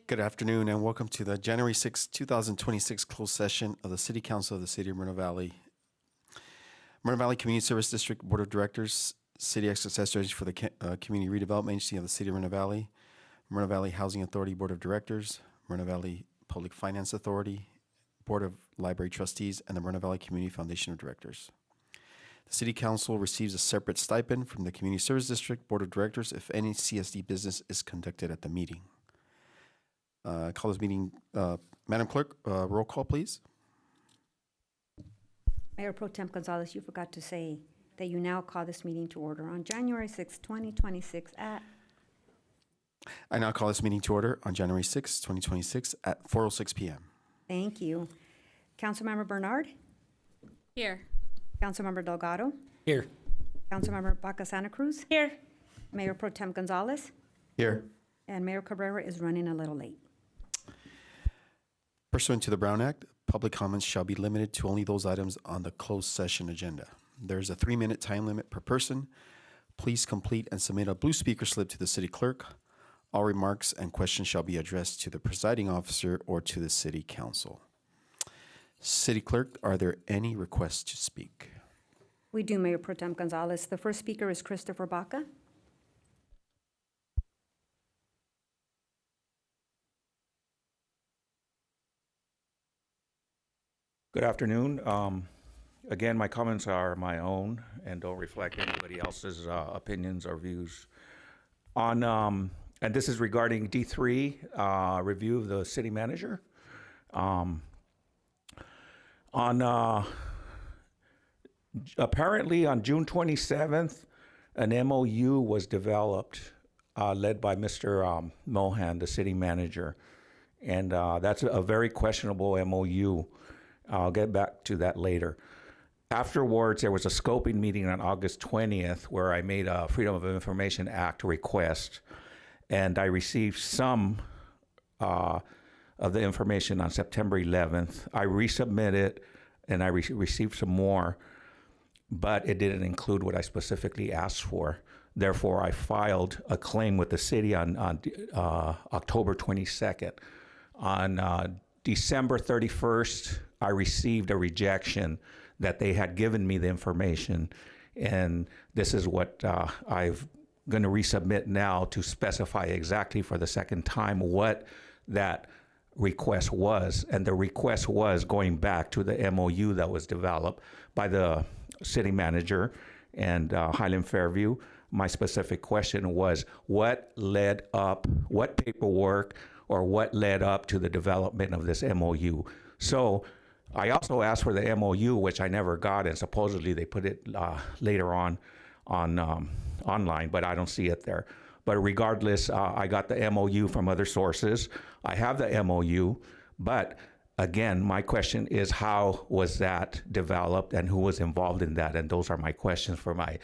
Good afternoon and welcome to the January 6, 2026 closed session of the City Council of the City of Moreno Valley. Moreno Valley Community Service District Board of Directors, City Successors for the Community Redevelopment Agency of the City of Moreno Valley Housing Authority Board of Directors, Moreno Valley Public Finance Authority, Board of Library Trustees, and the Moreno Valley Community Foundation of Directors. The City Council receives a separate stipend from the Community Service District Board of Directors if any CSD business is conducted at the meeting. Call this meeting, Madam Clerk, roll call, please. Mayor Pro Tem Gonzalez, you forgot to say that you now call this meeting to order on January 6, 2026 at... I now call this meeting to order on January 6, 2026 at 4:06 p.m. Thank you. Councilmember Bernard? Here. Councilmember Delgado? Here. Councilmember Baca Santa Cruz? Here. Mayor Pro Tem Gonzalez? Here. And Mayor Cabrera is running a little late. Pursuant to the Brown Act, public comments shall be limited to only those items on the closed session agenda. There is a 3-minute time limit per person. Please complete and submit a blue speaker slip to the city clerk. All remarks and questions shall be addressed to the presiding officer or to the city council. City clerk, are there any requests to speak? We do, Mayor Pro Tem Gonzalez. The first speaker is Christopher Baca. Good afternoon. Again, my comments are my own and don't reflect anybody else's opinions or views. And this is regarding D3, review of the city manager. Apparently on June 27th, an MOU was developed led by Mr. Mohan, the city manager. And that's a very questionable MOU. I'll get back to that later. Afterwards, there was a scoping meeting on August 20th where I made a Freedom of Information Act request, and I received some of the information on September 11th. I resubmitted, and I received some more, but it didn't include what I specifically asked for. Therefore, I filed a claim with the city on October 22nd. On December 31st, I received a rejection that they had given me the information, and this is what I'm going to resubmit now to specify exactly for the second time what that request was. And the request was going back to the MOU that was developed by the city manager and Highland Fairview. My specific question was what paperwork or what led up to the development of this MOU. So I also asked for the MOU, which I never got, and supposedly they put it later on online, but I don't see it there. But regardless, I got the MOU from other sources. I have the MOU, but again, my question is how was that developed and who was involved in that? And those are my questions for my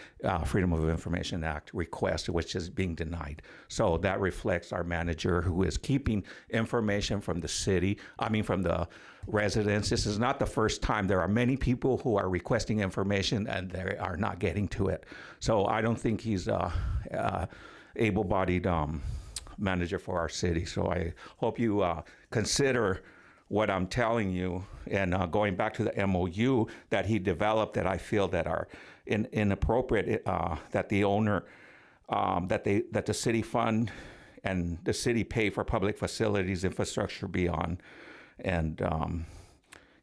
Freedom of Information Act request, which is being denied. So that reflects our manager who is keeping information from the city, from the residents. This is not the first time. There are many people who are requesting information and they are not getting to it. So I don't think he's a able-bodied manager for our city. So I hope you consider what I'm telling you, and going back to the MOU that he developed that I feel that are inappropriate, that the owner, that the city fund and the city pay for public facilities, infrastructure beyond, and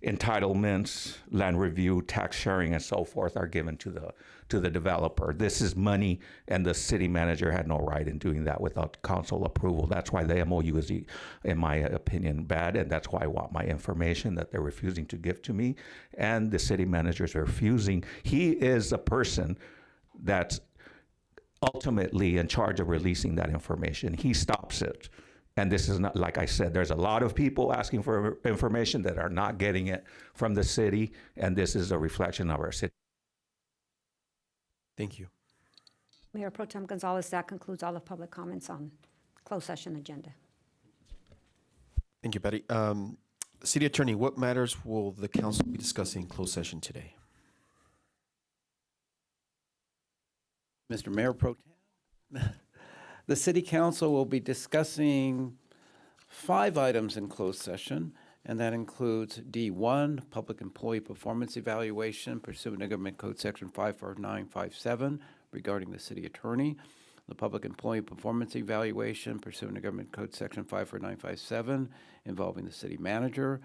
entitlements, land review, tax sharing, and so forth are given to the developer. This is money, and the city manager had no right in doing that without council approval. That's why the MOU is, in my opinion, bad, and that's why I want my information that they're refusing to give to me, and the city manager's refusing. He is the person that's ultimately in charge of releasing that information. He stops it. And this is not, like I said, there's a lot of people asking for information that are not getting it from the city, and this is a reflection of our city. Thank you. Mayor Pro Tem Gonzalez, that concludes all of public comments on closed session agenda. Thank you, Betty. City Attorney, what matters will the council be discussing in closed session today? Mr. Mayor Pro Tem, the City Council will be discussing 5 items in closed session, and that includes D1, Public Employee Performance Evaluation pursuant to Government Code Section 54957 regarding the city attorney, the Public Employee Performance Evaluation pursuant to Government Code Section 54957 involving the city manager,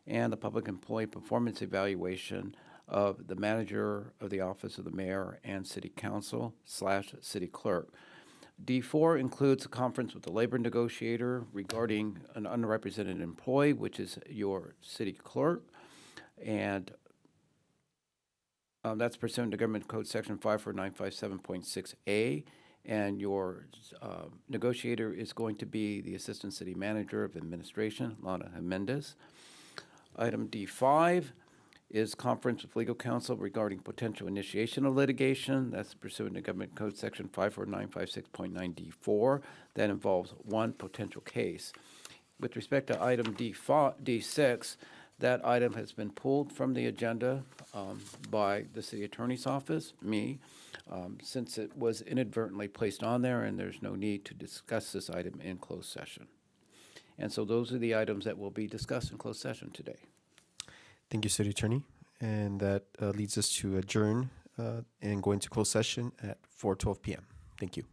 and the Public Employee Performance Evaluation of the manager of the office of the mayor and city council / city clerk. D4 includes a conference with the labor negotiator regarding an unrepresented employee, which is your city clerk, and that's pursuant to Government Code Section 54957.6A, and your negotiator is going to be the Assistant City Manager of Administration, Lana Jimenez. Item D5 is conference with legal counsel regarding potential initiation of litigation. That's pursuant to Government Code Section 54956.9D4. That involves one potential case. With respect to item D6, that item has been pulled from the agenda by the city attorney's office, me, since it was inadvertently placed on there, and there's no need to discuss this item in closed session. And so those are the items that will be discussed in closed session today. Thank you, City Attorney. And that leads us to adjourn and go into closed session at 4:12 p.m. Thank you.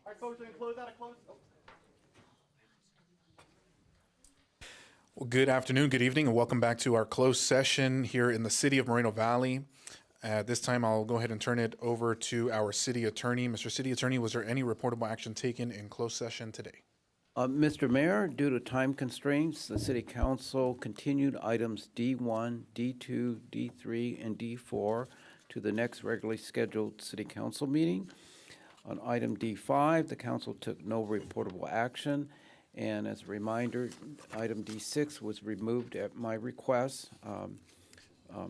All right, folks, we're gonna close out a close. Well, good afternoon, good evening, and welcome back to our closed session here in the city of Moreno Valley. At this time, I'll go ahead and turn it over to our city attorney. Mr. City Attorney, was there any reportable action taken in closed session today? Mr. Mayor, due to time constraints, the city council continued items D1, D2, D3, and D4 to the next regularly scheduled city council meeting. On item D5, the council took no reportable action. And as a reminder, item D6 was removed at my request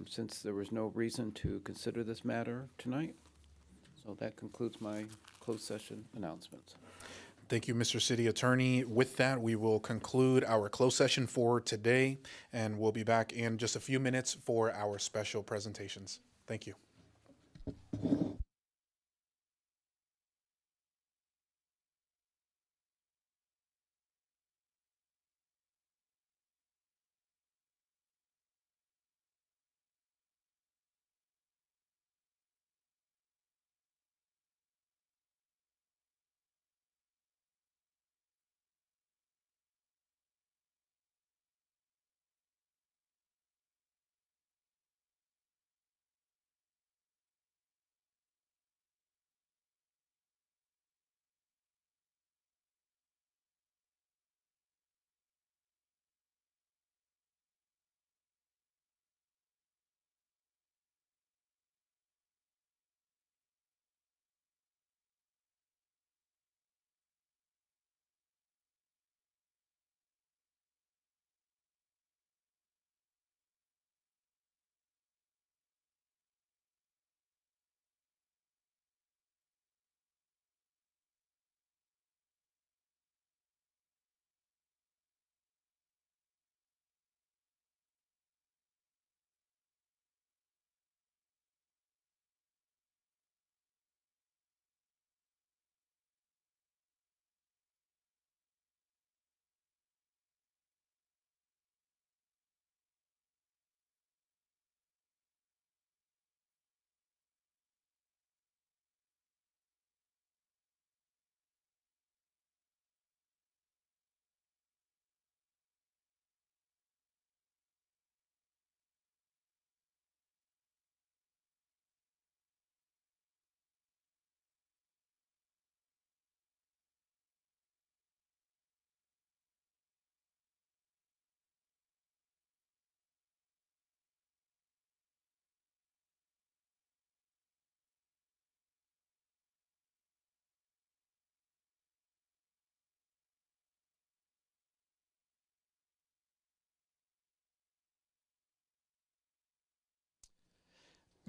since there was no reason to consider this matter tonight. So that concludes my closed session announcements. Thank you, Mr. City Attorney. With that, we will conclude our closed session for today, and we'll be back in just a few minutes for our special presentations. Thank you.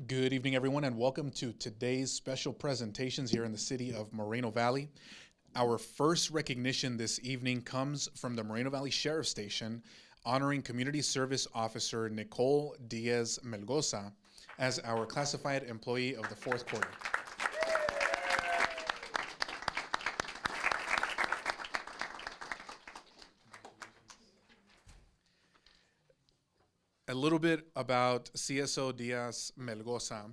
Good evening, everyone, and welcome to today's special presentations here in the city of Moreno Valley. Our first recognition this evening comes from the Moreno Valley Sheriff Station, honoring Community Service Officer Nicole Diaz Melgoza as our classified employee of the fourth quarter. A little bit about CSO Diaz Melgoza.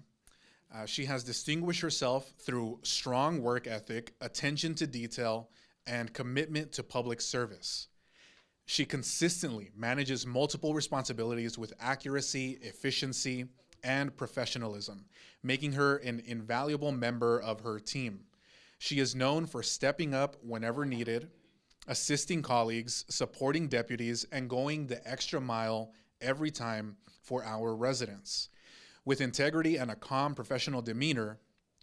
She has distinguished herself through strong work ethic, attention to detail, and commitment to public service. She consistently manages multiple responsibilities with accuracy, efficiency, and professionalism, making her an invaluable member of her team. She is known for stepping up whenever needed, assisting colleagues, supporting deputies, and going the extra mile every time for our residents. With integrity and a calm professional demeanor,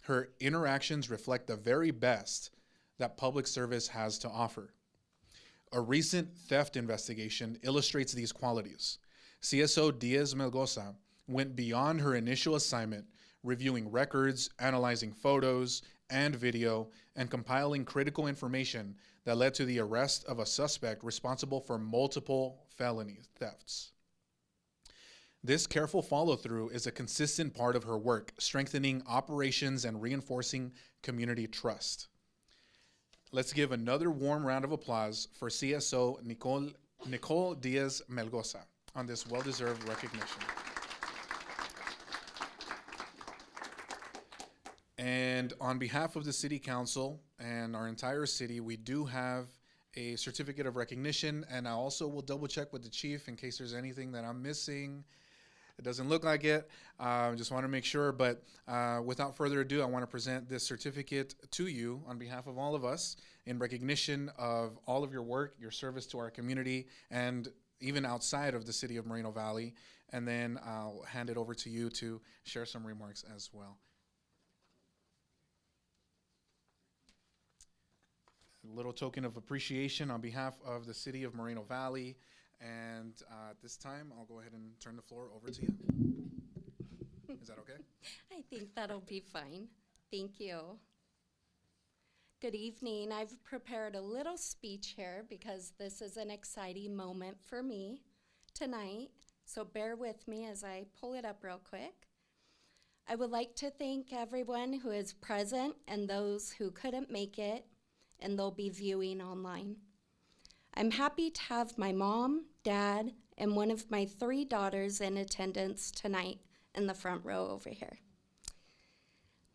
her interactions reflect the very best that public service has to offer. A recent theft investigation illustrates these qualities. CSO Diaz Melgoza went beyond her initial assignment, reviewing records, analyzing photos and video, and compiling critical information that led to the arrest of a suspect responsible for multiple felony thefts. This careful follow-through is a consistent part of her work, strengthening operations and reinforcing community trust. Let's give another warm round of applause for CSO Nicole Diaz Melgoza on this well-deserved recognition. And on behalf of the City Council and our entire city, we do have a certificate of recognition, and I also will double check with the chief in case there's anything that I'm missing. It doesn't look like it. Just want to make sure, but without further ado, I want to present this certificate to you on behalf of all of us in recognition of all of your work, your service to our community, and even outside of the city of Moreno Valley. And then I'll hand it over to you to share some remarks as well. A little token of appreciation on behalf of the city of Moreno Valley. And at this time, I'll go ahead and turn the floor over to you. Is that okay? I think that'll be fine. Thank you. Good evening. I've prepared a little speech here because this is an exciting moment for me tonight. So bear with me as I pull it up real quick. I would like to thank everyone who is present and those who couldn't make it and they'll be viewing online. I'm happy to have my mom, dad, and one of my 3 daughters in attendance tonight in the front row over here.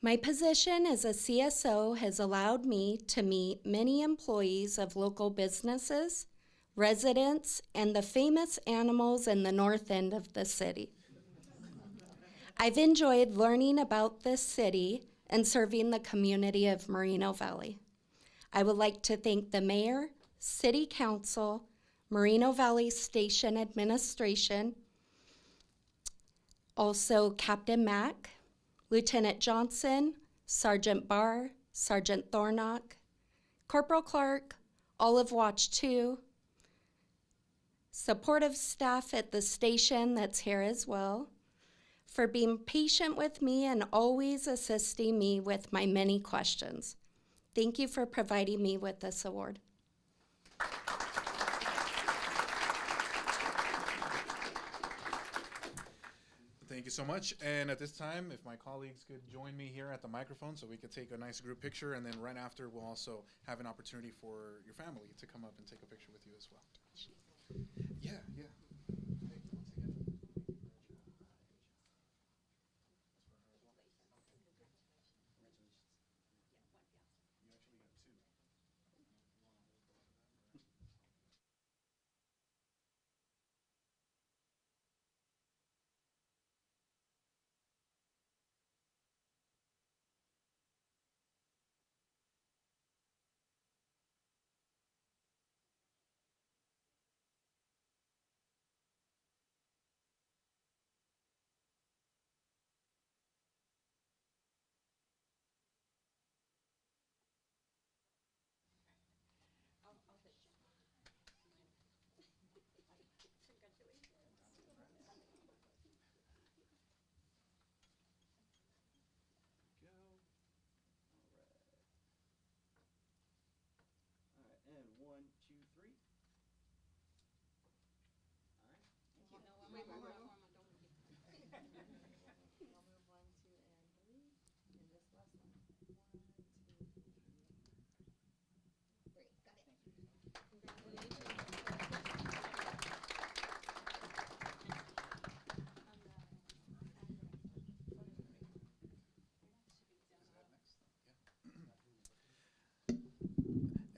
My position as a CSO has allowed me to meet many employees of local businesses, residents, and the famous animals in the north end of the city. I've enjoyed learning about this city and serving the community of Moreno Valley. I would like to thank the mayor, city council, Moreno Valley Station Administration, also Captain Mack, Lieutenant Johnson, Sergeant Barr, Sergeant Thornock, Corporal Clark, all of Watch 2, supportive staff at the station that's here as well, for being patient with me and always assisting me with my many questions. Thank you for providing me with this award. Thank you so much. And at this time, if my colleagues could join me here at the microphone so we could take a nice group picture, and then right after we'll also have an opportunity for your family to come up and take a picture with you as well. Yeah, yeah. And 1, 2, 3.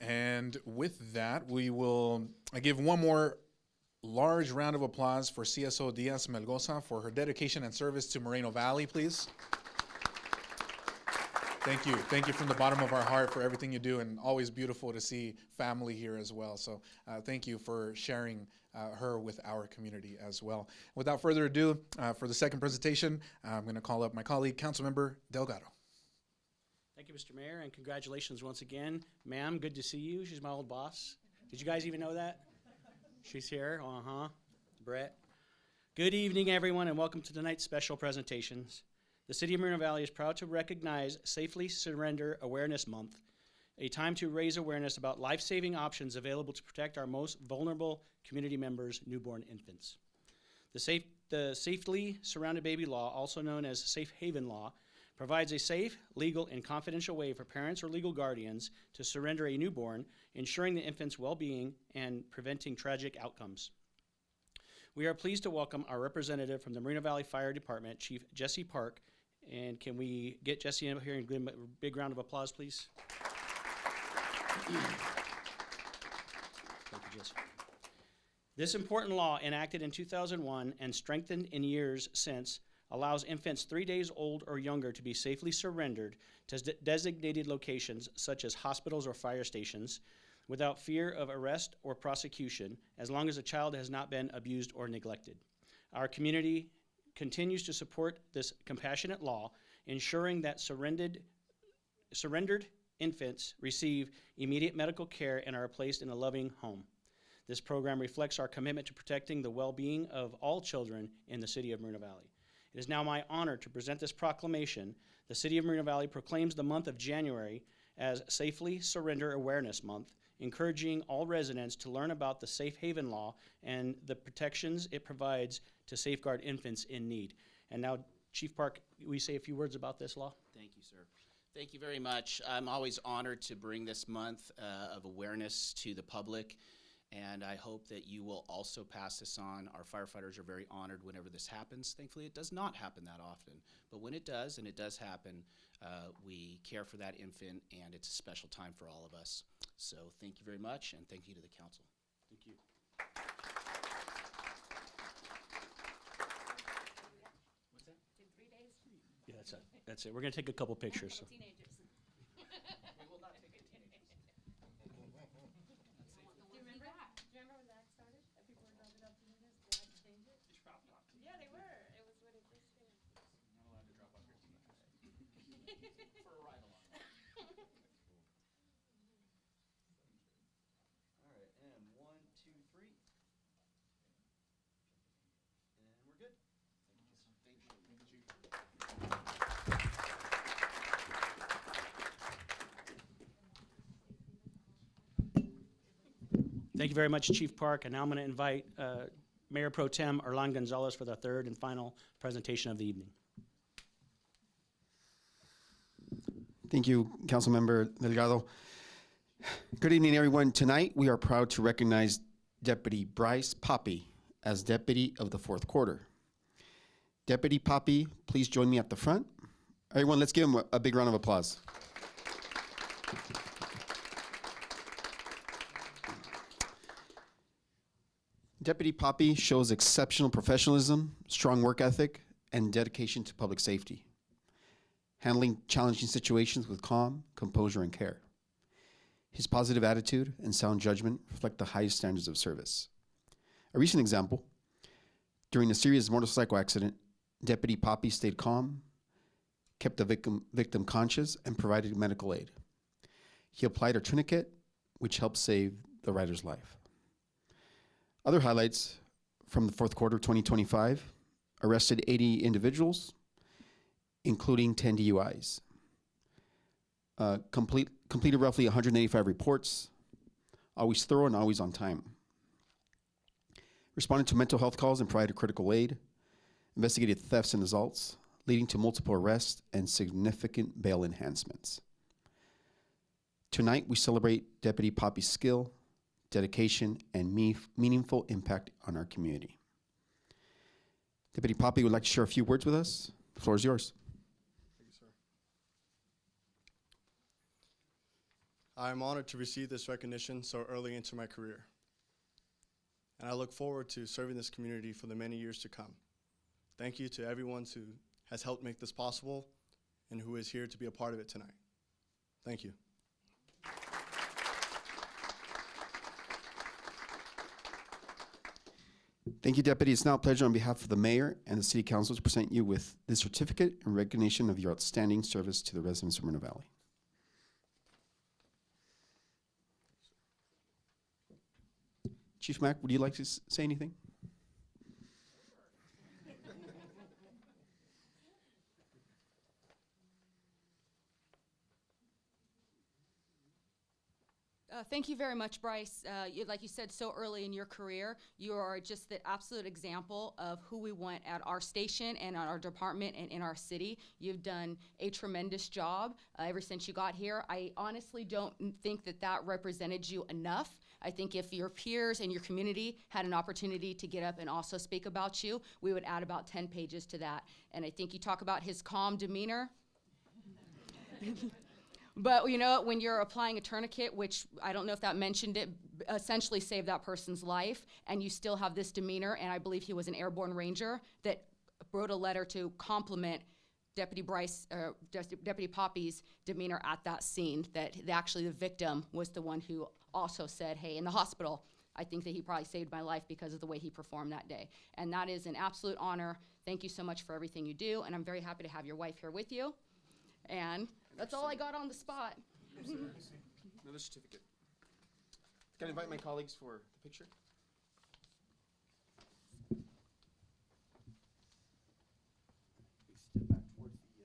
And with that, I give one more large round of applause for CSO Diaz Melgoza for her dedication and service to Moreno Valley, please. Thank you. Thank you from the bottom of our heart for everything you do, and always beautiful to see family here as well. So thank you for sharing her with our community as well. Without further ado, for the second presentation, I'm going to call up my colleague, Councilmember Delgado. Thank you, Mr. Mayor, and congratulations once again. Ma'am, good to see you. She's my old boss. Did you guys even know that? She's here. Brett. Good evening, everyone, and welcome to tonight's special presentations. The City of Moreno Valley is proud to recognize Safely Surrender Awareness Month, a time to raise awareness about life-saving options available to protect our most vulnerable community members, newborn infants. The Safely Surrounded Baby Law, also known as Safe Haven Law, provides a safe, legal, and confidential way for parents or legal guardians to surrender a newborn, ensuring the infant's well-being and preventing tragic outcomes. We are pleased to welcome our representative from the Moreno Valley Fire Department, Chief Jesse Park, And can we get Jesse up here and give him a big round of applause, please? Thank you, Jesse. This important law, enacted in 2001 and strengthened in years since, allows infants 3 days old or younger to be safely surrendered to designated locations such as hospitals or fire stations without fear of arrest or prosecution, as long as the child has not been abused or neglected. Our community continues to support this compassionate law, ensuring that surrendered infants receive immediate medical care and are placed in a loving home. This program reflects our commitment to protecting the well-being of all children in the city of Moreno Valley. It is now my honor to present this proclamation. The city of Moreno Valley proclaims the month of January as Safely Surrender Awareness Month, encouraging all residents to learn about the Safe Haven Law and the protections it provides to safeguard infants in need. And now, Chief Park, will you say a few words about this law? Thank you, sir. Thank you very much. I'm always honored to bring this month of awareness to the public, and I hope that you will also pass this on. Our firefighters are very honored whenever this happens. Thankfully, it does not happen that often, but when it does, and it does happen, we care for that infant, and it's a special time for all of us. So thank you very much, and thank you to the council. Thank you. What's that? Yeah, that's it. We're gonna take a couple pictures. So. All right, and 1, 2, 3. And we're good. Thank you. Chief. Thank you very much, Chief Park. And now I'm going to invite Mayor Pro Tem Erlan Gonzalez for the third and final presentation of the evening. Thank you, Councilmember Delgado. Good evening, everyone. Tonight, we are proud to recognize Deputy Bryce Poppy as Deputy of the Fourth Quarter. Deputy Poppy, please join me at the front. Everyone, let's give him a big round of applause. Deputy Poppy shows exceptional professionalism, strong work ethic, and dedication to public safety, handling challenging situations with calm, composure, and care. His positive attitude and sound judgment reflect the highest standards of service. A recent example, during a serious motorcycle accident, Deputy Poppy stayed calm, kept the victim conscious, and provided medical aid. He applied a tourniquet, which helped save the rider's life. Other highlights from the fourth quarter of 2025, arrested 80 individuals, including 10 DUIs. Completed roughly 185 reports, always thorough and always on time. Responded to mental health calls and provided critical aid. Investigated thefts and assaults, leading to multiple arrests and significant bail enhancements. Tonight, we celebrate Deputy Poppy's skill, dedication, and meaningful impact on our community. Deputy Poppy would like to share a few words with us. The floor is yours. Thank you, sir. I am honored to receive this recognition so early into my career, and I look forward to serving this community for the many years to come. Thank you to everyone who has helped make this possible and who is here to be a part of it tonight. Thank you. Thank you, Deputy. It's now a pleasure on behalf of the Mayor and the City Council to present you with this certificate in recognition of your outstanding service to the residents of Moreno Valley. Chief Mack, would you like to say anything? Thank you very much, Bryce. Like you said, so early in your career, you are just the absolute example of who we want at our station and at our department and in our city. You've done a tremendous job ever since you got here. I honestly don't think that that represented you enough. I think if your peers and your community had an opportunity to get up and also speak about you, we would add about 10 pages to that. And I think you talk about his calm demeanor. But you know, when you're applying a tourniquet, which I don't know if that mentioned it, essentially saved that person's life, and you still have this demeanor, and I believe he was an airborne ranger that wrote a letter to compliment Deputy Poppy's demeanor at that scene, that actually the victim was the one who also said, hey, in the hospital, I think that he probably saved my life because of the way he performed that day. And that is an absolute honor. Thank you so much for everything you do, and I'm very happy to have your wife here with you. And that's all I got on the spot. Another certificate. Can I invite my colleagues for the picture? Step back towards the,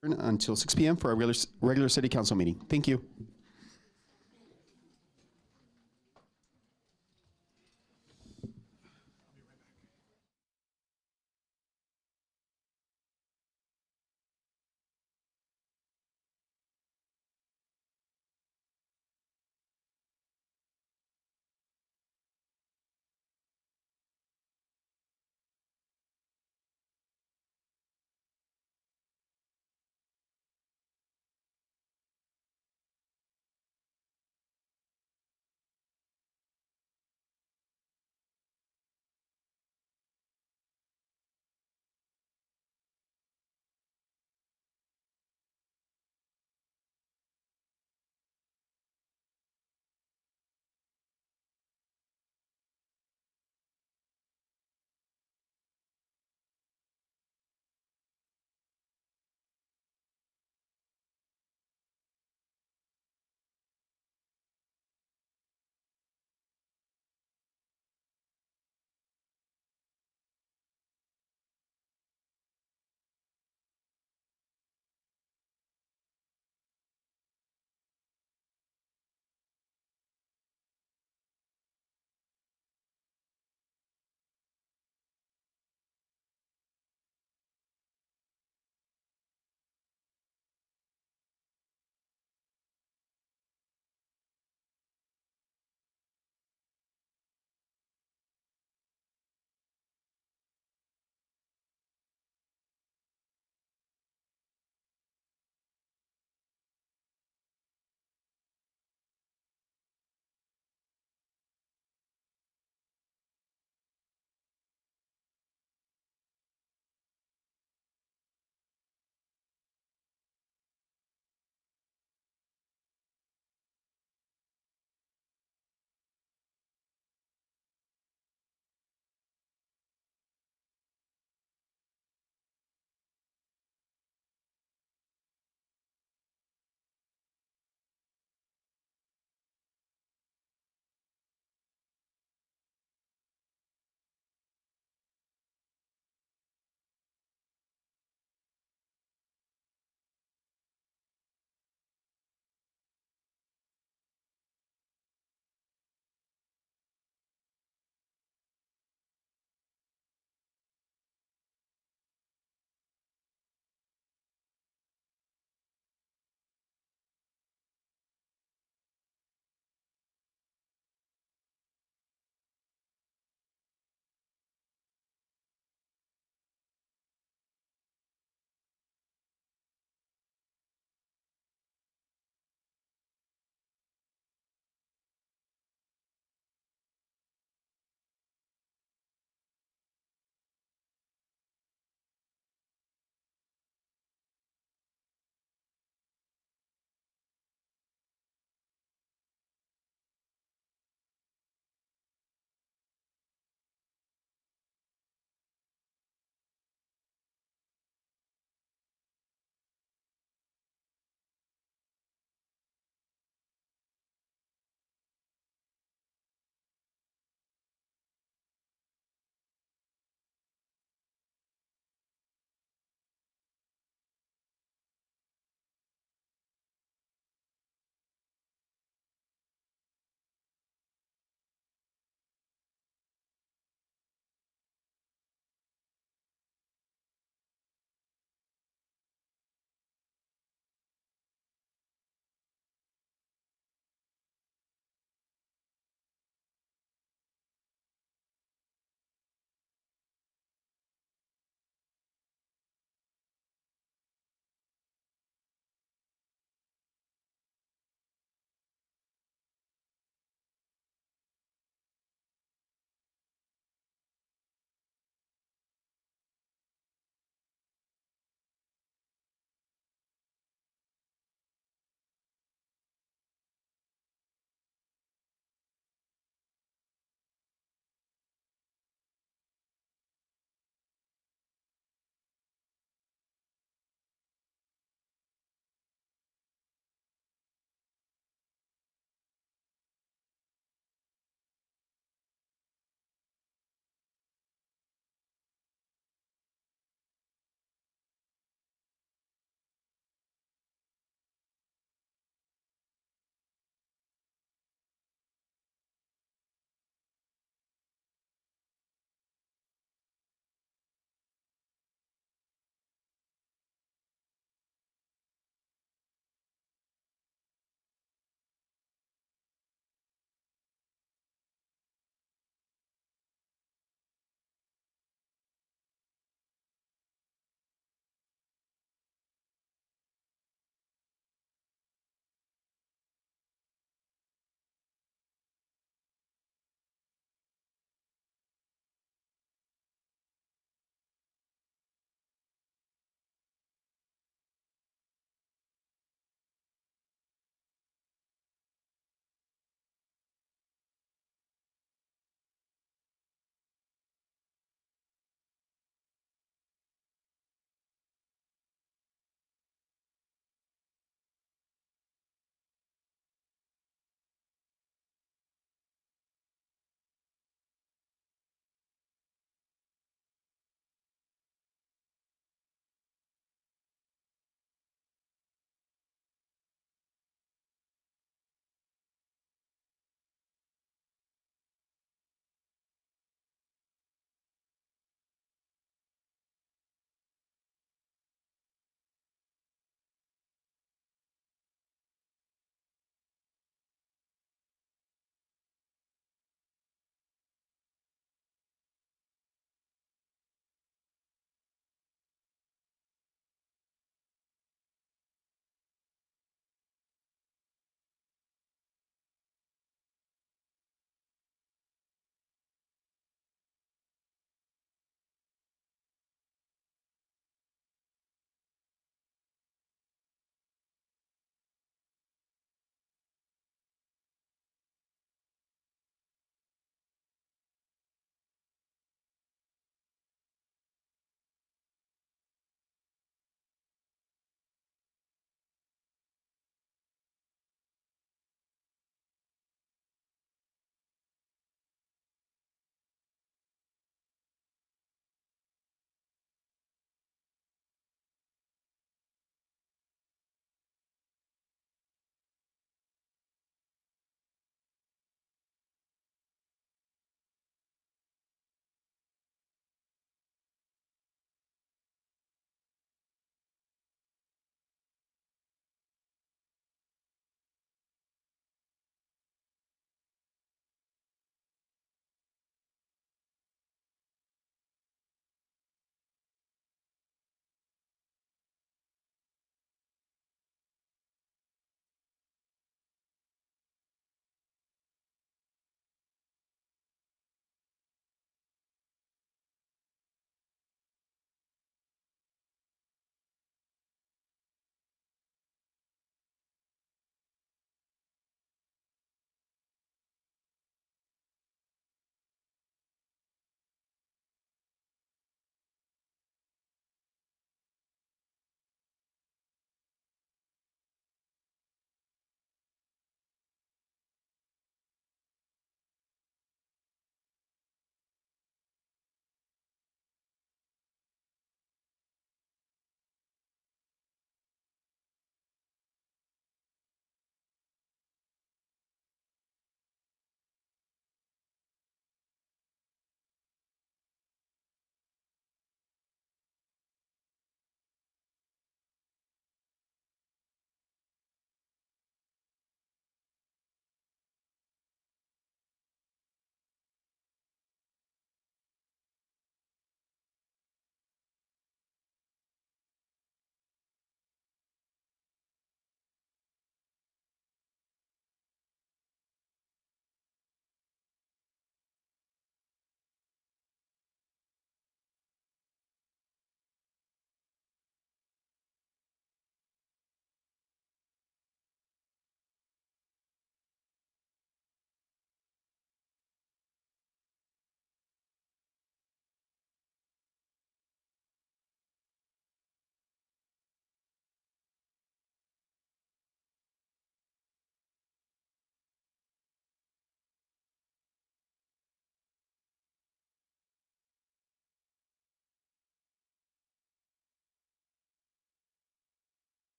there you go. Until 6 p.m. for our regular city council meeting. Thank you.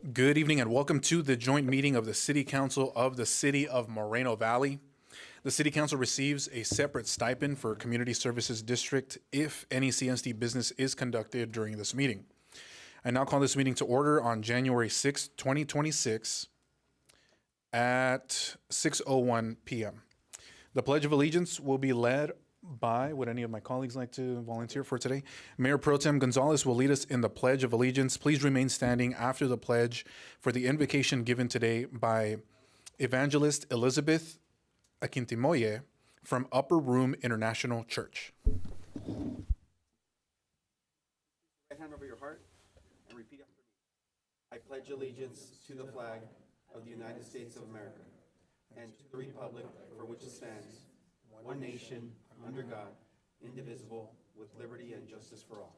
Good evening and welcome to the joint meeting of the City Council of the City of Moreno Valley. The City Council receives a separate stipend for Community Services District if any CNSD business is conducted during this meeting. I now call this meeting to order on January 6, 2026 at 6:01 p.m. The Pledge of Allegiance will be led by, would any of my colleagues like to volunteer for today? Mayor Pro Tem Gonzalez will lead us in the Pledge of Allegiance. Please remain standing after the pledge for the invocation given today by Evangelist Elizabeth Aquintimoye from Upper Room International Church. Right hand over your heart and repeat after me. I pledge allegiance to the flag of the United States of America and to the republic for which it stands, one nation, under God, indivisible, with liberty and justice for all.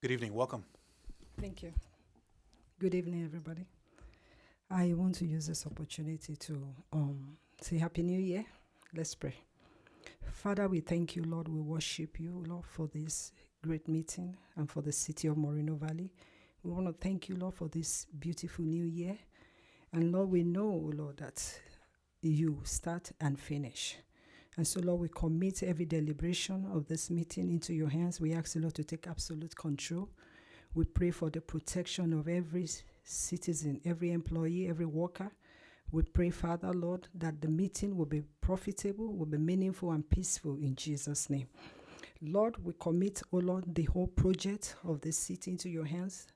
Good evening, welcome. Thank you. Good evening, everybody. I want to use this opportunity to say Happy New Year. Let's pray. Father, we thank you, Lord. We worship you, Lord, for this great meeting and for the city of Moreno Valley. We want to thank you, Lord, for this beautiful new year. And Lord, we know, Lord, that you start and finish. And so, Lord, we commit every deliberation of this meeting into your hands. We ask you, Lord, to take absolute control. We pray for the protection of every citizen, every employee, every worker. We pray, Father, Lord, that the meeting will be profitable, will be meaningful and peaceful in Jesus' name. Lord, we commit, oh Lord, the whole project of this city into your hands,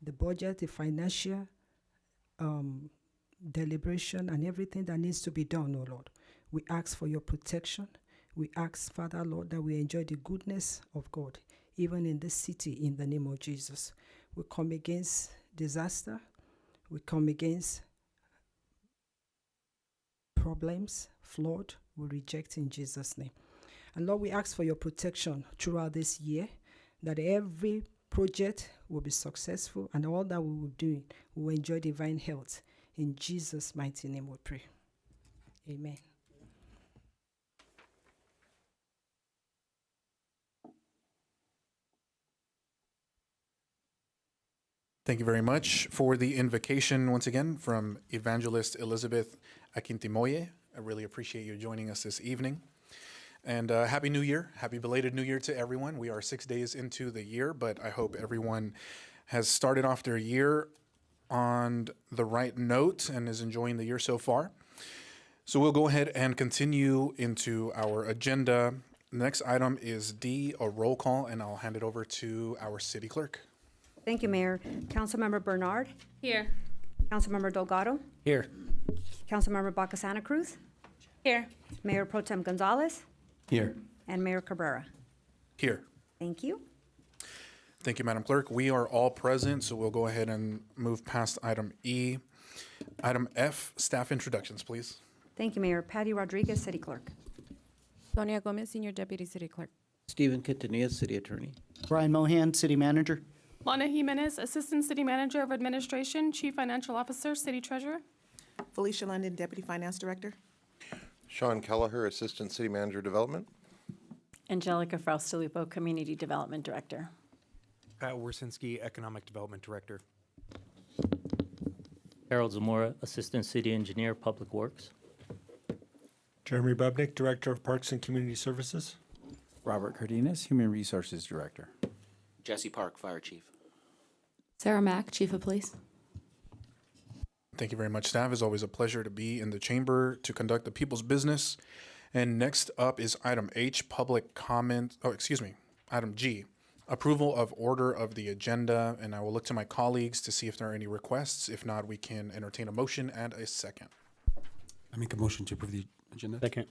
the budget, the financial deliberation, and everything that needs to be done, oh Lord. We ask for your protection. We ask, Father, Lord, that we enjoy the goodness of God, even in this city, in the name of Jesus. We come against disaster. We come against problems, flood. We reject in Jesus' name. And Lord, we ask for your protection throughout this year, that every project will be successful and all that we will do, we will enjoy divine health. In Jesus' mighty name we pray. Amen. Thank you very much for the invocation once again from Evangelist Elizabeth Aquintimoye. I really appreciate you joining us this evening. And Happy New Year. Happy belated New Year to everyone. We are 6 days into the year, but I hope everyone has started off their year on the right note and is enjoying the year so far. So we'll go ahead and continue into our agenda. The next item is D, a roll call, and I'll hand it over to our city clerk. Thank you, Mayor. Councilmember Bernard. Here. Councilmember Delgado. Here. Councilmember Baca Santa Cruz. Here. Mayor Pro Tem Gonzalez. Here. And Mayor Cabrera. Here. Thank you. Thank you, Madam Clerk. We are all present, so we'll go ahead and move past item E. Item F, staff introductions, please. Thank you, Mayor. Patty Rodriguez, City Clerk. Sonia Gomez, Senior Deputy City Clerk. Stephen Quintanilla, City Attorney. Brian Mohan, City Manager. Lana Jimenez, Assistant City Manager of Administration, Chief Financial Officer, City Treasurer. Felicia London, Deputy Finance Director. Sean Kelleher, Assistant City Manager Development. Angelica Fraustilipo, Community Development Director. Pat Wersinski, Economic Development Director. Harold Zamora, Assistant City Engineer, Public Works. Jeremy Bubnick, Director of Parks and Community Services. Robert Cardenas, Human Resources Director. Jesse Park, Fire Chief. Sarah Mack, Chief of Police. Thank you very much, staff. It's always a pleasure to be in the chamber to conduct the people's business. And next up is item H, public comment, item G, approval of order of the agenda. And I will look to my colleagues to see if there are any requests. If not, we can entertain a motion and a second. I make a motion to approve the agenda. Second.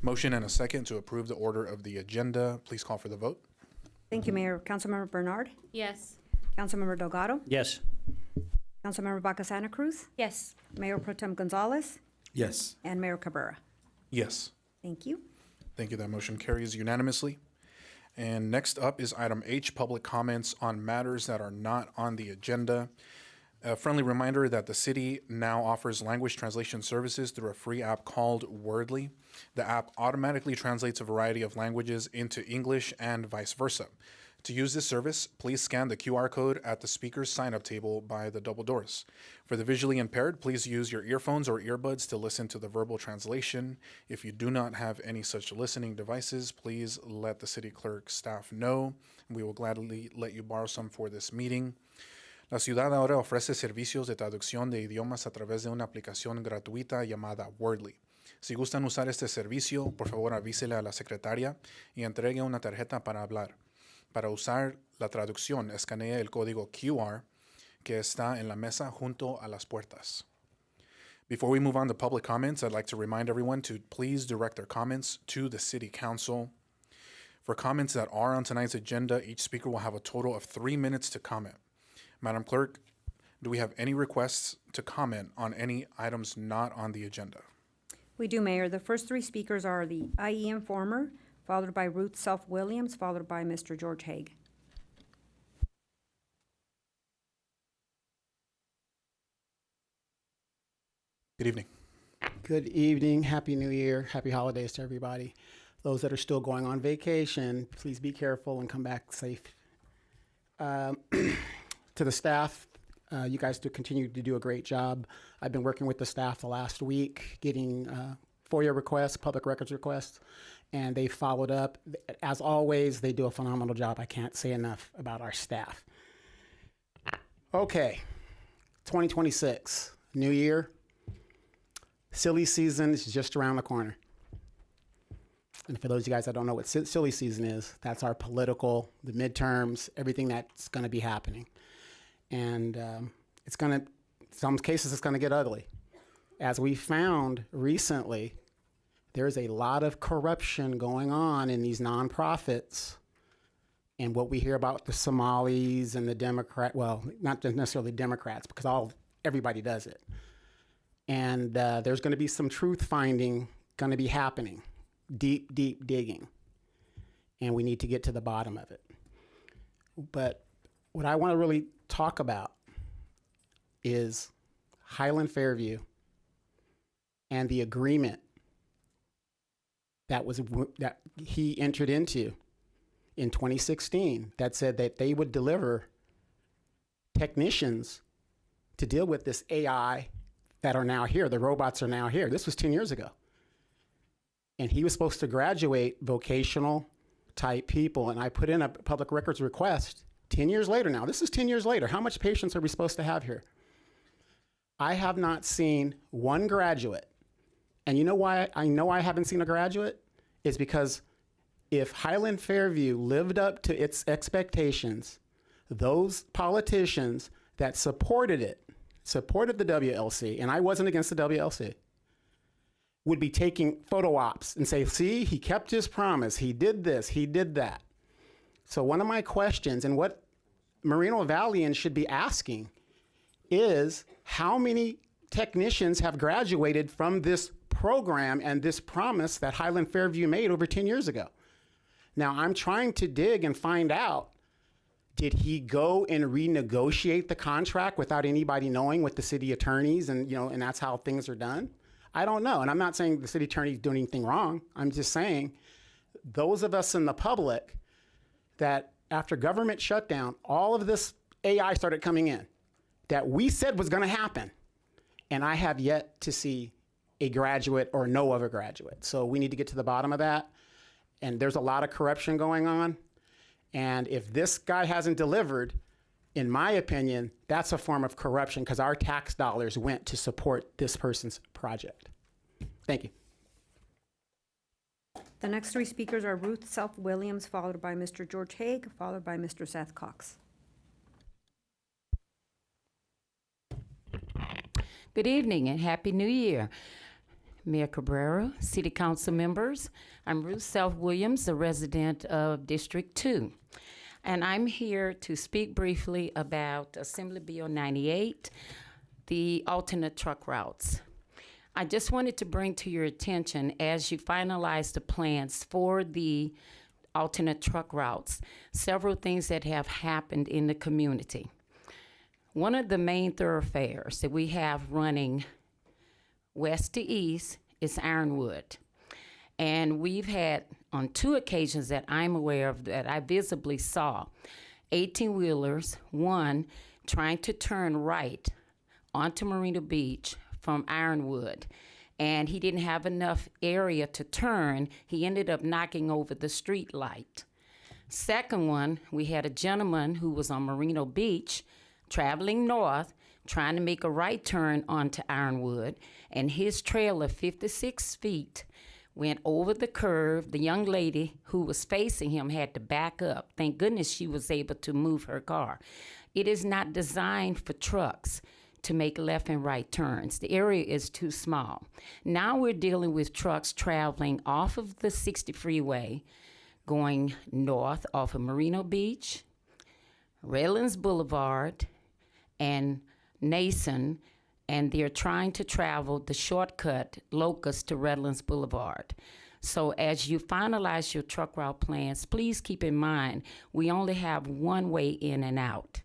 Motion and a second to approve the order of the agenda. Please call for the vote. Thank you, Mayor. Councilmember Bernard. Yes. Councilmember Delgado. Yes. Councilmember Baca Santa Cruz. Yes. Mayor Pro Tem Gonzalez. Yes. And Mayor Cabrera. Yes. Thank you. Thank you. That motion carries unanimously. And next up is item H, public comments on matters that are not on the agenda. A friendly reminder that the city now offers language translation services through a free app called Wordly. The app automatically translates a variety of languages into English and vice versa. To use this service, please scan the QR code at the speaker's sign-up table by the double doors. For the visually impaired, please use your earphones or earbuds to listen to the verbal translation. If you do not have any such listening devices, please let the city clerk staff know. We will gladly let you borrow some for this meeting. La ciudad ahora ofrece servicios de traducción de idiomas a través de una aplicación gratuita llamada Wordly. Si gustan usar este servicio, por favor avísele a la secretaria y entregue una tarjeta para hablar. Para usar la traducción, escanee el código QR que está en la mesa junto a las puertas. Before we move on to public comments, I'd like to remind everyone to please direct their comments to the City Council. For comments that are on tonight's agenda, each speaker will have a total of 3 minutes to comment. Madam Clerk, do we have any requests to comment on any items not on the agenda? We do, Mayor. The first three speakers are the IE Informer, followed by Ruth Self-Williams, followed by Mr. George Haig. Good evening. Good evening. Happy New Year. Happy holidays to everybody. Those that are still going on vacation, please be careful and come back safe. To the staff, you guys continue to do a great job. I've been working with the staff the last week, getting FOIA requests, public records requests, and they followed up. As always, they do a phenomenal job. I can't say enough about our staff. Okay, 2026, new year. Silly season is just around the corner. And for those of you guys that don't know what silly season is, that's our political, the midterms, everything that's going to be happening. And it's going to, some cases, it's going to get ugly. As we found recently, there's a lot of corruption going on in these nonprofits. And what we hear about the Somalis and the Democrat, well, not necessarily Democrats, because everybody does it. And there's going to be some truth finding going to be happening, deep digging. And we need to get to the bottom of it. But what I want to really talk about is Highland Fairview and the agreement that he entered into in 2016 that said that they would deliver technicians to deal with this AI that are now here. The robots are now here. This was 10 years ago. And he was supposed to graduate vocational type people. And I put in a public records request 10 years later now. This is 10 years later. How much patience are we supposed to have here? I have not seen one graduate. And you know why I know I haven't seen a graduate? Is because if Highland Fairview lived up to its expectations, those politicians that supported the WLC, and I wasn't against the WLC, would be taking photo ops and say, see, he kept his promise. He did this, he did that. So one of my questions, and what Moreno Valleyans should be asking, is how many technicians have graduated from this program and this promise that Highland Fairview made over 10 years ago? Now, I'm trying to dig and find out, did he go and renegotiate the contract without anybody knowing with the city attorneys and that's how things are done? I don't know. And I'm not saying the city attorney's doing anything wrong. I'm just saying those of us in the public that after government shutdown, all of this AI started coming in that we said was going to happen. And I have yet to see a graduate or know of a graduate. So we need to get to the bottom of that. And there's a lot of corruption going on. And if this guy hasn't delivered, in my opinion, that's a form of corruption because our tax dollars went to support this person's project. Thank you. The next three speakers are Ruth Self-Williams, followed by Mr. George Haig, followed by Mr. Seth Cox. Good evening and Happy New Year. Mayor Cabrera, City Council members, I'm Ruth Self-Williams, a resident of District 2. And I'm here to speak briefly about Assembly Bill 98, the alternate truck routes. I just wanted to bring to your attention, as you finalize the plans for the alternate truck routes, several things that have happened in the community. One of the main thoroughfares that we have running west to east is Ironwood. And we've had, on 2 occasions that I'm aware of, that I visibly saw, 18-wheelers, one trying to turn right onto Marina Beach from Ironwood. And he didn't have enough area to turn. He ended up knocking over the street light. Second one, we had a gentleman who was on Merino Beach traveling north, trying to make a right turn onto Ironwood, and his trailer, 56 feet, went over the curve. The young lady who was facing him had to back up. Thank goodness she was able to move her car. It is not designed for trucks to make left and right turns. The area is too small. Now we're dealing with trucks traveling off of the 60 freeway, going north off of Merino Beach, Redlands Boulevard, and Nason, and they're trying to travel the shortcut Locust to Redlands Boulevard. So as you finalize your truck route plans, please keep in mind, we only have one way in and out.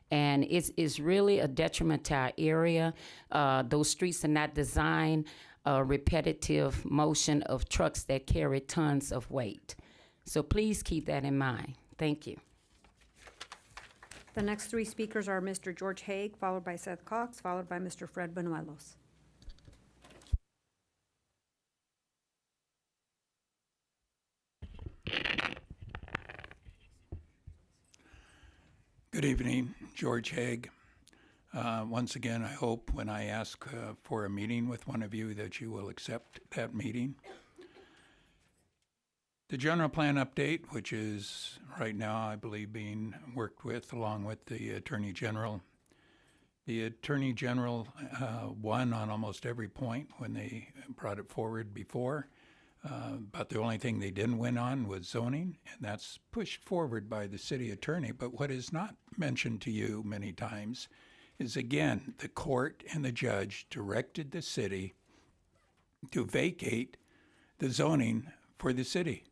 And it's really a detriment to our area. Those streets are not designed repetitive motion of trucks that carry tons of weight. So please keep that in mind. Thank you. The next 3 speakers are Mr. George Haig, followed by Seth Cox, followed by Mr. Fred Benuelos. Good evening, George Haig. Once again, I hope when I ask for a meeting with one of you that you will accept that meeting. The general plan update, which is right now, I believe, being worked with along with the Attorney General. The Attorney General won on almost every point when they brought it forward before. But the only thing they didn't win on was zoning, and that's pushed forward by the city attorney. But what is not mentioned to you many times is, again, the court and the judge directed the city to vacate the zoning for the city.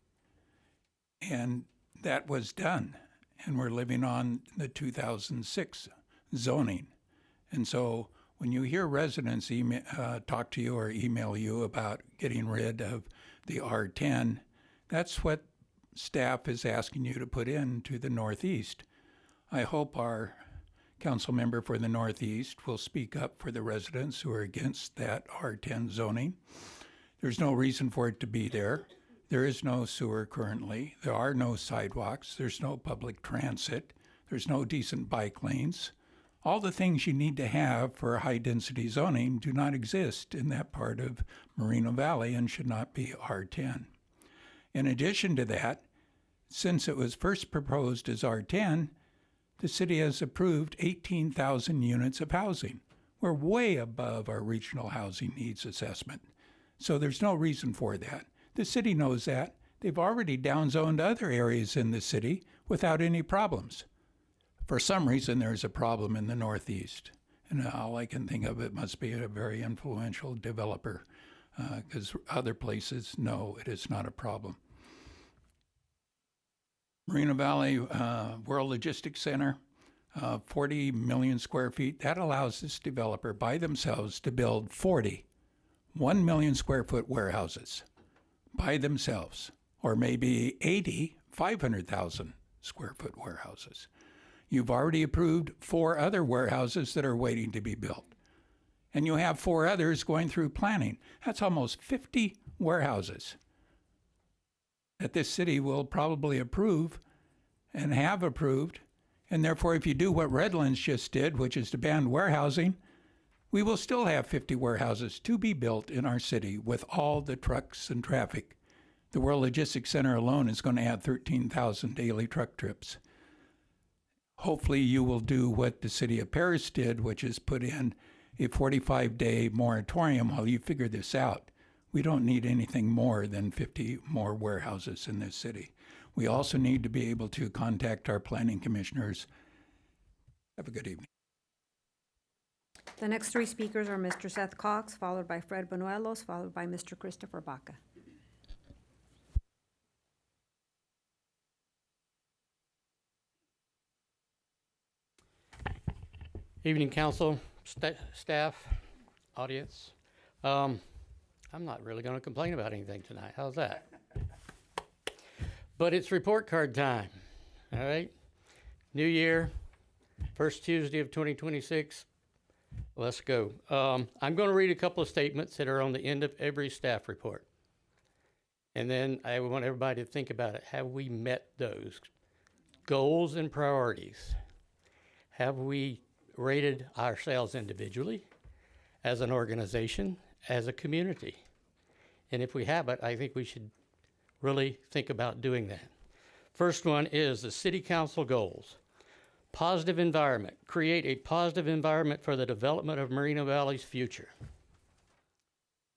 And that was done, and we're living on the 2006 zoning. And so when you hear residents talk to you or email you about getting rid of the R10, that's what staff is asking you to put into the Northeast. I hope our council member for the Northeast will speak up for the residents who are against that R10 zoning. There's no reason for it to be there. There is no sewer currently. There are no sidewalks. There's no public transit. There's no decent bike lanes. All the things you need to have for high-density zoning do not exist in that part of Moreno Valley and should not be R10. In addition to that, since it was first proposed as R10, the city has approved 18,000 units of housing. We're way above our regional housing needs assessment. So there's no reason for that. The city knows that. They've already downzoned other areas in the city without any problems. For some reason, there's a problem in the Northeast. And all I can think of, it must be a very influential developer, because other places, no, it is not a problem. Moreno Valley World Logistics Center, 40 million square feet. That allows this developer by themselves to build 40 1 million square foot warehouses by themselves, or maybe 80 500,000 square foot warehouses. You've already approved 4 other warehouses that are waiting to be built. And you have 4 others going through planning. That's almost 50 warehouses that this city will probably approve and have approved. And therefore, if you do what Redlands just did, which is to ban warehousing, we will still have 50 warehouses to be built in our city with all the trucks and traffic. The World Logistics Center alone is going to add 13,000 daily truck trips. Hopefully you will do what the city of Paris did, which is put in a 45-day moratorium while you figure this out. We don't need anything more than 50 more warehouses in this city. We also need to be able to contact our planning commissioners. Have a good evening. The next 3 speakers are Mr. Seth Cox, followed by Fred Benuelos, followed by Mr. Christopher Baca. Evening, council, staff, audience. I'm not really going to complain about anything tonight. How's that? But it's report card time, all right? New year, first Tuesday of 2026. Let's go. I'm going to read a couple of statements that are on the end of every staff report. And then I want everybody to think about it. Have we met those goals and priorities? Have we rated ourselves individually, as an organization, as a community? And if we haven't, I think we should really think about doing that. First one is the city council goals. Positive environment. Create a positive environment for the development of Moreno Valley's future.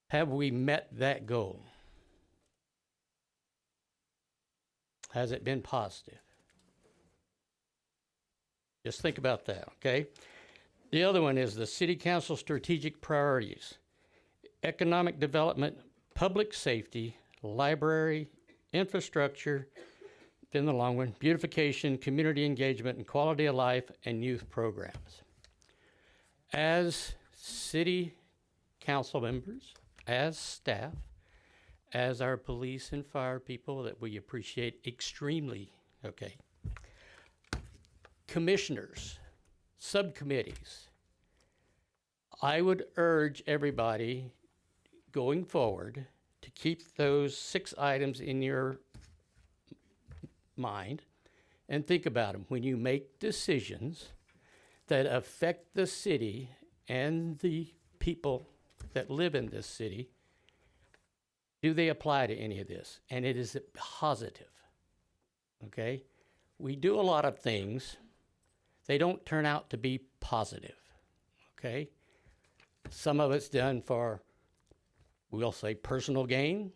Have we met that goal? Has it been positive? Just think about that, okay? The other one is the city council strategic priorities. Economic development, public safety, library, infrastructure, then the long one, beautification, community engagement, and quality of life, and youth programs. As city council members, as staff, as our police and fire people that we appreciate extremely, okay, commissioners, subcommittees, I would urge everybody going forward to keep those 6 items in your mind and think about them. When you make decisions that affect the city and the people that live in this city, do they apply to any of this? And it is positive, okay? We do a lot of things. They don't turn out to be positive, okay? Some of it's done for, we'll say, personal gain.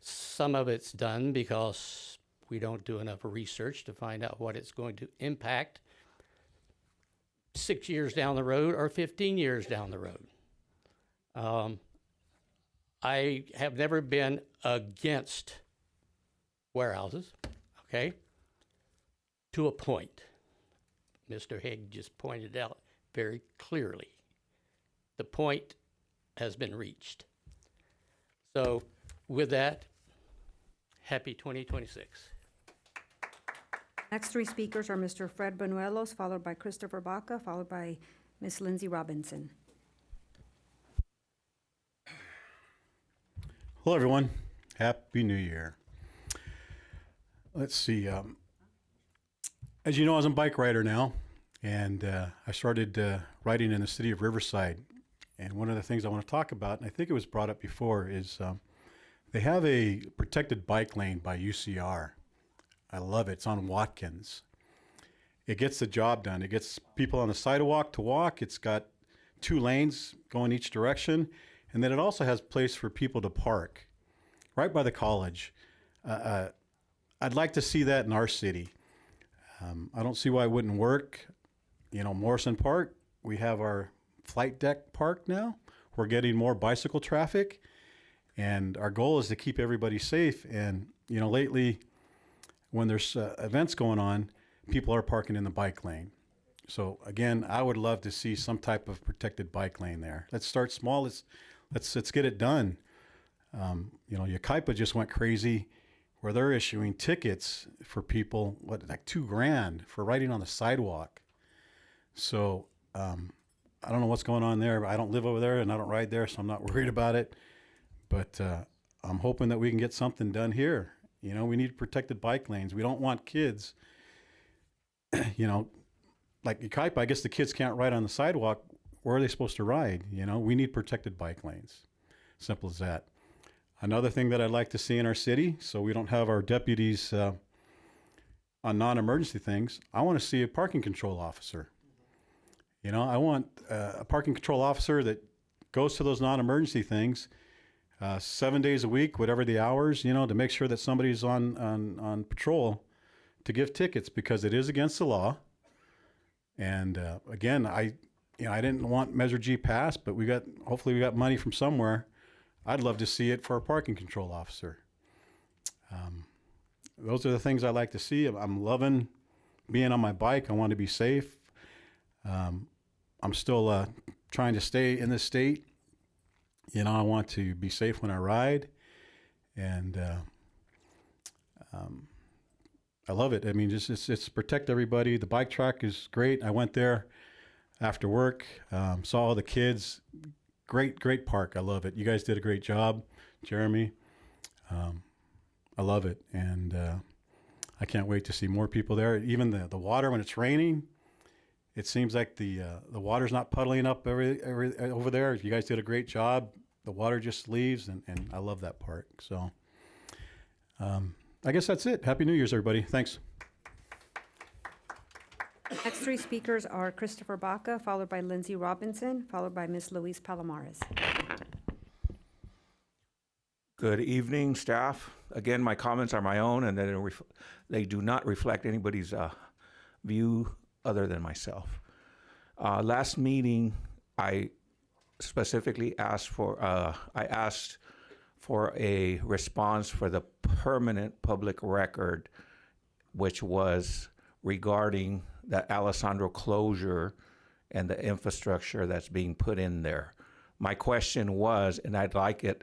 Some of it's done because we don't do enough research to find out what it's going to impact 6 years down the road or 15 years down the road. I have never been against warehouses, okay, to a point. Mr. Haig just pointed out very clearly. The point has been reached. So with that, happy 2026. Next 3 speakers are Mr. Fred Banuelos, followed by Christopher Baca, followed by Ms. Lindsay Robinson. Hello, everyone. Happy New Year. Let's see. As you know, I was a bike rider now, and I started riding in the city of Riverside. And one of the things I want to talk about, and I think it was brought up before, is they have a protected bike lane by UCR. I love it. It's on Watkins. It gets the job done. It gets people on the sidewalk to walk. It's got 2 lanes going each direction. And then it also has place for people to park right by the college. I'd like to see that in our city. I don't see why it wouldn't work. You know, Morrison Park, we have our flight deck park now. We're getting more bicycle traffic. And our goal is to keep everybody safe. And, you know, lately, when there's events going on, people are parking in the bike lane. So again, I would love to see some type of protected bike lane there. Let's start small. Let's get it done. You know, Yucaipa just went crazy where they're issuing tickets for people, like $2,000 for riding on the sidewalk. So I don't know what's going on there. I don't live over there and I don't ride there, so I'm not worried about it. But I'm hoping that we can get something done here. You know, we need protected bike lanes. We don't want kids, you know, like Yucaipa, I guess the kids can't ride on the sidewalk. Where are they supposed to ride? You know, we need protected bike lanes. Simple as that. Another thing that I'd like to see in our city, so we don't have our deputies on non-emergency things, I want to see a parking control officer. You know, I want a parking control officer that goes to those non-emergency things 7 days a week, whatever the hours, you know, to make sure that somebody's on patrol to give tickets, because it is against the law. And again, I didn't want Measure G passed, but hopefully we got money from somewhere. I'd love to see it for a parking control officer. Those are the things I like to see. I'm loving being on my bike. I want to be safe. I'm I'm still trying to stay in this state. You know, I want to be safe when I ride, and I love it. I mean, just protect everybody. The bike track is great. I went there after work, saw all the kids. Great park. I love it. You guys did a great job, Jeremy. I love it, and I can't wait to see more people there. Even the water when it's raining, it seems like the water's not puddling up every over there. You guys did a great job. The water just leaves, and I love that park. So I guess that's it. Happy New Year's, everybody. Thanks. Next three speakers are Christopher Baca, followed by Lindsay Robinson, followed by Ms. Louise Palomares. Good evening, staff. Again, my comments are my own, and they do not reflect anybody's view other than myself. Last meeting, I specifically asked for a response for the permanent public record, which was regarding the Alessandro closure and the infrastructure that's being put in there. My question was, and I'd like it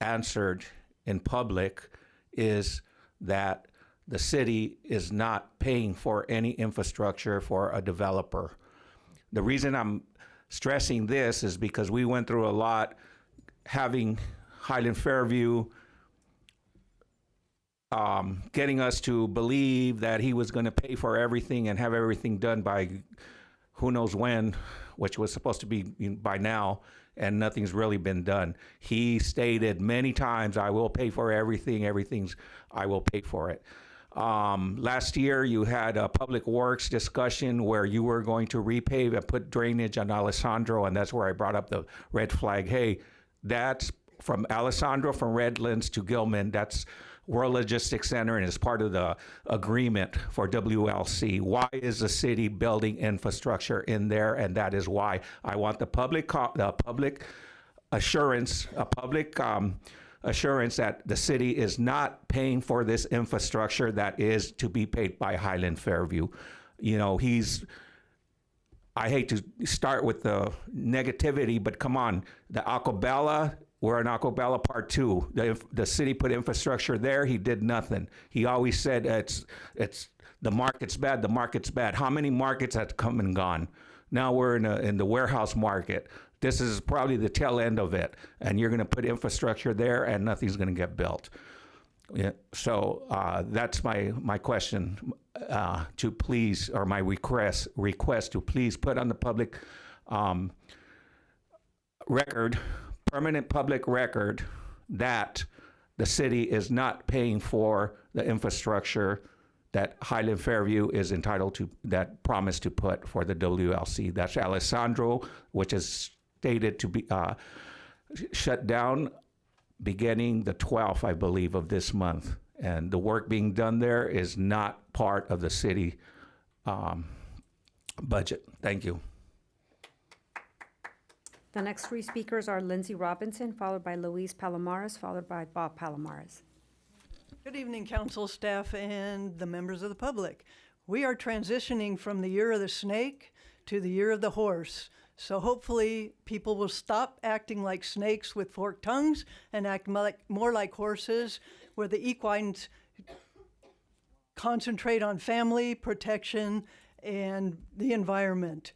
answered in public, is that the city is not paying for any infrastructure for a developer. The reason I'm stressing this is because we went through a lot having Highland Fairview getting us to believe that he was going to pay for everything and have everything done by who knows when, which was supposed to be by now, and nothing's really been done. He stated many times, I will pay for everything, I will pay for it. Last year, you had a public works discussion where you were going to repave and put drainage on Alessandro, and that's where I brought up the red flag. Hey, that's from Alessandro, from Redlands to Gilman, that's World Logistics Center, and is part of the agreement for WLC. Why is the city building infrastructure in there? And that is why I want the public assurance, assurance that the city is not paying for this infrastructure that is to be paid by Highland Fairview. You know, I hate to start with the negativity, but come on, the Acobella, we're in Acobella Part 2. The city put infrastructure there. He did nothing. He always said it's the market's bad. The market's bad. How many markets have come and gone? Now we're in the warehouse market. This is probably the tail end of it. And you're going to put infrastructure there, and nothing's going to get built. Yeah, so that's my question to please, or my request to please put on the public record, permanent public record, that the city is not paying for the infrastructure that Highland Fairview is entitled to, that promised to put for the WLC. That's Alessandro, which is stated to be shut down beginning the 12th, I believe, of this month. And the work being done there is not part of the city budget. Thank you. The next three speakers are Lindsay Robinson, followed by Louise Palomares, followed by Bob Palomares. Good evening, council staff and the members of the public. We are transitioning from the year of the snake to the year of the horse. So hopefully people will stop acting like snakes with forked tongues and act more like horses, where the equines concentrate on family, protection, and the environment.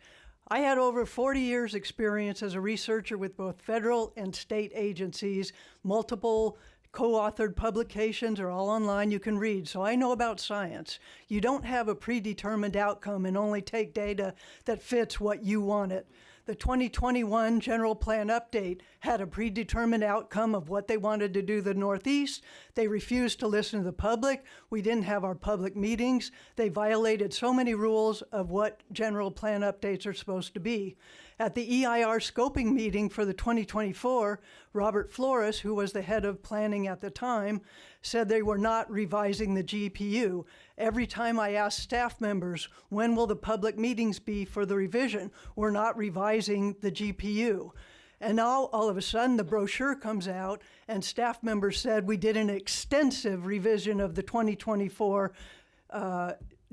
I had over 40 years experience as a researcher with both federal and state agencies. Multiple co-authored publications are all online, you can read, so I know about science. You don't have a predetermined outcome and only take data that fits what you want it. The 2021 General Plan Update had a predetermined outcome of what they wanted to do the Northeast. They refused to listen to the public. We didn't have our public meetings. They violated so many rules of what General Plan Updates are supposed to be. At the EIR scoping meeting for the 2024, Robert Flores, who was the head of planning at the time, said they were not revising the GPU. Every time I asked staff members, when will the public meetings be for the revision? We're not revising the GPU. And now, all of a sudden, the brochure comes out, and staff members said we did an extensive revision of the 2024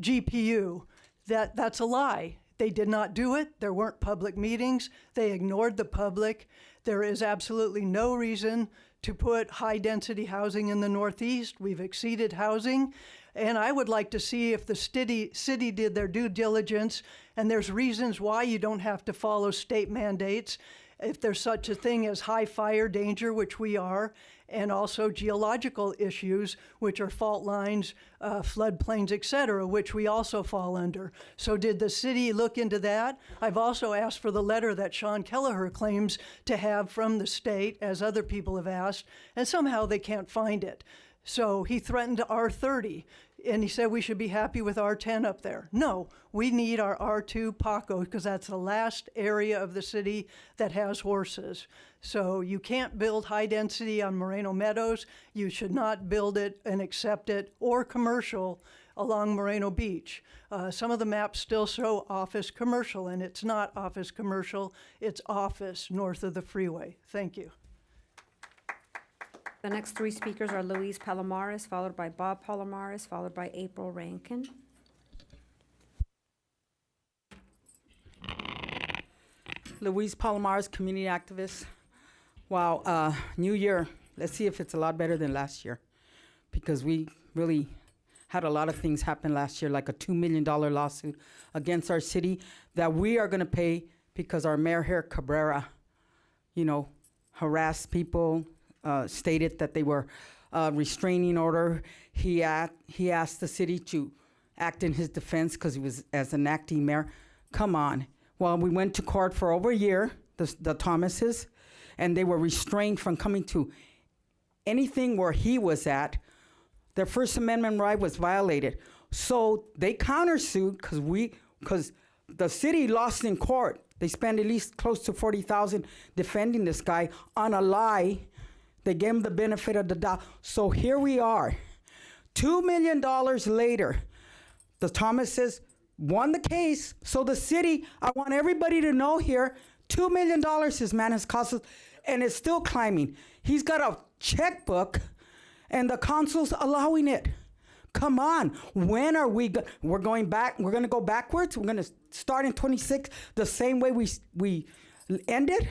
GPU. That's a lie. They did not do it. There weren't public meetings. They ignored the public. There is absolutely no reason to put high-density housing in the Northeast. We've exceeded housing. And I would like to see if the city did their due diligence, and there's reasons why you don't have to follow state mandates. If there's such a thing as high fire danger, which we are, and also geological issues, which are fault lines, floodplains, et cetera, which we also fall under. So did the city look into that? I've also asked for the letter that Sean Kelleher claims to have from the state, as other people have asked, and somehow they can't find it. So he threatened R30, and he said we should be happy with R10 up there. No, we need our R2 Paco, because that's the last area of the city that has horses. So you can't build high density on Moreno Meadows. You should not build it and accept it, or commercial, along Moreno Beach. Some of the maps still show office commercial, and it's not office commercial, it's office north of the freeway. Thank you. The next three speakers are Luis Palomares, followed by Bob Palomares, followed by April Rankin. Luis Palomares, community activist. Wow, new year. Let's see if it's a lot better than last year, because we really had a lot of things happen last year, like a $2 million lawsuit against our city that we are going to pay because our mayor here, Cabrera, harassed people, stated that they were restraining order. He asked the city to act in his defense because he was as an acting mayor. Come on. Well, we went to court for over a year, the Thomases, and they were restrained from coming to anything where he was at. Their First Amendment right was violated. So they countersued because the city lost in court. They spent at least close to $40,000 defending this guy on a lie. They gave him the benefit of the doubt. So here we are. $2 million later, the Thomases won the case. So the city, I want everybody to know here, $2 million this man has cost us, and it's still climbing. He's got a checkbook, and the council's allowing it. Come on. When are we we're going back? We're going to go backwards? We're going to start in 26 the same way we ended?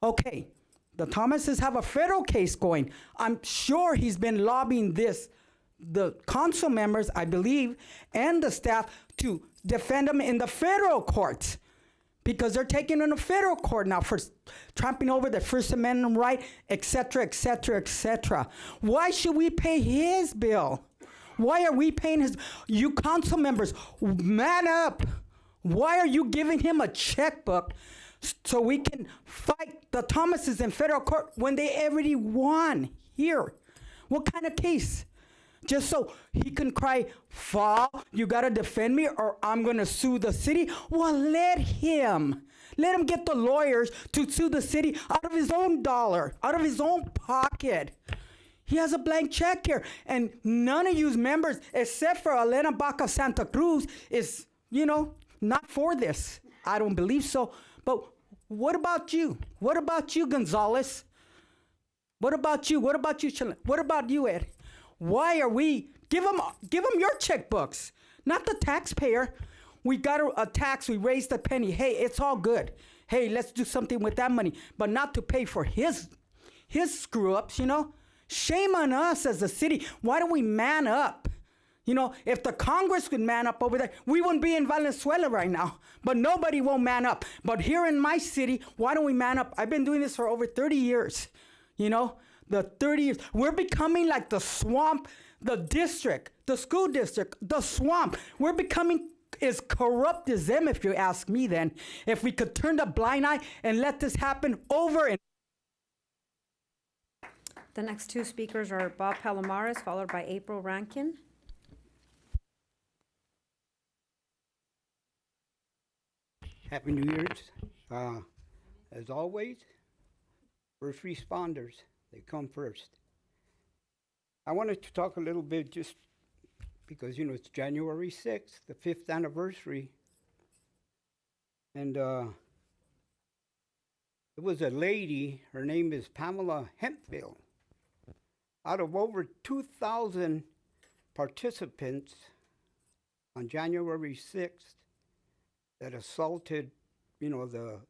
Okay. The Thomases have a federal case going. I'm sure he's been lobbying the council members, I believe, and the staff to defend him in the federal courts, because they're taking him to federal court now for trampling over the First Amendment right, et cetera, et cetera, et cetera. Why should we pay his bill? Why are we paying his? You council members, man up. Why are you giving him a checkbook so we can fight the Thomases in federal court when they already won here? What kind of case? Just so he can cry, fall, you gotta defend me or I'm gonna sue the city? Well, let him get the lawyers to sue the city out of his own dollar, out of his own pocket. He has a blank check here, and none of you members, except for Elena Baca Santa Cruz, is, not for this. I don't believe so. But what about you? What about you, Gonzalez? What about you? What about you, Chile? What about you, Ed? Why are we give them your checkbooks, not the taxpayer? We got a tax. We raised a penny. Hey, it's all good. Hey, let's do something with that money, but not to pay for his screw ups. Shame on us as a city. Why don't we man up? If the Congress would man up over there, we wouldn't be in Venezuela right now. But nobody will man up. But here in my city, why don't we man up? I've been doing this for over 30 years. The 30 years. We're becoming like the swamp, the district, the school district, the swamp. We're becoming as corrupt as them, if you ask me then. If we could turn the blind eye and let this happen over and The next two speakers are Bob Palomares, followed by April Rankin. Happy New Year's. As always, first responders, they come first. I wanted to talk a little bit just because, it's January 6th, the 5th anniversary. And it was a lady, her name is Pamela Hemphill. Out of over 2,000 participants on January 6th, that assaulted, the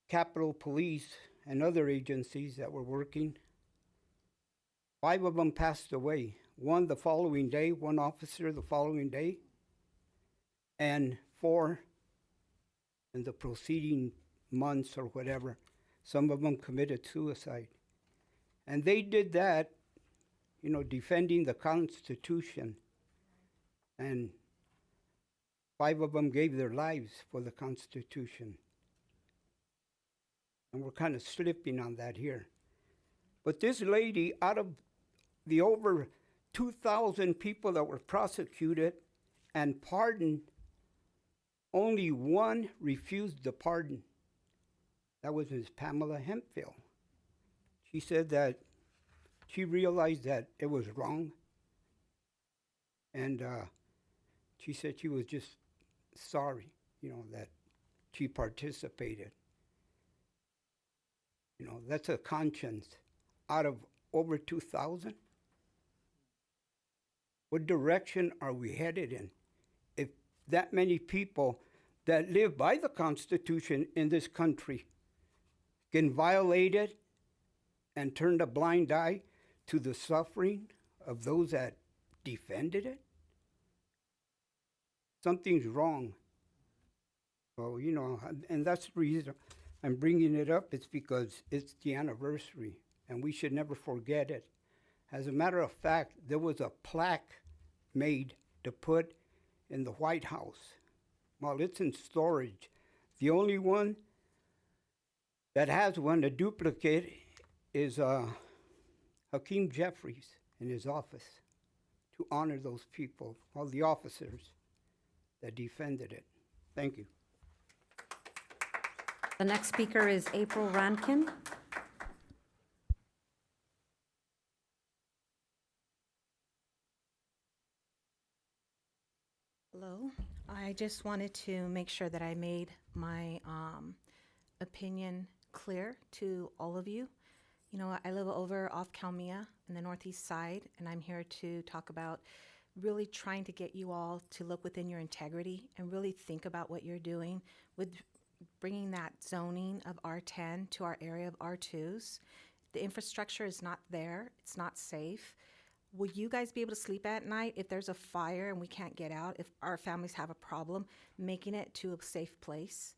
Capitol Police and other agencies that were working. 5 of them passed away. One the following day, one officer the following day, and 4 in the preceding months or whatever. Some of them committed suicide. And they did that, defending the Constitution. And 5 of them gave their lives for the Constitution. And we're kind of slipping on that here. But this lady, out of the over 2,000 people that were prosecuted and pardoned, only 1 refused the pardon. That was Ms. Pamela Hemphill. She said that she realized that it was wrong. And she said she was just sorry, that she participated. That's a conscience out of over 2,000. What direction are we headed in? If that many people that live by the Constitution in this country can violate it and turn a blind eye to the suffering of those that defended it, something's wrong. So, and that's the reason I'm bringing it up. It's because it's the anniversary, and we should never forget it. As a matter of fact, there was a plaque made to put in the White House. Well, it's in storage. The only one that has one, a duplicate, is Hakeem Jeffries in his office to honor those people, all the officers that defended it. Thank you. The next speaker is April Rankin. Hello. I just wanted to make sure that I made my opinion clear to all of you. I live over off Calmia in the northeast side, and I'm here to talk about really trying to get you all to look within your integrity and really think about what you're doing with bringing that zoning of R10 to our area of R2s. The infrastructure is not there. It's not safe. Will you guys be able to sleep at night if there's a fire and we can't get out, if our families have a problem, making it to a safe place?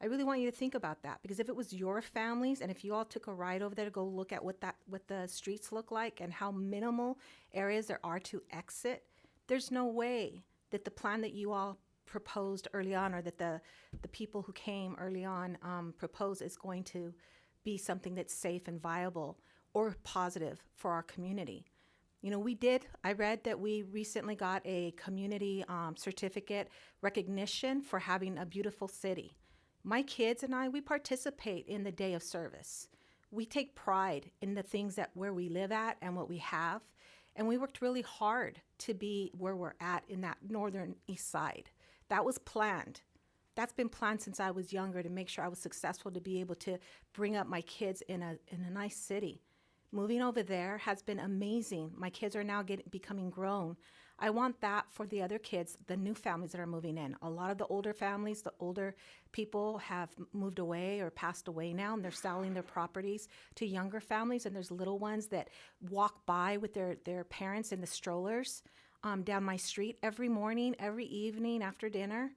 I really want you to think about that, because if it was your families and if you all took a ride over there to go look at what the streets look like and how minimal areas there are to exit, there's no way that the plan that you all proposed early on, or that the people who came early on proposed, is going to be something that's safe and viable or positive for our community. I read that we recently got a community certificate recognition for having a beautiful city. My kids and I, we participate in the day of service. We take pride in the things where we live at and what we have. And we worked really hard to be where we're at in that northern east side. That was planned. That's been planned since I was younger, to make sure I was successful, to be able to bring up my kids in a nice city. Moving over there has been amazing. My kids are now becoming grown. I want that for the other kids, the new families that are moving in. A lot of the older families, the older people have moved away or passed away now, and they're selling their properties to younger families, and there's little ones that walk by with their parents in the strollers down my street every morning, every evening after dinner.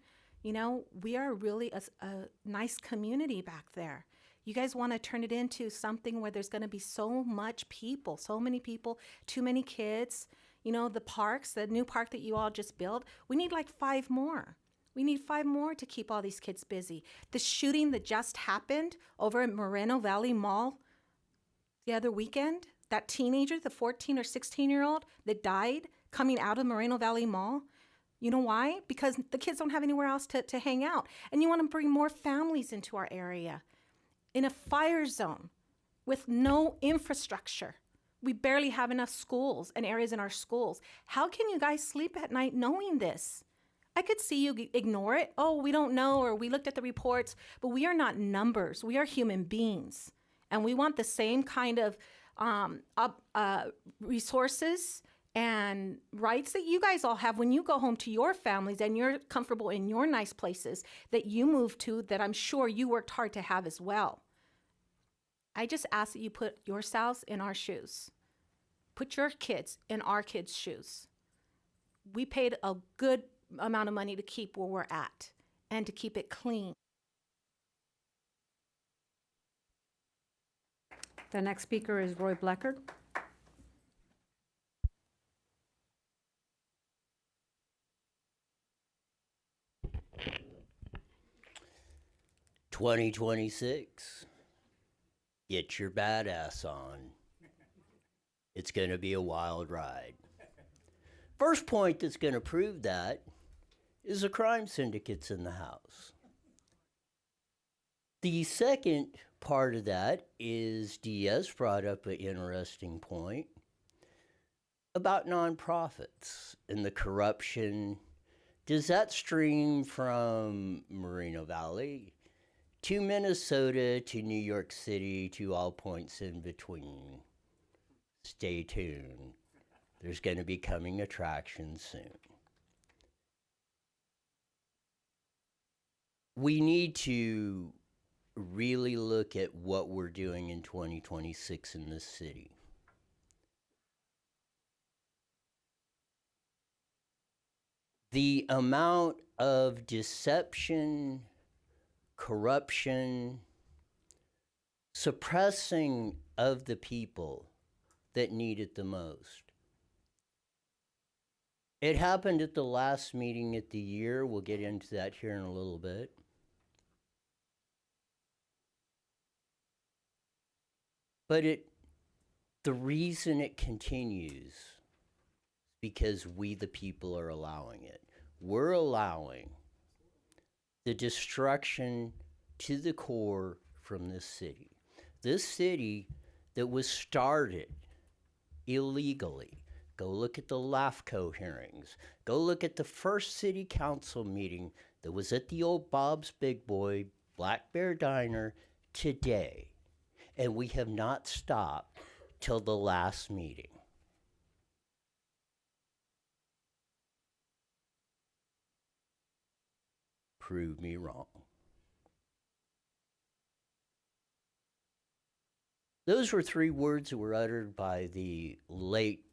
We are really a nice community back there. You guys want to turn it into something where there's going to be so much people, so many people, too many kids. The parks, the new park that you all just built, we need like 5 more. We need 5 more to keep all these kids busy. The shooting that just happened over at Moreno Valley Mall the other weekend, that teenager, the 14 or 16-year-old that died coming out of Moreno Valley Mall, you know why? Because the kids don't have anywhere else to hang out. And you want to bring more families into our area. In a fire zone with no infrastructure. We barely have enough schools and areas in our schools. How can you guys sleep at night knowing this? I could see you ignore it. Oh, we don't know, or we looked at the reports, but we are not numbers. We are human beings. And we want the same kind of resources and rights that you guys all have when you go home to your families and you're comfortable in your nice places that you moved to, that I'm sure you worked hard to have as well. I just ask that you put yourselves in our shoes. Put your kids in our kids' shoes. We paid a good amount of money to keep where we're at and to keep it clean. The next speaker is Roy Blecker. "2026, get your badass on. It's going to be a wild ride." First point that's going to prove that is the crime syndicates in the House. The second part of that is Diaz brought up an interesting point about nonprofits and the corruption. Does that stream from Moreno Valley to Minnesota to New York City to all points in between? Stay tuned. There's going to be coming attractions soon. We need to really look at what we're doing in 2026 in this city. The amount of deception, corruption, suppressing of the people that need it the most. It happened at the last meeting of the year. We'll get into that here in a little bit. But the reason it continues is because we, the people, are allowing it. We're allowing the destruction to the core from this city. This city that was started illegally. Go look at the LAFCO hearings. Go look at the first city council meeting that was at the old Bob's Big Boy Black Bear Diner today. And we have not stopped till the last meeting. Prove me wrong. Those were three words that were uttered by the late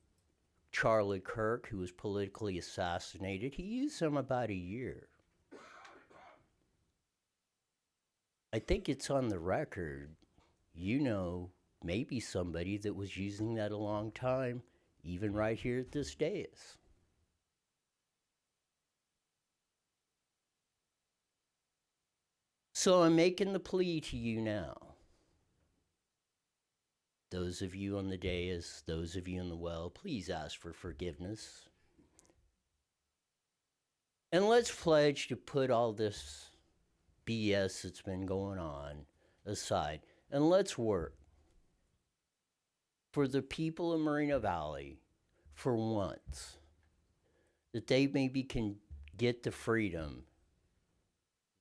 Charlie Kirk, who was politically assassinated. He used them about a year. I think it's on the record. You know, maybe somebody that was using that a long time, even right here at this dais. So I'm making the plea to you now. Those of you on the dais, those of you in the well, please ask for forgiveness. And let's pledge to put all this BS that's been going on aside. And let's work for the people of Moreno Valley for once, that they maybe can get the freedom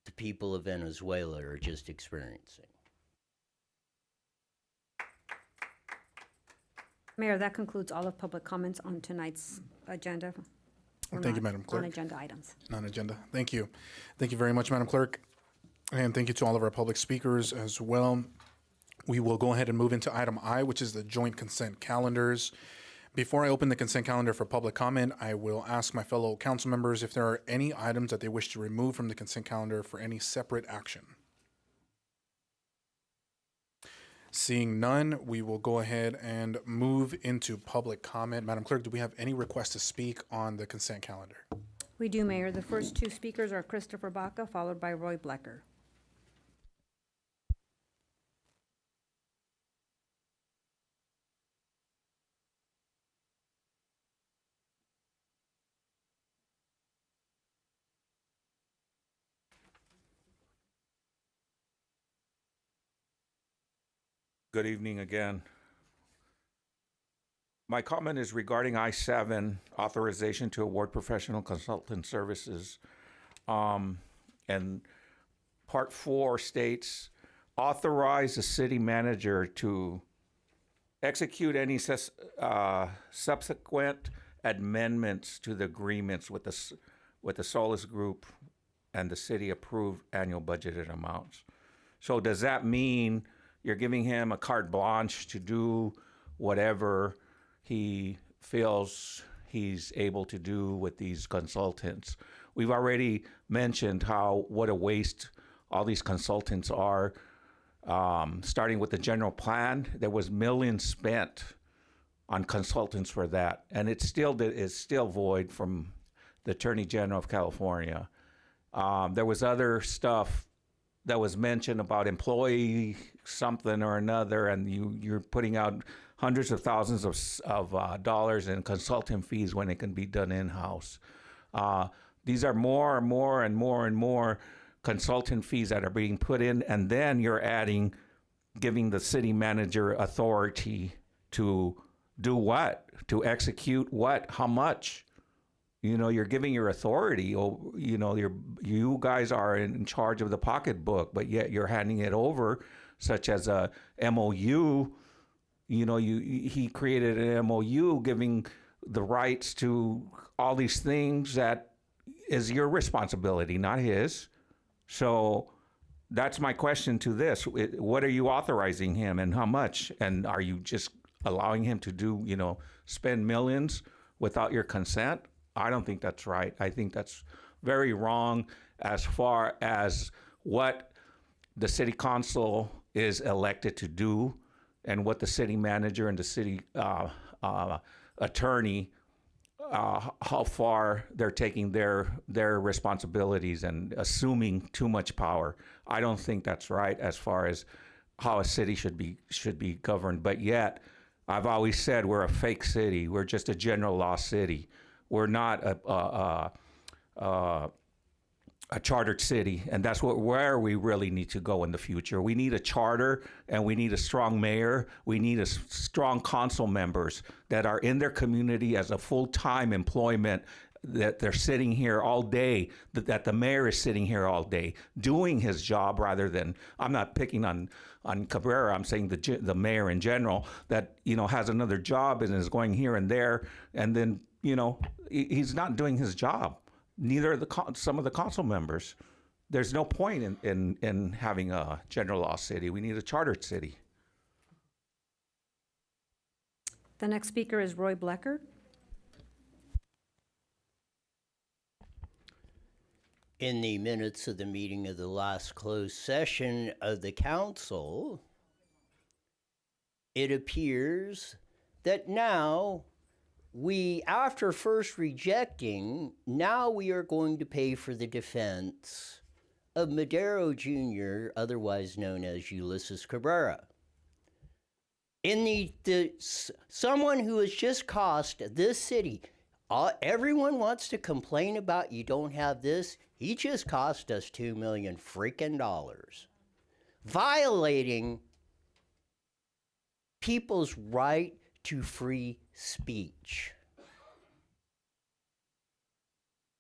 the people of Venezuela are just experiencing. Mayor, that concludes all of public comments on tonight's agenda. Thank you, Madam Clerk. Non-agenda items. Non-agenda. Thank you. Thank you very much, Madam Clerk. And thank you to all of our public speakers as well. We will go ahead and move into item I, which is the joint consent calendars. Before I open the consent calendar for public comment, I will ask my fellow council members if there are any items that they wish to remove from the consent calendar for any separate action. Seeing none, we will go ahead and move into public comment. Madam Clerk, do we have any requests to speak on the consent calendar? We do, Mayor. The first two speakers are Christopher Baca, followed by Roy Blecker. Good evening again. My comment is regarding I-7, authorization to award professional consultant services. And Part 4 states, authorize the city manager to execute any subsequent amendments to the agreements with the Solis Group and the city approved annual budgeted amounts. So does that mean you're giving him a carte blanche to do whatever he feels he's able to do with these consultants? We've already mentioned what a waste all these consultants are. Starting with the general plan, there was millions spent on consultants for that, and it's still void from the Attorney General of California. There was other stuff that was mentioned about employee something or another, and you're putting out hundreds of thousands of dollars in consultant fees when it can be done in-house. These are more and more and more and more consultant fees that are being put in, and then you're giving the city manager authority to do what? To execute what? How much? You're giving your authority. You guys are in charge of the pocketbook, but yet you're handing it over, such as a MOU. He created an MOU giving the rights to all these things that is your responsibility, not his. So that's my question to this. What are you authorizing him and how much? And are you just allowing him to spend millions without your consent? I don't think that's right. I think that's very wrong as far as what the city council is elected to do and what the city manager and the city attorney, how far they're taking their responsibilities and assuming too much power. I don't think that's right as far as how a city should be governed. But yet, I've always said we're a fake city. We're just a general law city. We're not a chartered city, and that's where we really need to go in the future. We need a charter, and we need a strong mayor. We need a strong council members that are in their community as a full-time employment, that they're sitting here all day, that the mayor is sitting here all day doing his job rather than, I'm not picking on Cabrera, I'm saying the mayor in general, that has another job and is going here and there, and then he's not doing his job. Neither are some of the council members. There's no point in having a general law city. We need a chartered city. The next speaker is Roy Blecker. In the minutes of the meeting of the last closed session of the council, it appears that now after first rejecting, now we are going to pay for the defense of Madero Jr., otherwise known as Ulysses Cabrera. Someone who has just cost this city, everyone wants to complain about you don't have this. He just cost us $2 million freaking dollars, violating people's right to free speech.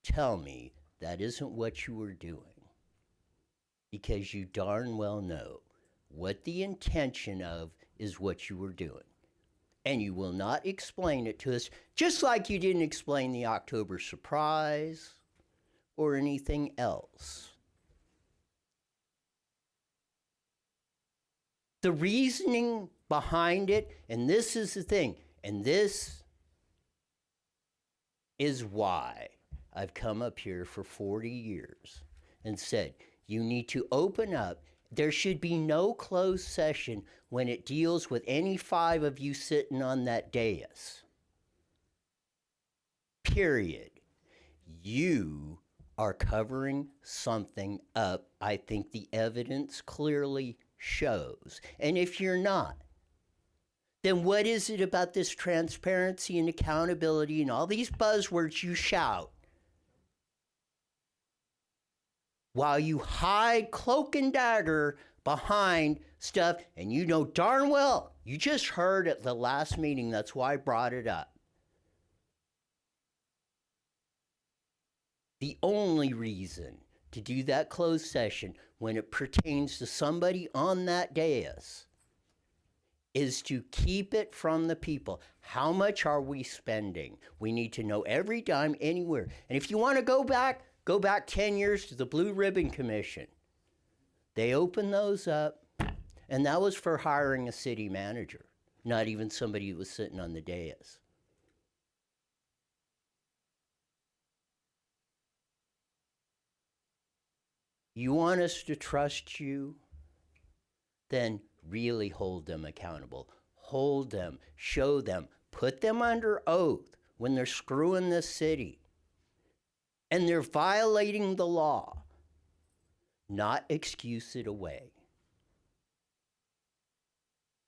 Tell me that isn't what you were doing, because you darn well know what the intention of is what you were doing. And you will not explain it to us, just like you didn't explain the October surprise or anything else. The reasoning behind it, and this is the thing, and this is why I've come up here for 40 years and said, you need to open up. There should be no closed session when it deals with any 5 of you sitting on that dais. Period. You are covering something up. I think the evidence clearly shows. And if you're not, then what is it about this transparency and accountability and all these buzzwords you shout while you hide cloak and dagger behind stuff? And you know darn well, you just heard at the last meeting, that's why I brought it up. The only reason to do that closed session when it pertains to somebody on that dais is to keep it from the people. How much are we spending? We need to know every dime anywhere. And if you want to go back 10 years to the Blue Ribbon Commission. They opened those up, and that was for hiring a city manager, not even somebody who was sitting on the dais. You want us to trust you? Then really hold them accountable. Hold them, show them, put them under oath when they're screwing this city and they're violating the law. Not excuse it away.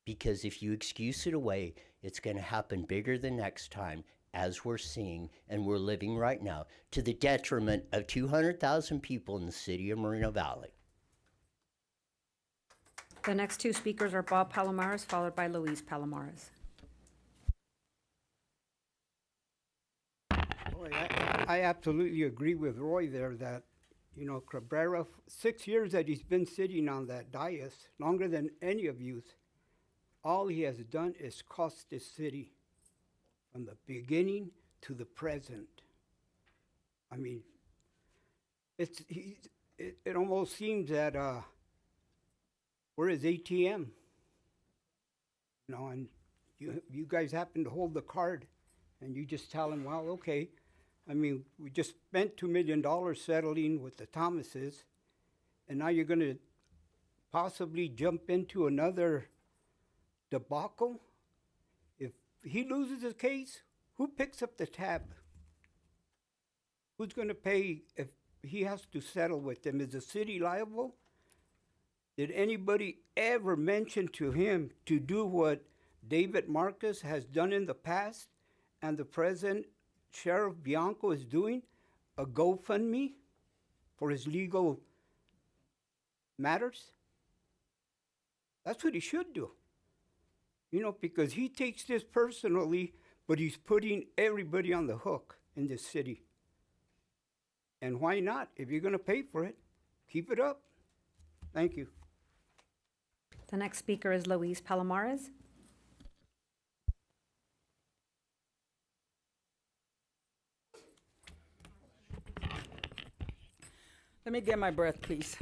Because if you excuse it away, it's going to happen bigger the next time, as we're seeing and we're living right now, to the detriment of 200,000 people in the city of Moreno Valley. The next two speakers are Bob Palomares, followed by Luis Palomares. Boy, I absolutely agree with Roy there that, you know, Cabrera, 6 years that he's been sitting on that dais, longer than any of you, all he has done is cost this city from the beginning to the present. I mean, it almost seems that we're his ATM. You know, and you guys happen to hold the card, and you just tell him, well, okay. I mean, we just spent $2 million settling with the Thomases, and now you're going to possibly jump into another debacle. If he loses his case, who picks up the tab? Who's going to pay if he has to settle with them? Is the city liable? Did anybody ever mention to him to do what David Marcus has done in the past and the present Sheriff Bianco is doing? A GoFundMe for his legal matters? That's what he should do. You know, because he takes this personally, but he's putting everybody on the hook in this city. And why not? If you're going to pay for it, keep it up. Thank you. The next speaker is Luis Palomares. Let me get my breath, please.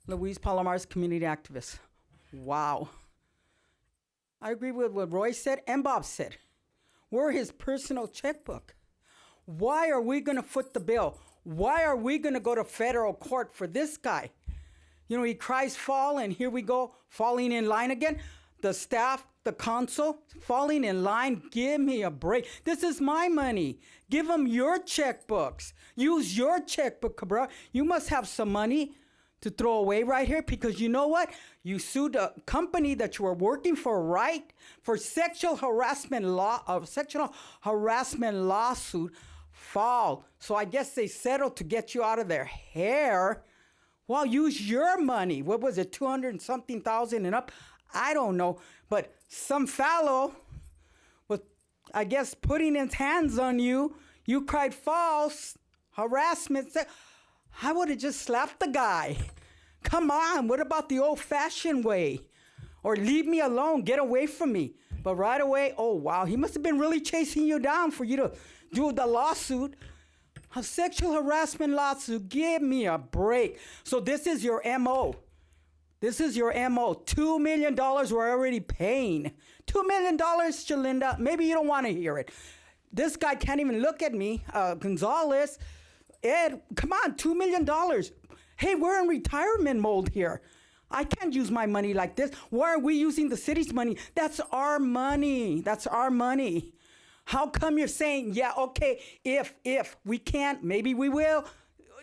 Luis Palomares, community activist. Wow. I agree with what Roy said and Bob said. We're his personal checkbook. Why are we going to foot the bill? Why are we going to go to federal court for this guy? You know, he cries fall, and here we go, falling in line again. The staff, the council, falling in line. Give me a break. This is my money. Give them your checkbooks. Use your checkbook, Cabrera. You must have some money to throw away right here, because you know what? You sued a company that you were working for, right? For sexual harassment lawsuit. Fall. So I guess they settled to get you out of their hair. Well, use your money. What was it, 200 and something thousand and up? I don't know. But some fellow was, I guess, putting his hands on you. You cried false harassment. I would have just slapped the guy. Come on, what about the old-fashioned way? Or leave me alone, get away from me. But right away, oh, wow, he must have been really chasing you down for you to do the lawsuit. A sexual harassment lawsuit, give me a break. So this is your MO. This is your MO. $2 million we're already paying. $2 million, Shalinda. Maybe you don't want to hear it. This guy can't even look at me. Gonzalez, Ed, come on, $2 million. Hey, we're in retirement mode here. I can't use my money like this. Why are we using the city's money? That's our money. That's our money. How come you're saying, yeah, okay, if we can't, maybe we will?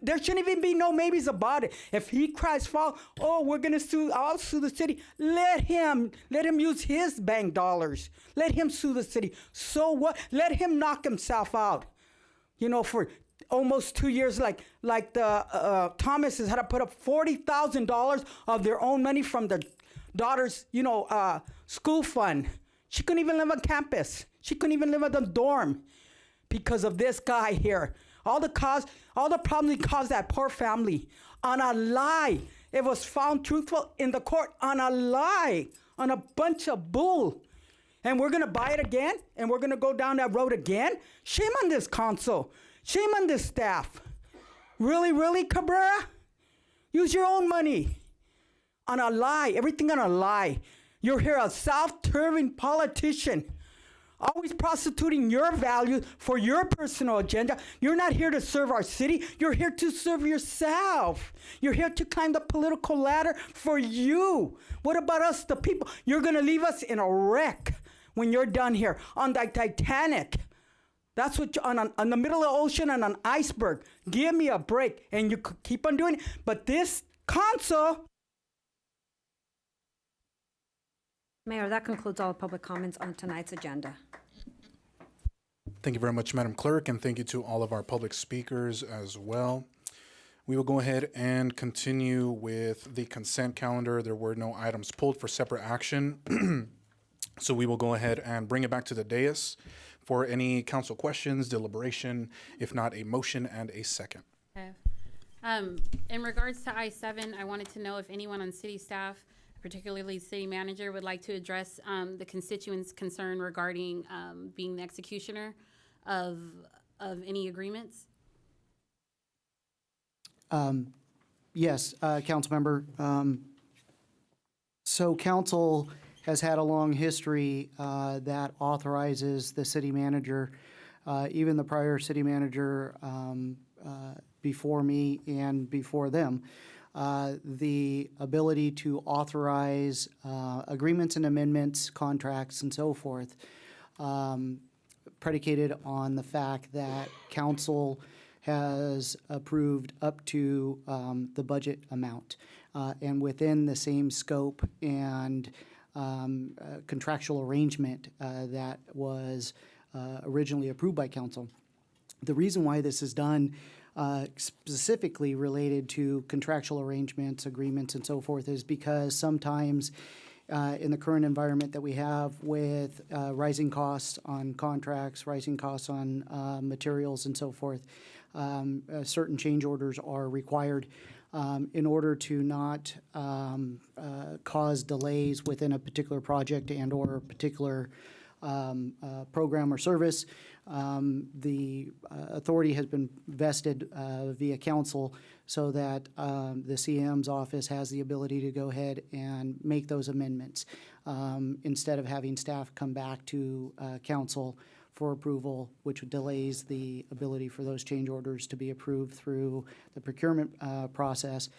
There shouldn't even be no maybes about it. If he cries foul, oh, we're gonna sue, I'll sue the city. Let him use his bank dollars. Let him sue the city. So what? Let him knock himself out. You know, for almost 2 years, like the Thomases had to put up $40,000 of their own money from their daughter's, school fund. She couldn't even live on campus. She couldn't even live at the dorm because of this guy here. All the problems he caused that poor family on a lie. It was found truthful in the court on a lie, on a bunch of bull. And we're going to buy it again? And we're going to go down that road again? Shame on this council. Shame on this staff. Really, really, Cabrera? Use your own money. On a lie. Everything on a lie. You're here a self-serving politician. Always prostituting your values for your personal agenda. You're not here to serve our city. You're here to serve yourself. You're here to climb the political ladder for you. What about us, the people? You're going to leave us in a wreck when you're done here on the Titanic. That's what on the middle of the ocean on an iceberg. Give me a break. And you could keep on doing it. But this council. Mayor, that concludes all the public comments on tonight's agenda. Thank you very much, Madam Clerk, and thank you to all of our public speakers as well. We will go ahead and continue with the consent calendar. There were no items pulled for separate action. So we will go ahead and bring it back to the dais for any council questions, deliberation, if not a motion and a second. Okay. In regards to I-7, I wanted to know if anyone on city staff, particularly city manager, would like to address the constituents' concern regarding being the executioner of any agreements. Yes, council member. So council has had a long history that authorizes the city manager, even the prior city manager before me and before them, the ability to authorize agreements and amendments, contracts, and so forth, predicated on the fact that council has approved up to the budget amount, and within the same scope and contractual arrangement that was originally approved by council. The reason why this is done specifically related to contractual arrangements, agreements, and so forth is because sometimes in the current environment that we have with rising costs on contracts, rising costs on materials, and so forth, certain change orders are required in order to not cause delays within a particular project and or a particular program or service. The authority has been vested via council so that the CM's office has the ability to go ahead and make those amendments instead of having staff come back to council for approval, which delays the ability for those change orders to be approved through the procurement process,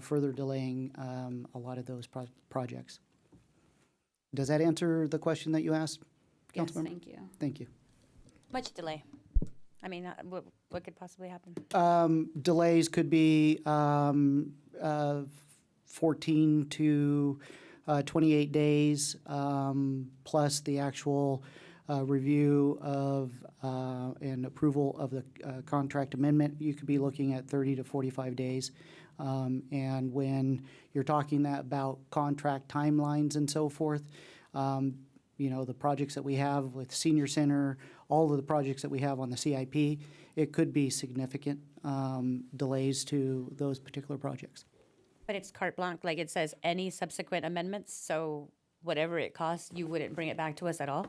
further delaying a lot of those projects. Does that answer the question that you asked, Yes, Councilmember? thank you. Thank you. Much delay. I mean, what could possibly happen? Delays could be 14 to 28 days, plus the actual review of and approval of the contract amendment. You could be looking at 30 to 45 days. And when you're talking about contract timelines and so forth, you know, the projects that we have with Senior Center, all of the projects that we have on the CIP, it could be significant delays to those particular projects. But it's carte blanche, like it says any subsequent amendments, so whatever it costs, you wouldn't bring it back to us at all?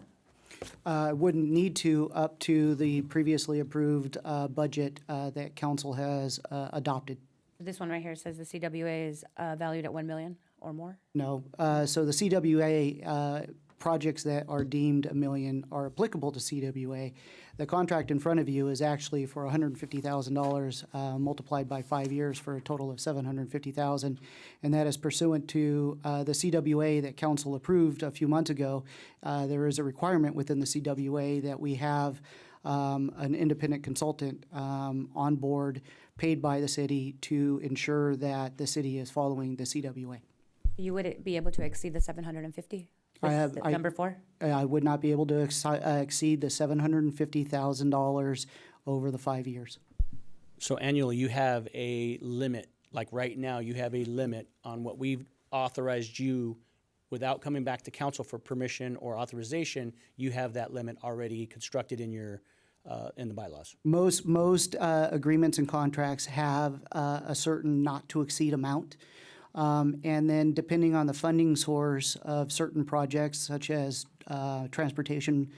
Wouldn't need to up to the previously approved budget that council has adopted. This one right here says the CWA is valued at 1 million or more? No, so the CWA projects that are deemed $1 million are applicable to CWA. The contract in front of you is actually for $150,000 multiplied by 5 years for a total of $750,000, and that is pursuant to the CWA that council approved a few months ago. There is a requirement within the CWA that we have an independent consultant on board, paid by the city, to ensure that the city is following the CWA. You wouldn't be able to exceed the 750? Number 4? I would not be able to exceed the $750,000 over the 5 years. So annually, you have a limit, like right now, you have a limit on what we've authorized you without coming back to council for permission or authorization. You have that limit already constructed in your in the bylaws. Most agreements and contracts have a certain not to exceed amount. And then depending on the funding source of certain projects, such as transportation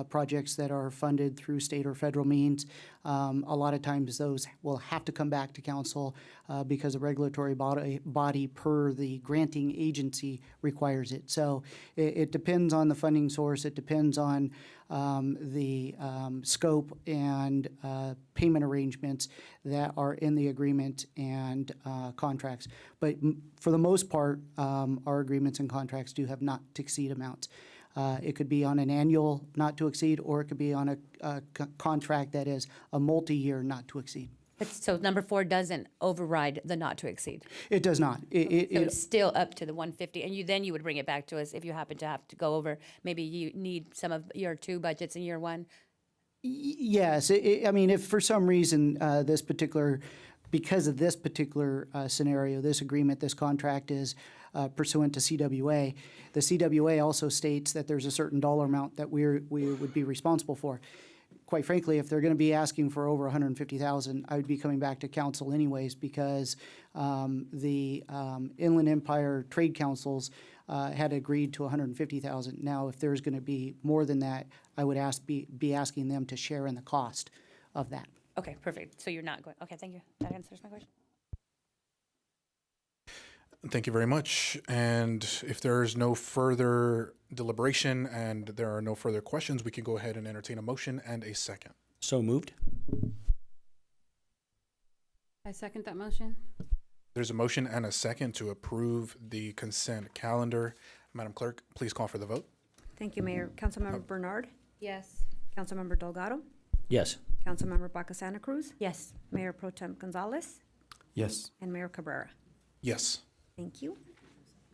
projects that are funded through state or federal means, a lot of times those will have to come back to council because the regulatory body per the granting agency requires it. So it depends on the funding source. It depends on the scope and payment arrangements that are in the agreement and contracts. But for the most part, our agreements and contracts do have not to exceed amounts. It could be on an annual not to exceed, or it could be on a contract that is a multi-year not to exceed. But so number 4 doesn't override the not to exceed. It does not. So it's still up to the 150, and then you would bring it back to us if you happen to have to go over. Maybe you need some of year 2 budgets in year 1. Yes. I mean, if for some reason because of this particular scenario, this agreement, this contract is pursuant to CWA, the CWA also states that there's a certain dollar amount that we would be responsible for. Quite frankly, if they're going to be asking for over $150,000, I would be coming back to council anyways, because the Inland Empire Trade Councils had agreed to $150,000. Now, if there's going to be more than that, I would be asking them to share in the cost of that. Okay, perfect. So you're not going. Okay, thank you. That answers my question. Thank you very much. And if there's no further deliberation and there are no further questions, we can go ahead and entertain a motion and a second. So moved. I second that motion. There's a motion and a second to approve the consent calendar. Madam Clerk, please call for the vote. Thank you, Mayor. Councilmember Bernard, Yes. Councilmember Delgado, Yes. Councilmember Baca Santa Cruz, Yes. Mayor Pro Tem Gonzalez, Yes. and Mayor Cabrera. Yes. Thank you.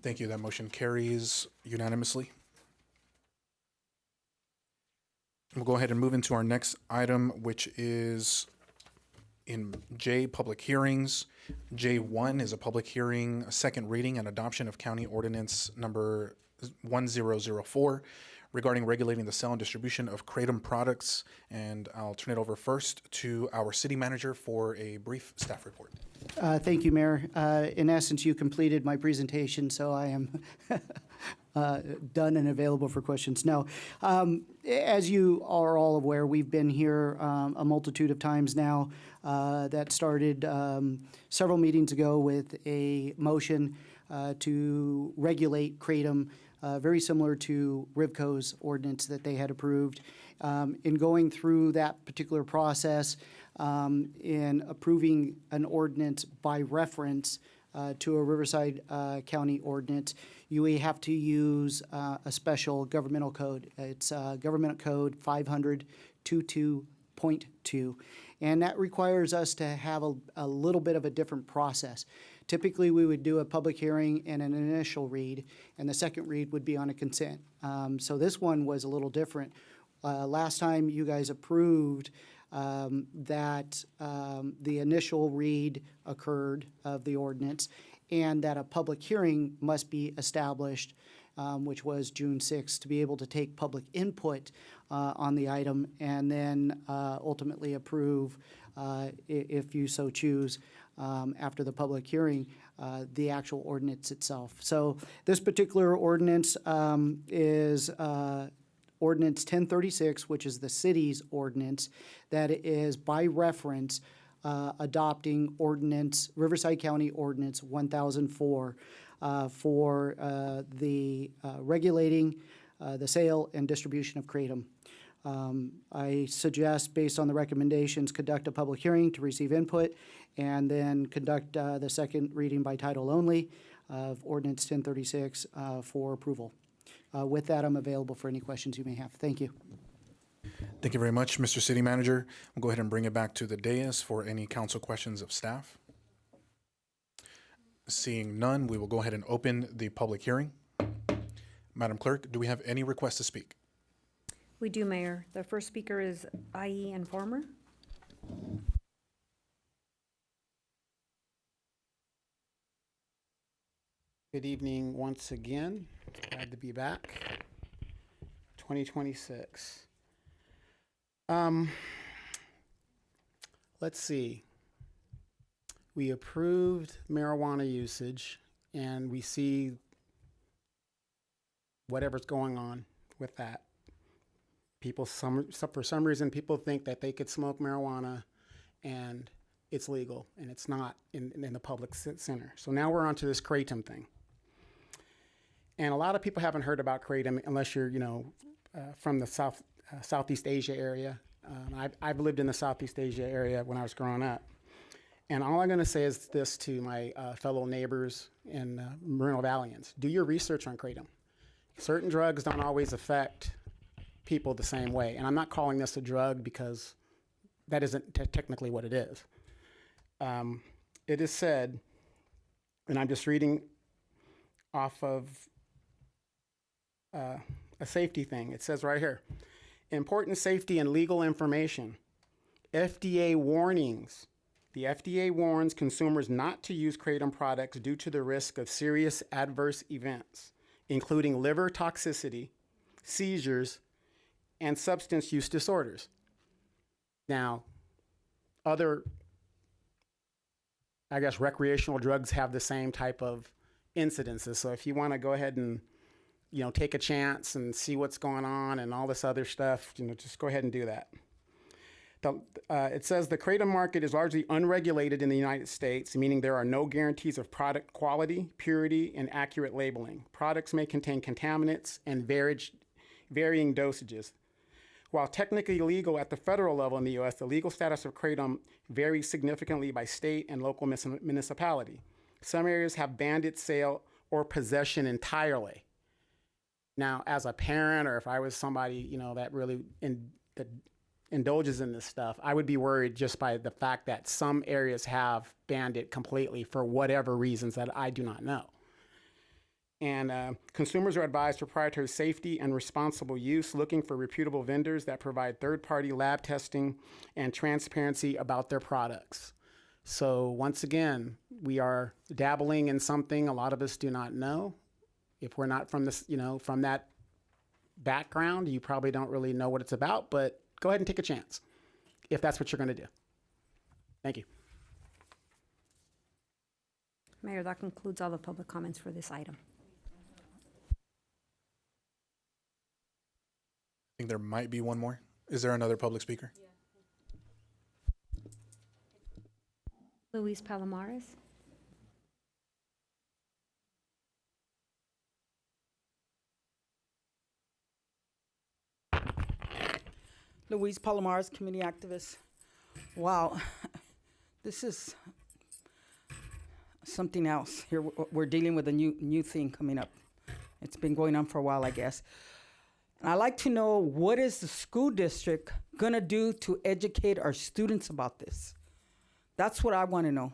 Thank you. That motion carries unanimously. We'll go ahead and move into our next item, which is in J, public hearings. J1 is a public hearing, a second reading and adoption of County Ordinance number 1004 regarding regulating the sale and distribution of Kratom products. And I'll turn it over first to our city manager for a brief staff report. Thank you, Mayor. In essence, you completed my presentation, so I am done and available for questions. Now, as you are all aware, we've been here a multitude of times now. That started several meetings ago with a motion to regulate Kratom, very similar to Rivco's ordinance that they had approved. In going through that particular process, in approving an ordinance by reference to a Riverside County ordinance, you have to use a special governmental code. It's Government Code 500-22.2, and that requires us to have a little bit of a different process. Typically, we would do a public hearing and an initial read, and the second read would be on a consent. So this one was a little different. Last time you guys approved that the initial read occurred of the ordinance and that a public hearing must be established, which was June 6th, to be able to take public input on the item and then ultimately approve, if you so choose, after the public hearing, the actual ordinance itself. So this particular ordinance is Ordinance 1036, which is the city's ordinance, that is by reference adopting Riverside County Ordinance 1004 for the regulating the sale and distribution of Kratom. I suggest, based on the recommendations, conduct a public hearing to receive input and then conduct the second reading by title only of Ordinance 1036 for approval. With that, I'm available for any questions you may have. Thank you. Thank you very much, Mr. City Manager. We'll go ahead and bring it back to the dais for any council questions of staff. Seeing none, we will go ahead and open the public hearing. Madam Clerk, do we have any requests to speak? We do, Mayor. The first speaker is IE Informer. Good evening once again. Glad to be back. 2026. Let's see. We approved marijuana usage and we see whatever's going on with that. People, for some reason, people think that they could smoke marijuana and it's legal, and it's not in the public center. So now we're onto this kratom thing. And a lot of people haven't heard about kratom unless you're, from the Southeast Asia area. I've lived in the Southeast Asia area when I was growing up. And all I'm going to say is this to my fellow neighbors and Moreno Valleyans. Do your research on kratom. Certain drugs don't always affect people the same way. And I'm not calling this a drug because that isn't technically what it is. It is said, and I'm just reading off of a safety thing. It says right here, important safety and legal information. FDA warnings. The FDA warns consumers not to use kratom products due to the risk of serious adverse events, including liver toxicity, seizures, and substance use disorders. Now, other, I guess, recreational drugs have the same type of incidences. So if you want to go ahead and, take a chance and see what's going on and all this other stuff, just go ahead and do that. It says the kratom market is largely unregulated in the United States, meaning there are no guarantees of product quality, purity, and accurate labeling. Products may contain contaminants and varying dosages. While technically legal at the federal level in the U.S., the legal status of kratom varies significantly by state and local municipality. Some areas have banned its sale or possession entirely. Now, as a parent, or if I was somebody, that really that indulges in this stuff, I would be worried just by the fact that some areas have banned it completely for whatever reasons that I do not know. And consumers are advised proprietary safety and responsible use, looking for reputable vendors that provide third-party lab testing and transparency about their products. So once again, we are dabbling in something a lot of us do not know. If we're not from this, from that background, you probably don't really know what it's about, but go ahead and take a chance if that's what you're going to do. Thank you. Mayor, that concludes all the public comments for this item. I think there might be one more. Is there another public speaker? Luis Palomares. Luis Palomares, community activist. Wow, this is something else. Here we're dealing with a new thing coming up. It's been going on for a while, I guess. And I'd like to know, what is the school district gonna do to educate our students about this? That's what I want to know.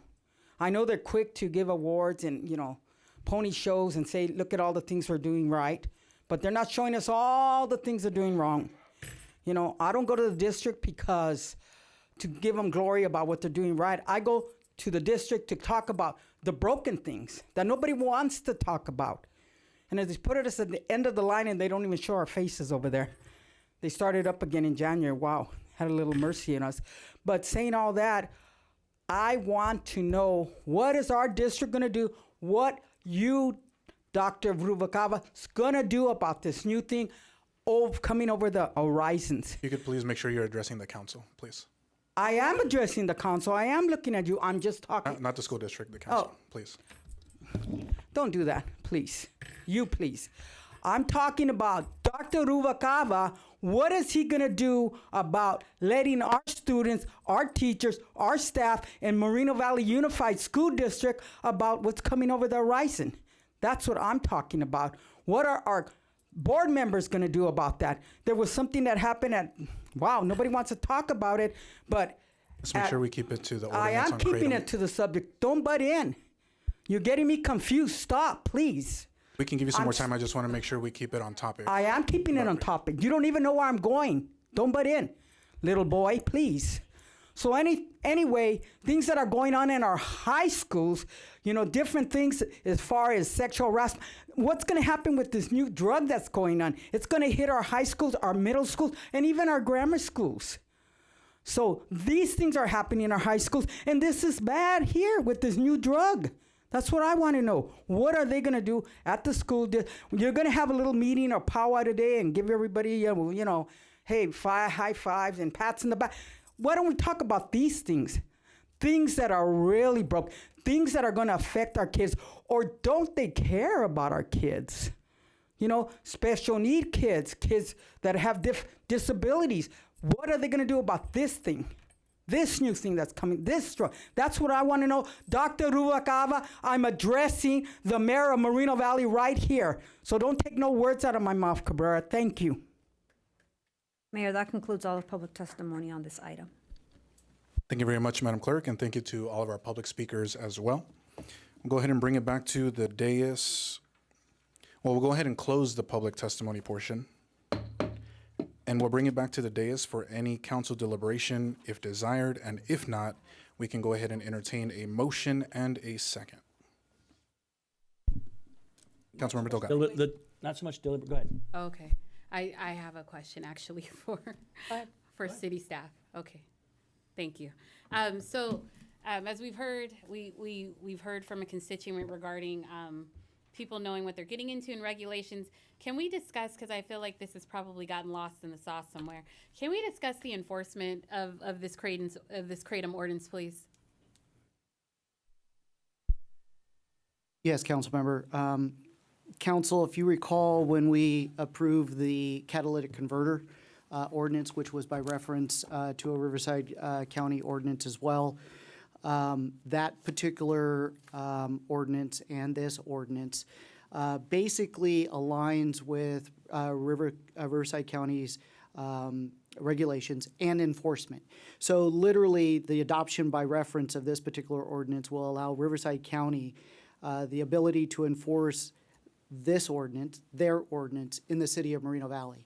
I know they're quick to give awards and, pony shows and say, look at all the things we're doing right, but they're not showing us all the things they're doing wrong. I don't go to the district because to give them glory about what they're doing right. I go to the district to talk about the broken things that nobody wants to talk about. And as they put us at the end of the line and they don't even show our faces over there. They started up again in January. Wow, had a little mercy in us. But saying all that, I want to know, what is our district going to do? What you, Dr. Rubalcaba, is going to do about this new thing coming over the horizons? You could please make sure you're addressing the council, please. I am addressing the council. I am looking at you. I'm just talking. Not the school district, the council, please. Don't do that, please. You, please. I'm talking about Dr. Rubalcaba. What is he going to do about letting our students, our teachers, our staff in Moreno Valley Unified School District about what's coming over the horizon? That's what I'm talking about. What are our board members going to do about that? There was something that happened nobody wants to talk about it, but Let's make sure we keep it to the ordinance I am on keeping kratom. it to the subject. Don't butt in. You're getting me confused. Stop, please. We can give you some more time. I just want to make sure we keep it on topic. I am keeping it on topic. You don't even know where I'm going. Don't butt in, little boy, please. So anyway, things that are going on in our high schools, different things as far as sexual harassment. What's going to happen with this new drug that's going on? It's going to hit our high schools, our middle schools, and even our grammar schools. So these things are happening in our high schools, and this is bad here with this new drug. That's what I want to know. What are they going to do at the school? You're going to have a little meeting or powwow today and give everybody, hey, high fives and pats in the back. Why don't we talk about these things? Things that are really broke, things that are going to affect our kids, or don't they care about our kids? Special need kids, kids that have disabilities. What are they going to do about this thing? This new thing that's coming, this drug. That's what I want to know. Dr. Rubalcaba, I'm addressing the mayor of Moreno Valley right here. So don't take no words out of my mouth, Cabrera. Thank you. Mayor, that concludes all of public testimony on this item. Thank you very much, Madam Clerk, and thank you to all of our public speakers as well. We'll go ahead and bring it back to the dais. Well, we'll go ahead and close the public testimony portion. And we'll bring it back to the dais for any council deliberation if desired, and if not, we can go ahead and entertain a motion and a second. Councilmember Delgado. Not so much deliberate. Go ahead. Okay. I have a question actually for city staff. Okay. Thank you. As we've heard, we've heard from a constituent regarding people knowing what they're getting into in regulations. Can we discuss, because I feel like this has probably gotten lost in the sauce somewhere, can we discuss the enforcement of this kratom ordinance, please? Yes, council member. Council, if you recall, when we approved the catalytic converter ordinance, which was by reference to a Riverside County ordinance as well, that particular ordinance and this ordinance basically aligns with Riverside County's regulations and enforcement. So literally, the adoption by reference of this particular ordinance will allow Riverside County the ability to enforce this ordinance, their ordinance, in the city of Moreno Valley.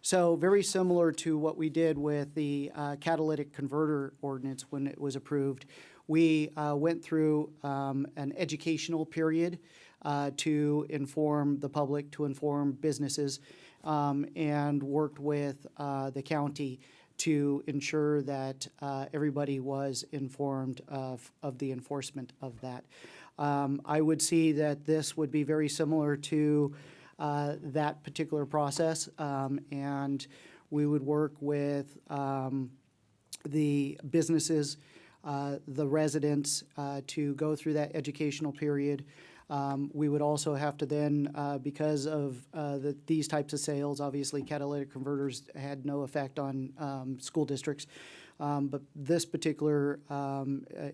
So very similar to what we did with the catalytic converter ordinance when it was approved. We went through an educational period to inform the public, to inform businesses, and worked with the county to ensure that everybody was informed of the enforcement of that. I would see that this would be very similar to that particular process, and we would work with the businesses, the residents, to go through that educational period. We would also have to then, because of these types of sales, obviously catalytic converters had no effect on school districts. But this particular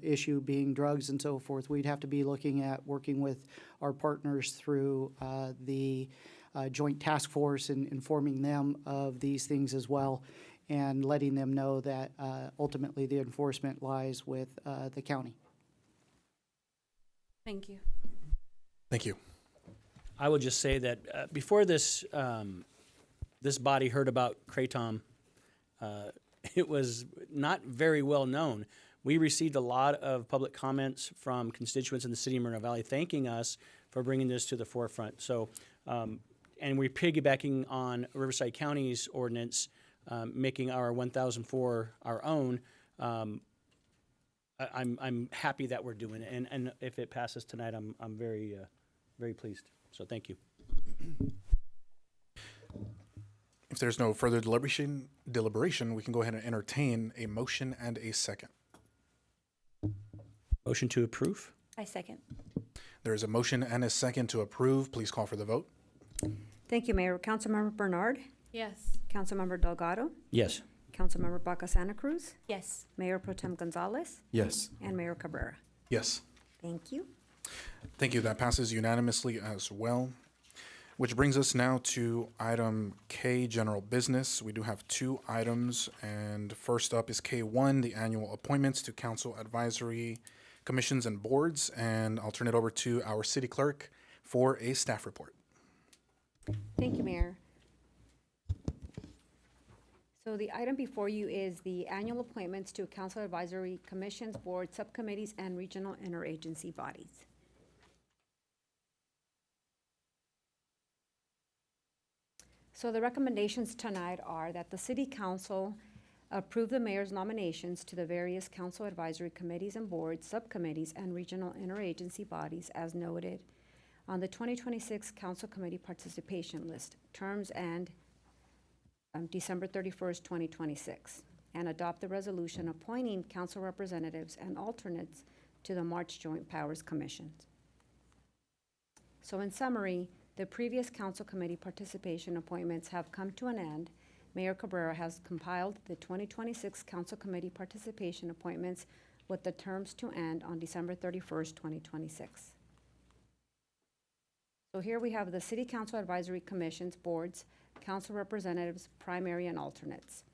issue being drugs and so forth, we'd have to be looking at working with our partners through the joint task force and informing them of these things as well, and letting them know that ultimately the enforcement lies with the county. Thank you. Thank you. I will just say that before this this body heard about kratom, it was not very well known. We received a lot of public comments from constituents in the city of Moreno Valley thanking us for bringing this to the forefront. So, and we're piggybacking on Riverside County's ordinance, making our 1004 our own. I'm happy that we're doing it, and if it passes tonight, I'm very very pleased. So thank you. If there's no further deliberation, we can go ahead and entertain a motion and a second. Motion to approve. I second. There is a motion and a second to approve. Please call for the vote. Thank you, Mayor. Councilmember Bernard, Yes. Councilmember Delgado, Yes. Councilmember Baca Santa Cruz, Yes. Mayor Pro Tem Gonzalez, Yes. and Mayor Cabrera. Yes. Thank you. Thank you. That passes unanimously as well. Which brings us now to item K, general business. We do have two items, and first up is K1, the annual appointments to council advisory commissions and boards, and I'll turn it over to our city clerk for a staff report. Thank you, Mayor. So the item before you is the annual appointments to council advisory commissions, boards, subcommittees, and regional interagency bodies. So the recommendations tonight are that the city council Approve the mayor's nominations to the various council advisory committees and boards, subcommittees, and regional interagency bodies as noted on the 2026 council committee participation list. Terms end December 31st, 2026. And adopt the resolution appointing council representatives and alternates to the March Joint Powers Commissions. So in summary, the previous council committee participation appointments have come to an end. Mayor Cabrera has compiled the 2026 council committee participation appointments with the terms to end on December 31st, 2026. So here we have the City Council Advisory Commissions, boards, council representatives, primary and alternates.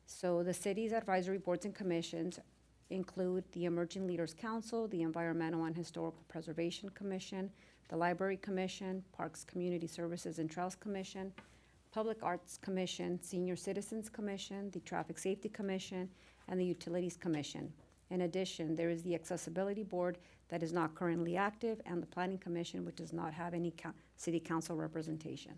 So the city's advisory boards and commissions include the Emerging Leaders Council, the Environmental and Historical Preservation Commission, the Library Commission, Parks, Community Services and Trails Commission, Public Arts Commission, Senior Citizens Commission, the Traffic Safety Commission, and the Utilities Commission. In addition, there is the Accessibility Board that is not currently active, and the Planning Commission, which does not have any city council representation.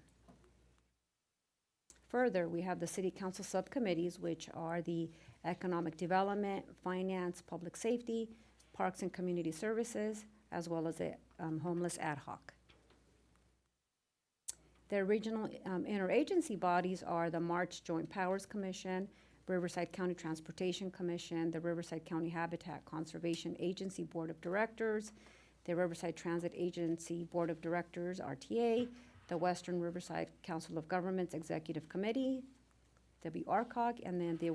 Further, we have the City Council subcommittees, which are the Economic Development, Finance, Public Safety, Parks and Community Services, as well as the Homeless Ad Hoc. Their regional interagency bodies are the March Joint Powers Commission, Riverside County Transportation Commission, the Riverside County Habitat Conservation Agency Board of Directors, the Riverside Transit Agency Board of Directors, RTA, the Western Riverside Council of Governments Executive Committee, WRCOG, and then the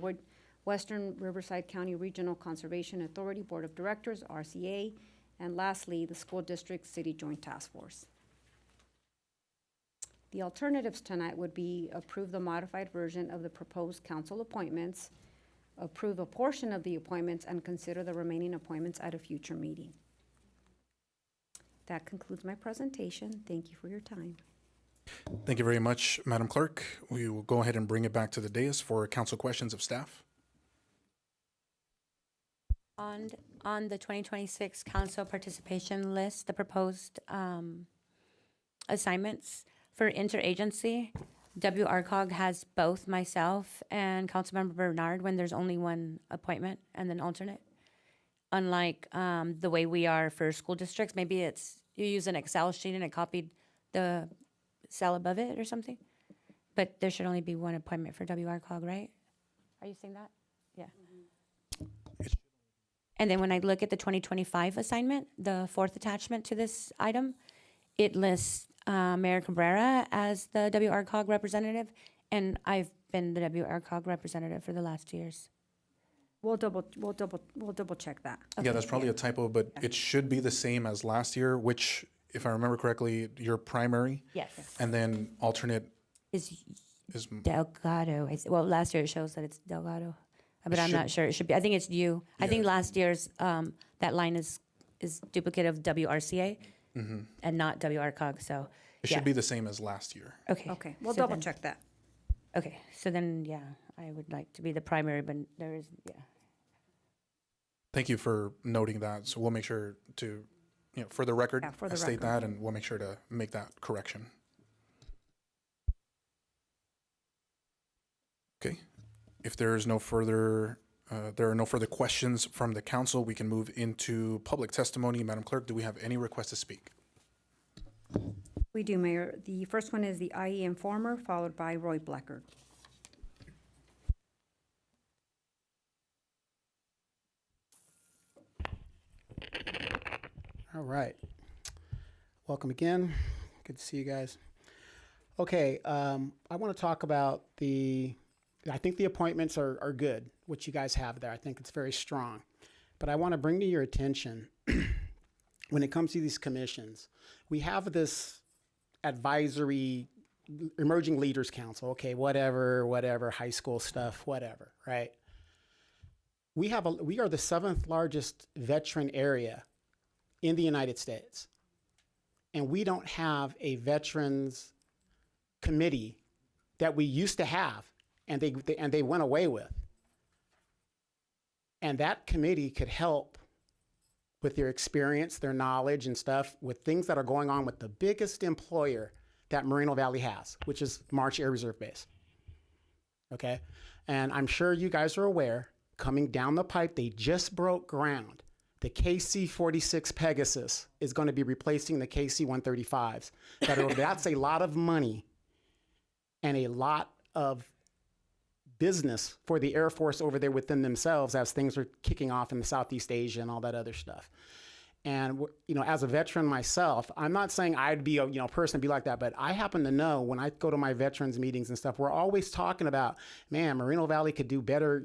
Western Riverside County Regional Conservation Authority Board of Directors, RCA, and lastly, the School District City Joint Task Force. The alternatives tonight would be approve the modified version of the proposed council appointments, approve a portion of the appointments, and consider the remaining appointments at a future meeting. That concludes my presentation. Thank you for your time. Thank you very much, Madam Clerk. We will go ahead and bring it back to the dais for council questions of staff. On the 2026 council participation list, the proposed assignments for interagency, WRCOG has both myself and Councilmember Bernard when there's only one appointment and then alternate. Unlike the way we are for school districts, maybe it's you use an Excel sheet and it copied the cell above it or something. But there should only be one appointment for WRCOG, right? Are you saying that? Yeah. And then when I look at the 2025 assignment, the fourth attachment to this item, it lists Mayor Cabrera as the WRCOG representative, and I've been the WRCOG representative for the last 2 years. We'll double check that. Yeah, that's probably a typo, but it should be the same as last year, which, if I remember correctly, your primary. Yes. And then alternate is Delgado. Well, last year it shows that it's Delgado, but I'm not sure. It should be. I think it's you. I think last year's that line is duplicate of WRCA and not WRCOG. So it should be the same as last year. Okay. Okay, we'll So double then- check that. Okay. So then, yeah, I would like to be the primary, but there is, Thank you for noting that. So we'll make sure to, for the record, Yeah, for the state record. that, and we'll make sure to make that correction. Okay. If there is no further, there are no further questions from the council, we can move into public testimony. Madam Clerk, do we have any requests to speak? We do, Mayor. The first one is the IE Informer, followed by Roy Bleckert. All right. Welcome again. Good to see you guys. Okay, I want to talk about I think the appointments are good, what you guys have there. I think it's very strong. But I want to bring to your attention, when it comes to these commissions, we have this advisory emerging leaders council, okay, whatever, high school stuff, whatever, right? We are the 7th largest veteran area in the United States. And we don't have a veterans committee that we used to have and they went away with. And that committee could help with their experience, their knowledge and stuff with things that are going on with the biggest employer that Moreno Valley has, which is March Air Reserve Base. Okay? And I'm sure you guys are aware, coming down the pipe, they just broke ground. The KC-46 Pegasus is going to be replacing the KC-135s. That's a lot of money and a lot of business for the Air Force over there within themselves as things are kicking off in Southeast Asia and all that other stuff. And, you know, as a veteran myself, I'm not saying I'd be a person to be like that, but I happen to know when I go to my veterans meetings and stuff, we're always talking about, man, Moreno Valley could do better,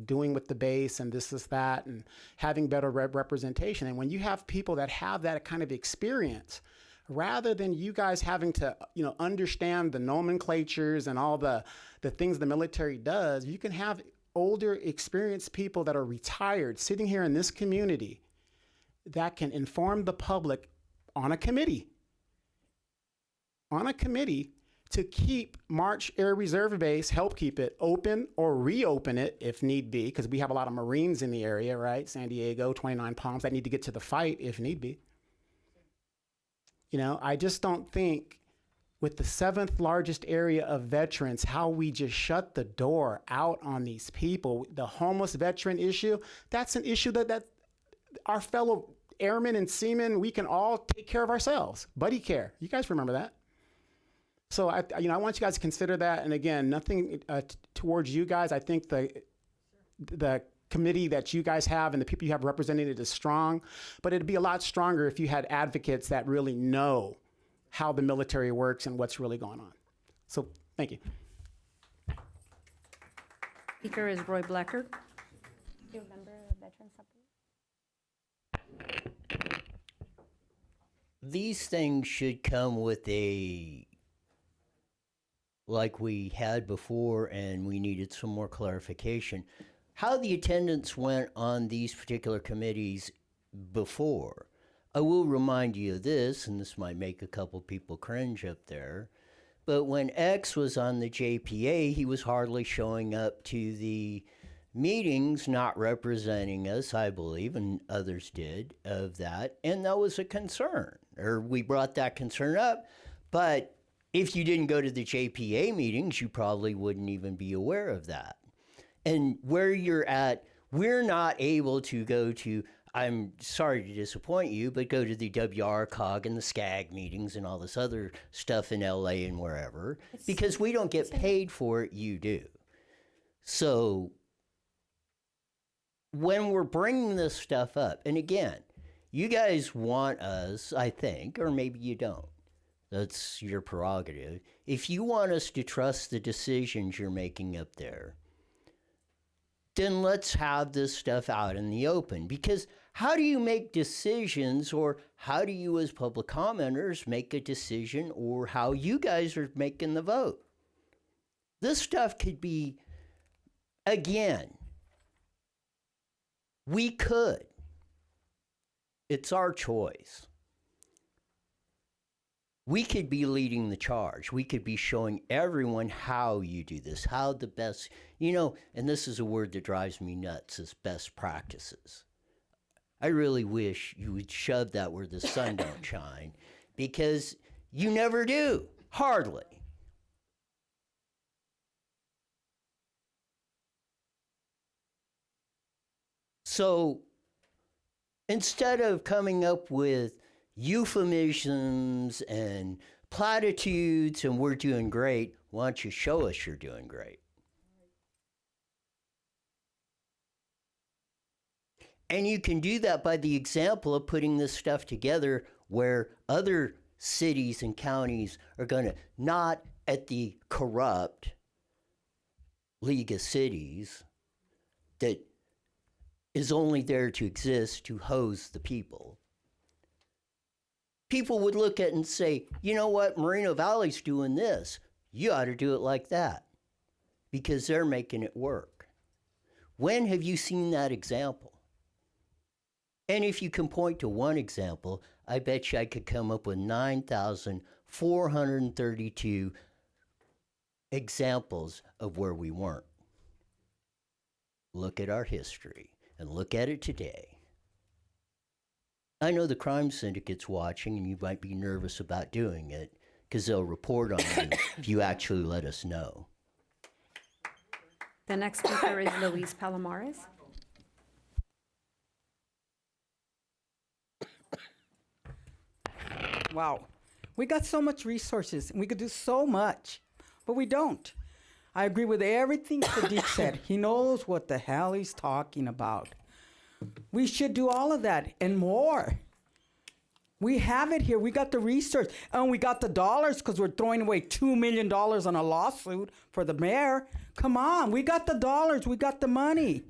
doing with the base and this, that, and having better representation. And when you have people that have that kind of experience, rather than you guys having to, understand the nomenclatures and all the things the military does, you can have older, experienced people that are retired sitting here in this community that can inform the public on a committee to keep March Air Reserve Base, help keep it open or reopen it if need be, because we have a lot of Marines in the area, right? San Diego, 29 Palms, that need to get to the fight if need be. I just don't think with the 7th largest area of veterans, how we just shut the door out on these people. The homeless veteran issue, that's an issue that our fellow airmen and seamen, we can all take care of ourselves. Buddy care. You guys remember that. So I want you guys to consider that. And again, nothing towards you guys. I think the committee that you guys have and the people you have representing it is strong, but it'd be a lot stronger if you had advocates that really know how the military works and what's really going on. So thank you. Speaker is Roy Blacker. Do you remember the veteran supplement? These things should come with like we had before, and we needed some more clarification. How the attendance went on these particular committees before. I will remind you of this, and this might make a couple people cringe up there, but when X was on the JPA, he was hardly showing up to the meetings, not representing us, I believe, and others did of that, and that was a concern, or we brought that concern up, but if you didn't go to the JPA meetings, you probably wouldn't even be aware of that. And where you're at, we're not able to go to, I'm sorry to disappoint you, but go to the WRCOG and the SCAG meetings and all this other stuff in LA and wherever, because we don't get paid for it, you do. So when we're bringing this stuff up, and again, you guys want us, I think, or maybe you don't. That's your prerogative. If you want us to trust the decisions you're making up there, then let's have this stuff out in the open. Because how do you make decisions, or how do you as public commenters make a decision, or how you guys are making the vote? This stuff could be, again, we could. It's our choice. We could be leading the charge. We could be showing everyone how you do this, how the best, and this is a word that drives me nuts, is best practices. I really wish you would shove that where the sun don't shine, because you never do, hardly. So instead of coming up with euphemisms and platitudes and we're doing great, why don't you show us you're doing great? And you can do that by the example of putting this stuff together where other cities and counties are going to, not at the corrupt League of Cities that is only there to exist to hose the people. People would look at it and say, you know what, Moreno Valley's doing this. You ought to do it like that, because they're making it work. When have you seen that example? And if you can point to one example, I bet you I could come up with 9,432 examples of where we weren't. Look at our history and look at it today. I know the crime syndicate's watching, and you might be nervous about doing it because they'll report on you if you actually let us know. The next speaker is Luis Palomares. Wow. We got so much resources and we could do so much, but we don't. I agree with everything Sadiq said. He knows what the hell he's talking about. We should do all of that and more. We have it here. We got the research and we got the dollars because we're throwing away $2 million on a lawsuit for the mayor. Come on, we got the dollars. We got the money.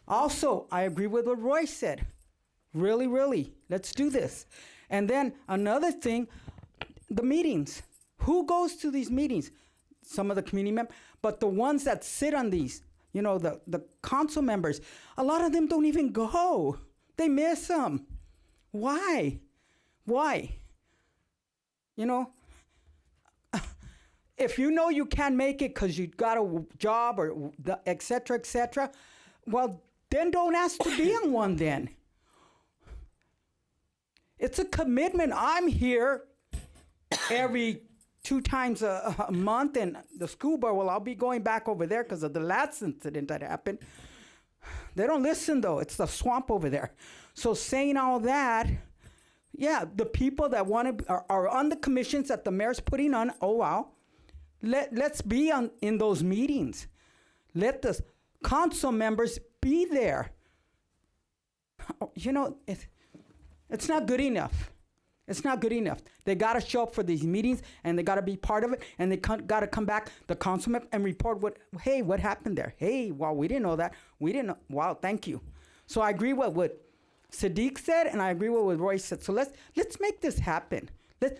Also, I agree with what Roy said. Really, really, let's do this. And then another thing, the meetings. Who goes to these meetings? Some of the community members, but the ones that sit on these, you know, the council members, a lot of them don't even go. They miss them. Why? Why? You know, if you know you can't make it because you got a job or et cetera, well, then don't ask to be on one then. It's a commitment. I'm here every 2 times a month, and the school board, well, I'll be going back over there because of the last incident that happened. They don't listen, though. It's the swamp over there. So saying all that, yeah, the people that want to are on the commissions that the mayor's putting on, oh, wow. Let's be in those meetings. Let the council members be there. You know, it's not good enough. It's not good enough. They got to show up for these meetings, and they got to be part of it, and they got to come back, the councilman, and report what happened there. Hey, wow, we didn't know that. We didn't know. Wow, thank you. So I agree with what Sadiq said, and I agree with what Roy said. So let's make this happen.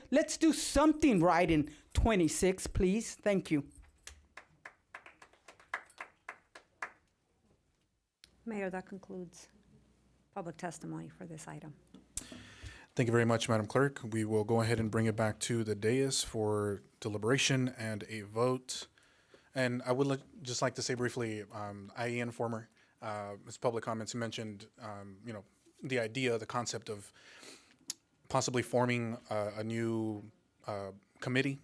Let's do something right in 26, please. Thank you. Mayor, that concludes public testimony for this item. Thank you very much, Madam Clerk. We will go ahead and bring it back to the dais for deliberation and a vote. And I would just like to say briefly, IE Informer, his public comments, he mentioned, you know, the idea, the concept of possibly forming a new committee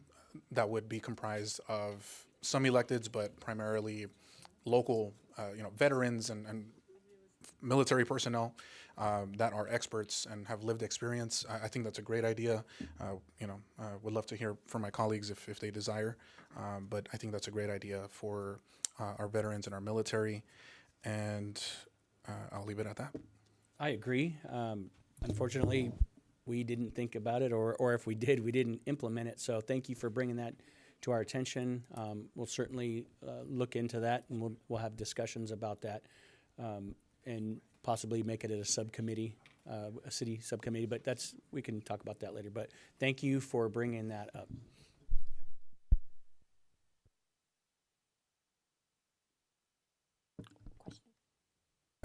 that would be comprised of some electeds, but primarily local, you know, veterans and military personnel that are experts and have lived experience. I think that's a great idea. You know, would love to hear from my colleagues if they desire, but I think that's a great idea for our veterans and our military, and I'll leave it at that. I agree. Unfortunately, we didn't think about it, or if we did, we didn't implement it. So thank you for bringing that to our attention. We'll certainly look into that, and we'll have discussions about that, and possibly make it a subcommittee, a city subcommittee. But we can talk about that later. But thank you for bringing that up.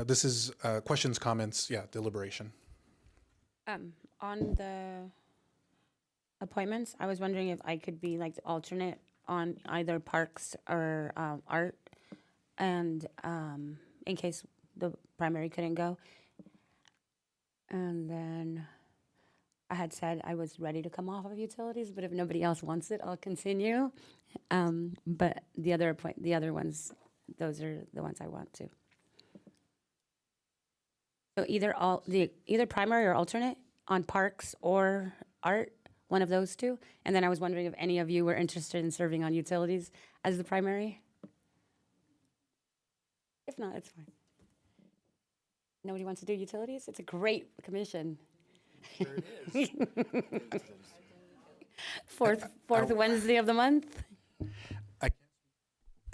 This is questions, comments, deliberation. On the appointments, I was wondering if I could be like the alternate on either parks or art, and in case the primary couldn't go. And then I had said I was ready to come off of utilities, but if nobody else wants it, I'll continue. But the other ones, those are the ones I want to. So either primary or alternate on parks or art, one of those two. And then I was wondering if any of you were interested in serving on utilities as the primary. If not, it's fine. Nobody wants to do utilities? It's a great commission. Sure it is. Fourth Wednesday of the month. I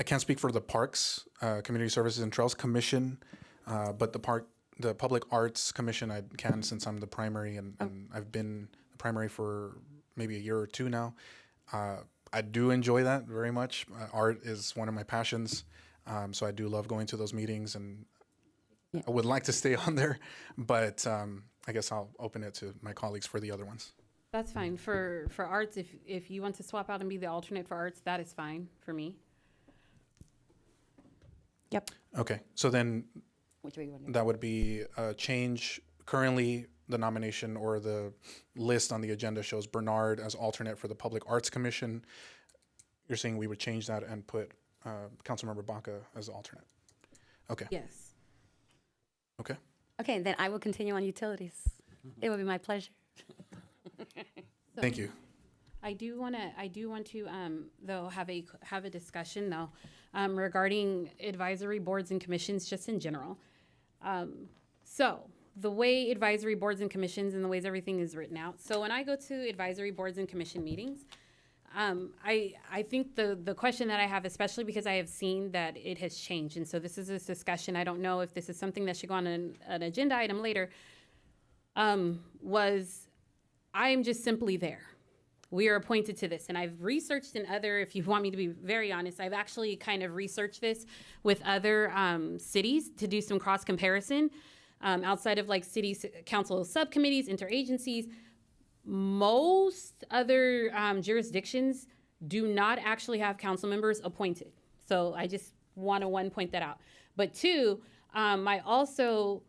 can't speak for the Parks, Community Services and Trails Commission, but the Public Arts Commission I can, since I'm the primary, and I've been the primary for maybe a year or two now. I do enjoy that very much. Art is one of my passions, so I do love going to those meetings, and I would like to stay on there, but I guess I'll open it to my colleagues for the other ones. That's fine. For arts, if you want to swap out and be the alternate for arts, that is fine for me. Yep. Okay, so then Which way you want to do? that would be a change. Currently, the nomination or the list on the agenda shows Bernard as alternate for the Public Arts Commission. You're saying we would change that and put Councilmember Baca as the alternate. Okay. Yes. Okay. Okay, then I will continue on utilities. It will be my pleasure. Thank you. I do want to though have a discussion though regarding advisory boards and commissions just in general. So the way advisory boards and commissions and the ways everything is written out. So when I go to advisory boards and commission meetings, I think the question that I have, especially because I have seen that it has changed, and so this is this discussion. I don't know if this is something that should go on an agenda item later. Was I am just simply there. We are appointed to this, and I've researched in other. If you want me to be very honest, I've actually kind of researched this with other cities to do some cross comparison outside of like city council subcommittees, interagencies. Most other jurisdictions do not actually have council members appointed. So I just want to point that out. But two, I also,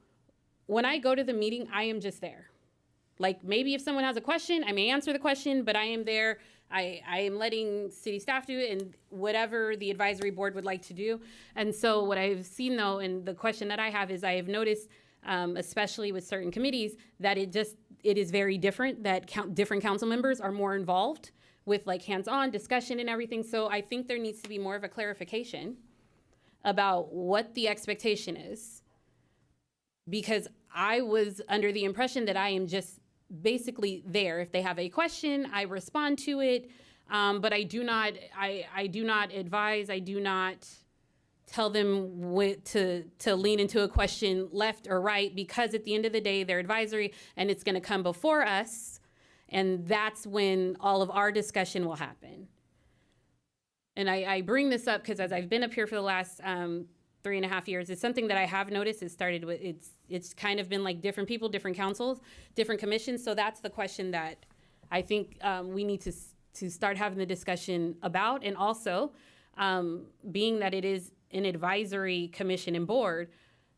when I go to the meeting, I am just there. Like maybe if someone has a question, I may answer the question, but I am there. I am letting city staff do it and whatever the advisory board would like to do. And so what I've seen though, and the question that I have is I have noticed, especially with certain committees, that it is very different, that different council members are more involved with like hands-on discussion and everything. So I think there needs to be more of a clarification about what the expectation is, because I was under the impression that I am just basically there. If they have a question, I respond to it, but I do not advise, I do not tell them to lean into a question left or right, because at the end of the day, they're advisory and it's gonna come before us, and that's when all of our discussion will happen. And I bring this up because as I've been up here for the last 3.5 years, it's something that I have noticed. It started with, it's kind of been like different people, different councils, different commissions. So that's the question that I think we need to start having the discussion about. And also, being that it is an advisory commission and board,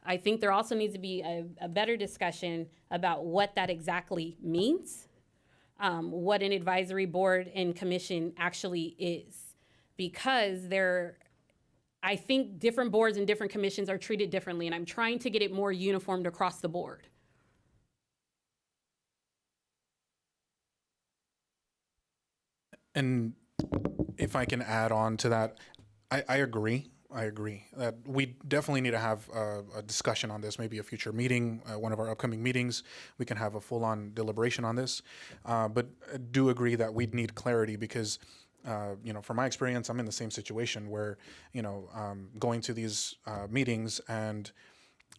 I think there also needs to be a better discussion about what that exactly means, what an advisory board and commission actually is. Because I think different boards and different commissions are treated differently, and I'm trying to get it more uniformed across the board. And if I can add on to that, I agree. I agree that we definitely need to have a discussion on this, maybe a future meeting, one of our upcoming meetings. We can have a full-on deliberation on this. But I do agree that we'd need clarity because from my experience, I'm in the same situation where, going to these meetings, and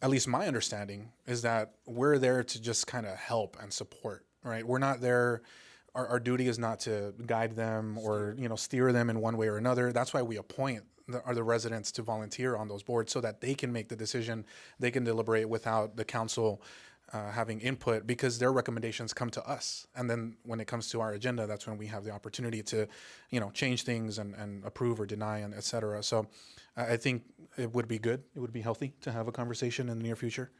at least my understanding is that we're there to just kind of help and support, right? We're not there. Our duty is not to guide them or, steer them in one way or another. That's why we appoint the residents to volunteer on those boards so that they can make the decision. They can deliberate without the council having input, because their recommendations come to us. And then when it comes to our agenda, that's when we have the opportunity to, change things and approve or deny and et cetera. So I think it would be good. It would be healthy to have a conversation in the near future.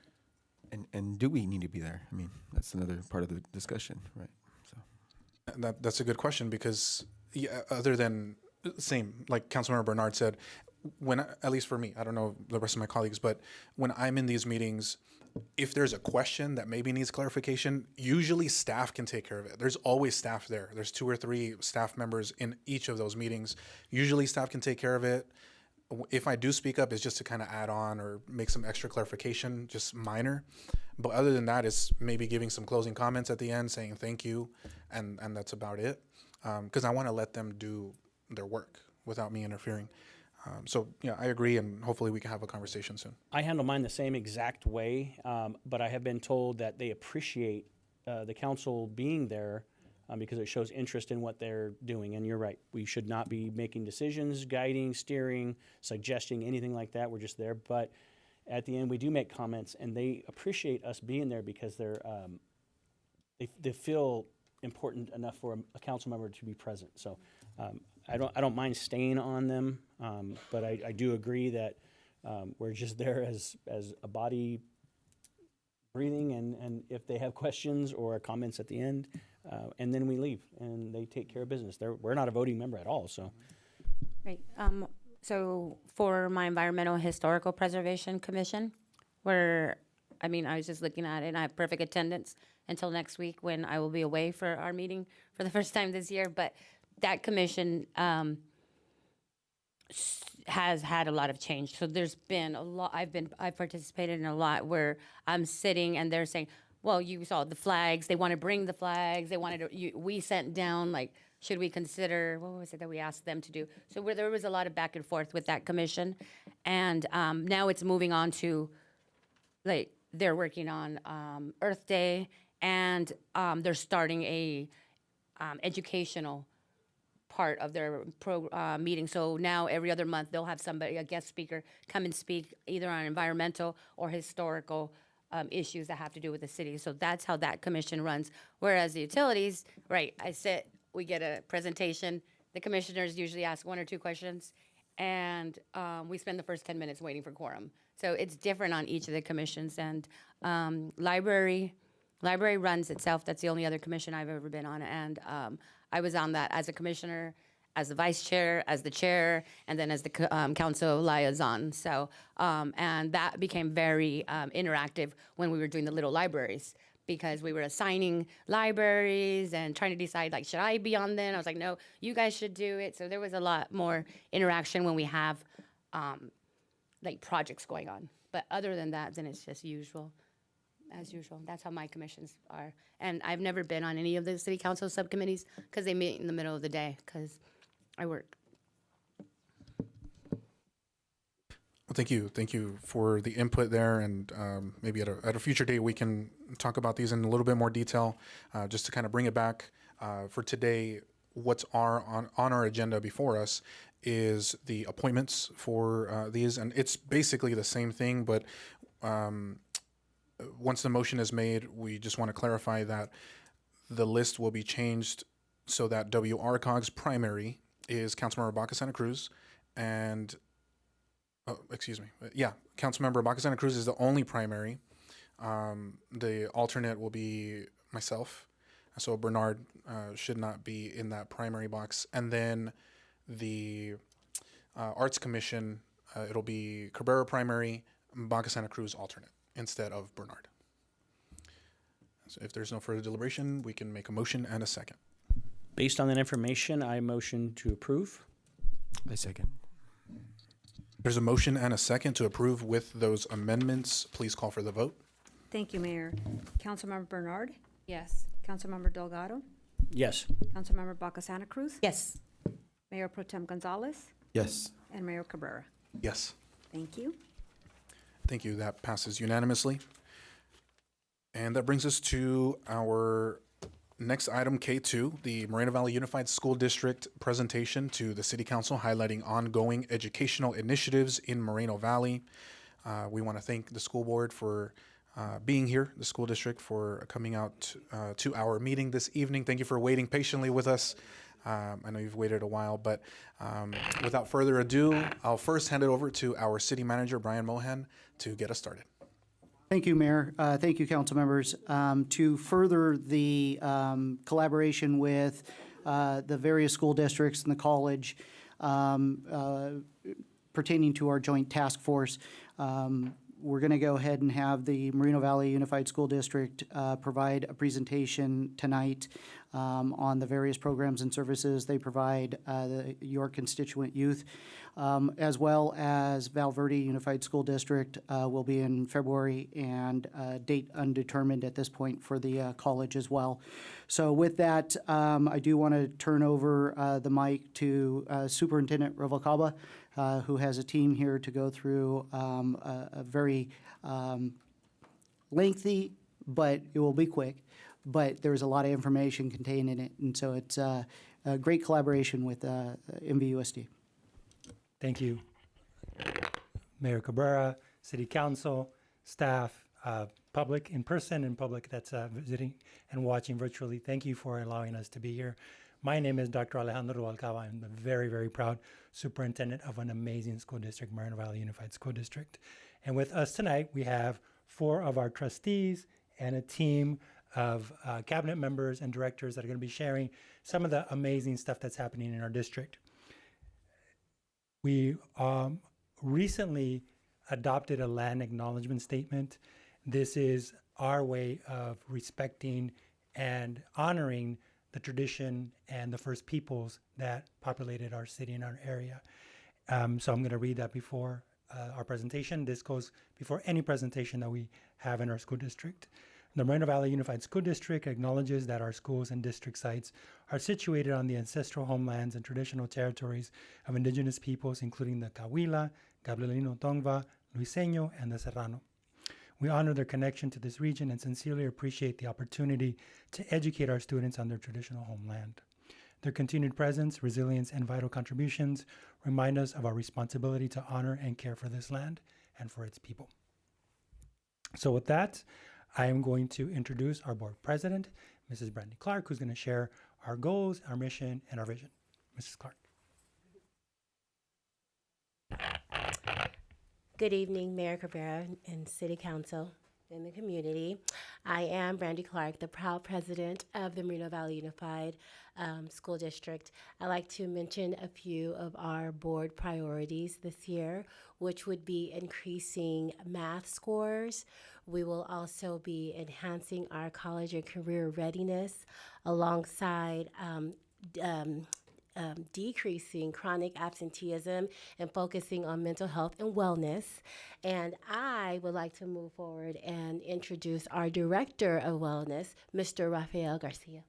And do we need to be there? I mean, that's another part of the discussion, right? So that's a good question, because other than like Councilmember Bernard said, at least for me, I don't know the rest of my colleagues, but when I'm in these meetings, if there's a question that maybe needs clarification, usually staff can take care of it. There's always staff there. There's 2 or 3 staff members in each of those meetings. Usually staff can take care of it. If I do speak up, it's just to kind of add on or make some extra clarification, just minor. But other than that, it's maybe giving some closing comments at the end, saying thank you, and that's about it. Because I want to let them do their work without me interfering. So yeah, I agree, and hopefully we can have a conversation soon. I handle mine the same exact way, but I have been told that they appreciate the council being there because it shows interest in what they're doing. And you're right, we should not be making decisions, guiding, steering, suggesting, anything like that. We're just there. But at the end, we do make comments, and they appreciate us being there because they feel important enough for a council member to be present. So I don't mind staying on them, but I do agree that we're just there as a body breathing, and if they have questions or comments at the end, and then we leave and they take care of business. We're not a voting member at all, so. Right. So for my Environmental Historical Preservation Commission, where, I mean, I was just looking at it, and I have perfect attendance until next week when I will be away for our meeting for the first time this year. But that commission has had a lot of change. So there's been a lot, I've participated in a lot where I'm sitting and they're saying, well, you saw the flags, they want to bring the flags, they wanted to, we sent down, like, should we consider, what was it that we asked them to do? So where there was a lot of back and forth with that commission. And now it's moving on to, like, they're working on Earth Day, and they're starting a educational part of their meeting. So now every other month they'll have somebody, a guest speaker, come and speak either on environmental or historical issues that have to do with the city. So that's how that commission runs. Whereas the utilities, right, I sit, we get a presentation, the commissioners usually ask 1 or 2 questions, and we spend the first 10 minutes waiting for quorum. So it's different on each of the commissions. And library runs itself. That's the only other commission I've ever been on. And I was on that as a commissioner, as the vice chair, as the chair, and then as the council liaison. So, and that became very interactive when we were doing the little libraries, because we were assigning libraries and trying to decide, like, should I be on them? I was like, no, you guys should do it. So there was a lot more interaction when we have like projects going on. But other than that, then it's just usual. As usual. That's how my commissions are. And I've never been on any of the city council subcommittees because they meet in the middle of the day because I work. Well, thank you. Thank you for the input there. And maybe at a future date, we can talk about these in a little bit more detail, just to kind of bring it back. For today, what's on our agenda before us is the appointments for these. And it's basically the same thing, but once the motion is made, we just want to clarify that the list will be changed so that WRCOG's primary is Councilmember Baca Santa Cruz, and Councilmember Baca Santa Cruz is the only primary. The alternate will be myself, so Bernard should not be in that primary box. And then the Arts Commission, it'll be Cabrera primary, Baca Santa Cruz alternate, instead of Bernard. So if there's no further deliberation, we can make a motion and a second. Based on that information, I motion to approve. I second. There's a motion and a second to approve with those amendments. Please call for the vote. Thank you, Mayor. Councilmember Bernard, Yes. Councilmember Delgado, Yes. Councilmember Baca Santa Cruz, Yes. Mayor Pro Tem Gonzalez, Yes. and Mayor Cabrera. Yes. Thank you. Thank you. That passes unanimously. And that brings us to our next item, K2, the Moreno Valley Unified School District presentation to the City Council highlighting ongoing educational initiatives in Moreno Valley. We want to thank the school board for being here, the school district for coming out to our meeting this evening. Thank you for waiting patiently with us. I know you've waited a while, but without further ado, I'll first hand it over to our city manager, Brian Mohan, to get us started. Thank you, Mayor. Thank you, council members. To further the collaboration with the various school districts and the college pertaining to our joint task force, we're going to go ahead and have the Moreno Valley Unified School District provide a presentation tonight on the various programs and services they provide your constituent youth, as well as Val Verde Unified School District will be in February, and date undetermined at this point for the college as well. So with that, I do want to turn over the mic to Superintendent Ruvalcaba, who has a team here to go through a very lengthy, but it will be quick. But there's a lot of information contained in it, and so it's a great collaboration with MVUSD. Thank you, Mayor Cabrera, City Council, staff, public in person and public that's visiting and watching virtually. Thank you for allowing us to be here. My name is Dr. Alejandro Ruvalcaba. I'm the very, very proud superintendent of an amazing school district, Moreno Valley Unified School District. And with us tonight, we have 4 of our trustees and a team of cabinet members and directors that are going to be sharing some of the amazing stuff that's happening in our district. We recently adopted a land acknowledgement statement. This is our way of respecting and honoring the tradition and the first peoples that populated our city and our area. So I'm going to read that before our presentation. This goes before any presentation that we have in our school district. The Moreno Valley Unified School District acknowledges that our schools and district sites are situated on the ancestral homelands and traditional territories of indigenous peoples, including the Cahuila, Gabrielino Tongva, Luiseño, and the Serrano. We honor their connection to this region and sincerely appreciate the opportunity to educate our students on their traditional homeland. Their continued presence, resilience, and vital contributions remind us of our responsibility to honor and care for this land and for its people. So with that, I am going to introduce our board president, Mrs. Brandy Clark, who's going to share our goals, our mission, and our vision. Mrs. Clark. Good evening, Mayor Cabrera and City Council and the community. I am Brandy Clark, the proud president of the Moreno Valley Unified School District. I'd like to mention a few of our board priorities this year, which would be increasing math scores. We will also be enhancing our college and career readiness alongside decreasing chronic absenteeism and focusing on mental health and wellness. And I would like to move forward and introduce our Director of Wellness, Mr. Rafael Garcia.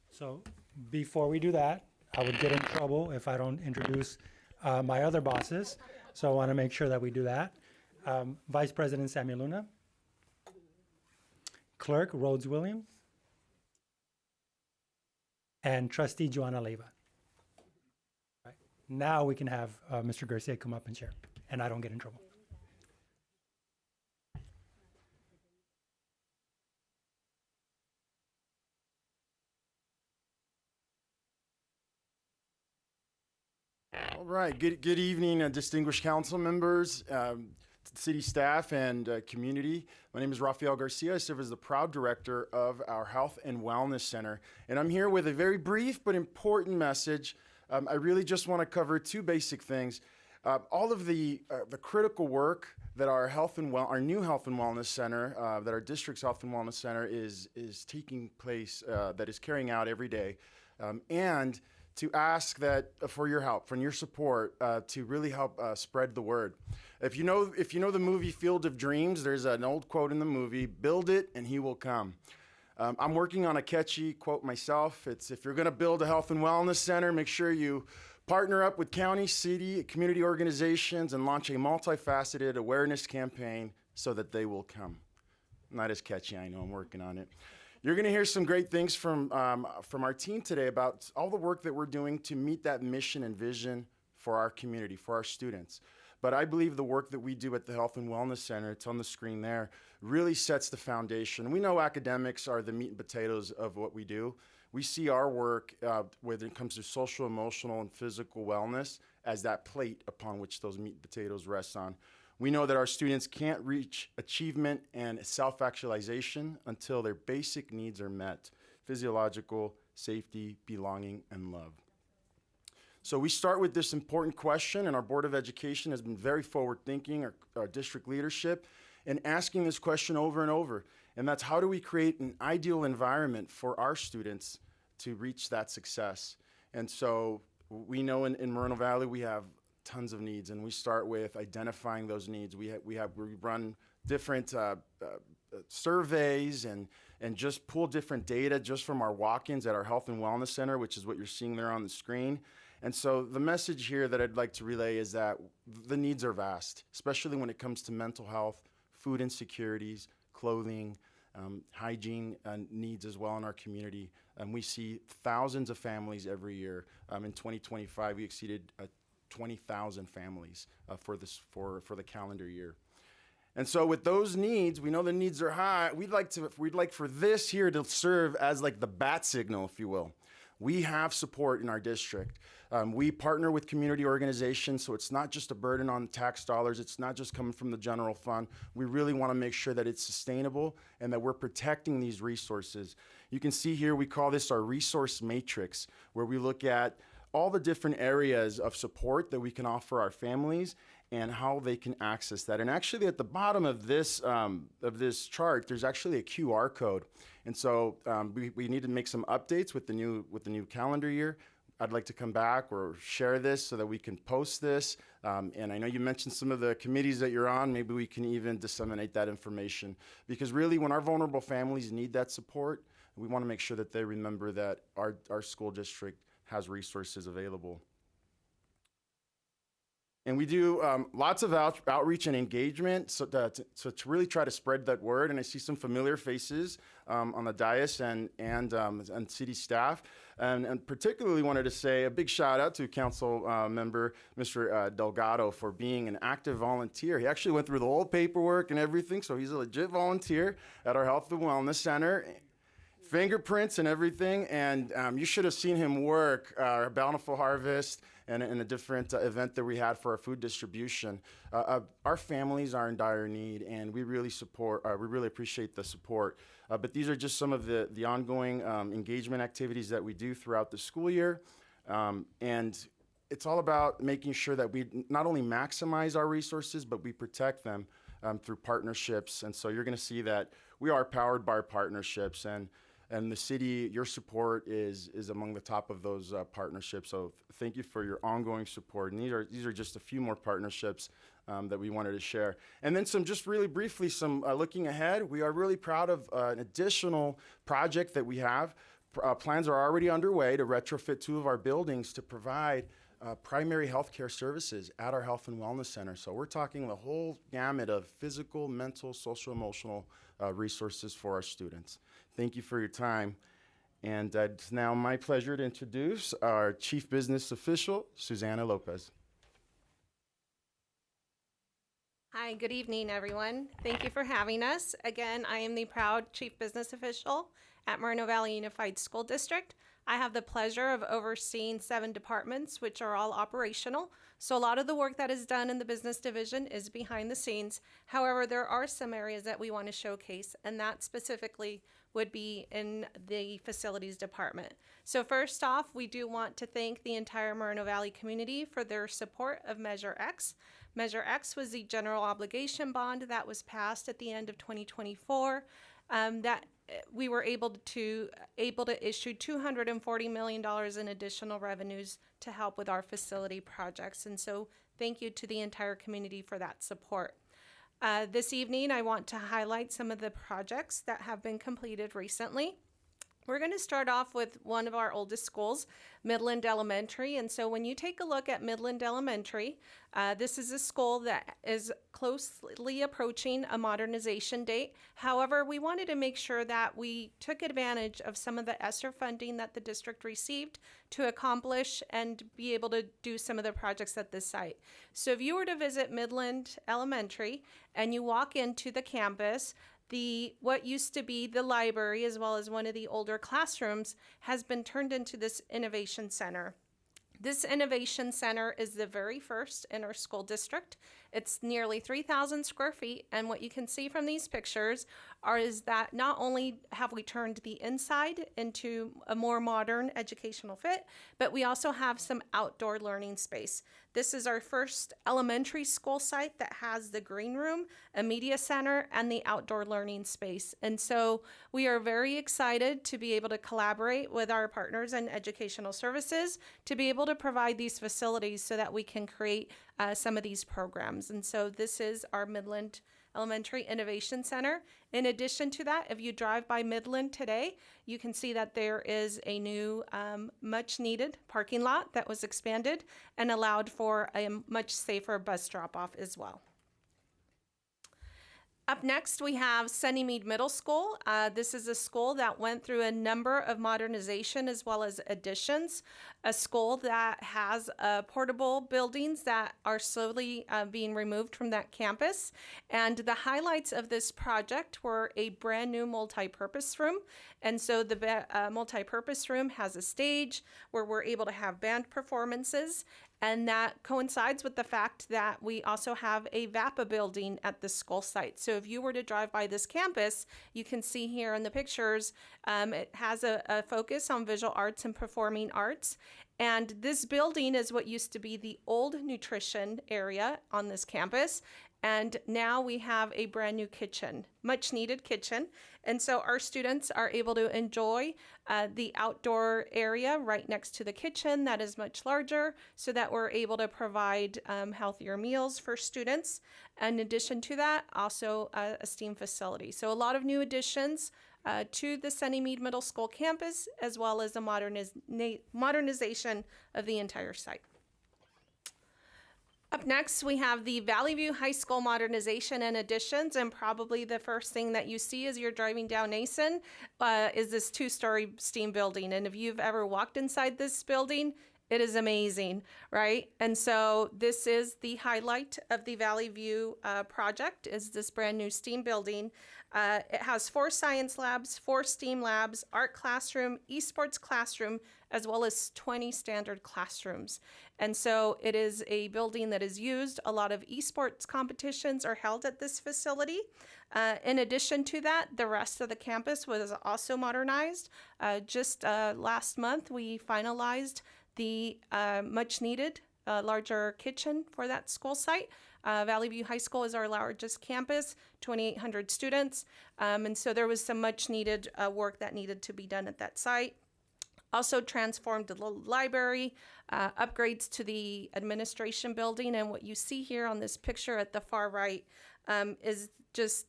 So before we do that, I would get in trouble if I don't introduce my other bosses. So I want to make sure that we do that. Vice President Samuel Luna. Clerk Rhodes Williams, and Trustee Joanna Leyva. Right. Now we can have Mr. Garcia come up and share, and I don't get in trouble. All right. Good evening, distinguished council members, city staff, and community. My name is Rafael Garcia. I serve as the proud director of our Health and Wellness Center. And I'm here with a very brief but important message. I really just want to cover two basic things. All of the critical work that our new Health and Wellness Center, that our district's Health and Wellness Center is taking place, that is carrying out every day. And to ask that for your help, for your support, to really help spread the word. If you know the movie Field of Dreams, there's an old quote in the movie: "Build it, and he will come." I'm working on a catchy quote myself. It's, if you're going to build a health and wellness center, make sure you partner up with county, city, community organizations, and launch a multifaceted awareness campaign so that they will come. Not as catchy, I know. I'm working on it. You're going to hear some great things from our team today about all the work that we're doing to meet that mission and vision for our community, for our students. But I believe the work that we do at the Health and Wellness Center, it's on the screen there, really sets the foundation. We know academics are the meat and potatoes of what we do. We see our work, whether it comes to social, emotional, and physical wellness, as that plate upon which those meat and potatoes rest on. We know that our students can't reach achievement and self-actualization until their basic needs are met: physiological, safety, belonging, and love. So we start with this important question, and our Board of Education has been very forward-thinking, our district leadership, and asking this question over and over. And that's, how do we create an ideal environment for our students to reach that success? And so we know in Moreno Valley we have tons of needs, and we start with identifying those needs. We run different surveys and just pull different data just from our walk-ins at our Health and Wellness Center, which is what you're seeing there on the screen. And so the message here that I'd like to relay is that the needs are vast, especially when it comes to mental health, food insecurities, clothing, hygiene needs as well in our community. And we see thousands of families every year. In 2025, we exceeded 20,000 families for the calendar year. And so with those needs, we know the needs are high. We'd like for this here to serve as like the bat signal, if you will. We have support in our district. We partner with community organizations, so it's not just a burden on tax dollars. It's not just coming from the general fund. We really want to make sure that it's sustainable and that we're protecting these resources. You can see here, we call this our resource matrix, where we look at all the different areas of support that we can offer our families and how they can access that. And actually at the bottom of this chart, there's actually a QR code. And so we need to make some updates with the new calendar year. I'd like to come back or share this so that we can post this. And I know you mentioned some of the committees that you're on. Maybe we can even disseminate that information. Because really, when our vulnerable families need that support, we want to make sure that they remember that our school district has resources available. And we do lots of outreach and engagement to really try to spread that word. And I see some familiar faces on the dais and city staff. And particularly wanted to say a big shout out to council member Mr. Delgado for being an active volunteer. He actually went through the whole paperwork and everything, so he's a legit volunteer at our Health and Wellness Center. Fingerprints and everything, and you should have seen him work our Bountiful Harvest and in a different event that we had for our food distribution. Our families are in dire need, and we really appreciate the support. But these are just some of the ongoing engagement activities that we do throughout the school year. And it's all about making sure that we not only maximize our resources, but we protect them through partnerships. And so you're gonna see that we are powered by our partnerships, and the city, your support is among the top of those partnerships. So thank you for your ongoing support. And these are just a few more partnerships that we wanted to share. And then just really briefly, looking ahead, we are really proud of an additional project that we have. Plans are already underway to retrofit 2 of our buildings to provide primary health care services at our Health and Wellness Center. So we're talking the whole gamut of physical, mental, social, emotional resources for our students. Thank you for your time. And it's now my pleasure to introduce our Chief Business Official, Susanna Lopez. Hi, good evening, everyone. Thank you for having us. Again, I am the proud Chief Business Official at Moreno Valley Unified School District. I have the pleasure of overseeing 7 departments, which are all operational. So a lot of the work that is done in the business division is behind the scenes. However, there are some areas that we want to showcase, and that specifically would be in the facilities department. So first off, we do want to thank the entire Moreno Valley community for their support of Measure X. Measure X was the general obligation bond that was passed at the end of 2024. That we were able to issue $240 million in additional revenues to help with our facility projects. And so thank you to the entire community for that support. This evening, I want to highlight some of the projects that have been completed recently. We're going to start off with one of our oldest schools, Midland Elementary. And so when you take a look at Midland Elementary, this is a school that is closely approaching a modernization date. However, we wanted to make sure that we took advantage of some of the ESSER funding that the district received to accomplish and be able to do some of the projects at this site. So if you were to visit Midland Elementary and you walk into the campus, what used to be the library, as well as one of the older classrooms, has been turned into this innovation center. This innovation center is the very first in our school district. It's nearly 3,000 square feet, and what you can see from these pictures is that not only have we turned the inside into a more modern educational fit, but we also have some outdoor learning space. This is our first elementary school site that has the green room, a media center, and the outdoor learning space. And so we are very excited to be able to collaborate with our partners in educational services to be able to provide these facilities so that we can create some of these programs. And so this is our Midland Elementary Innovation Center. In addition to that, if you drive by Midland today, you can see that there is a new much needed parking lot that was expanded and allowed for a much safer bus drop off as well. Up next, we have Sunnymead Middle School. This is a school that went through a number of modernization as well as additions. A school that has portable buildings that are slowly being removed from that campus. And the highlights of this project were a brand new multi-purpose room. And so the multi-purpose room has a stage where we're able to have band performances. And that coincides with the fact that we also have a VAPA building at the school site. So if you were to drive by this campus, you can see here in the pictures, it has a focus on visual arts and performing arts. And this building is what used to be the old nutrition area on this campus. And now we have a brand new kitchen, much needed kitchen. And so our students are able to enjoy the outdoor area right next to the kitchen that is much larger, so that we're able to provide healthier meals for students. In addition to that, also a STEAM facility. So a lot of new additions to the Sunnymead Middle School campus, as well as a modernization of the entire site. Up next, we have the Valley View High School modernization and additions, and probably the first thing that you see as you're driving down Nason is this two-story STEAM building. And if you've ever walked inside this building, it is amazing, right? And so this is the highlight of the Valley View project, is this brand new STEAM building. It has 4 science labs, 4 STEAM labs, art classroom, esports classroom, as well as 20 standard classrooms. And so it is a building that is used. A lot of esports competitions are held at this facility. In addition to that, the rest of the campus was also modernized. Just last month, we finalized the much needed larger kitchen for that school site. Valley View High School is our largest campus, 2,800 students. And so there was some much needed work that needed to be done at that site. Also transformed the library, upgrades to the administration building. And what you see here on this picture at the far right is just,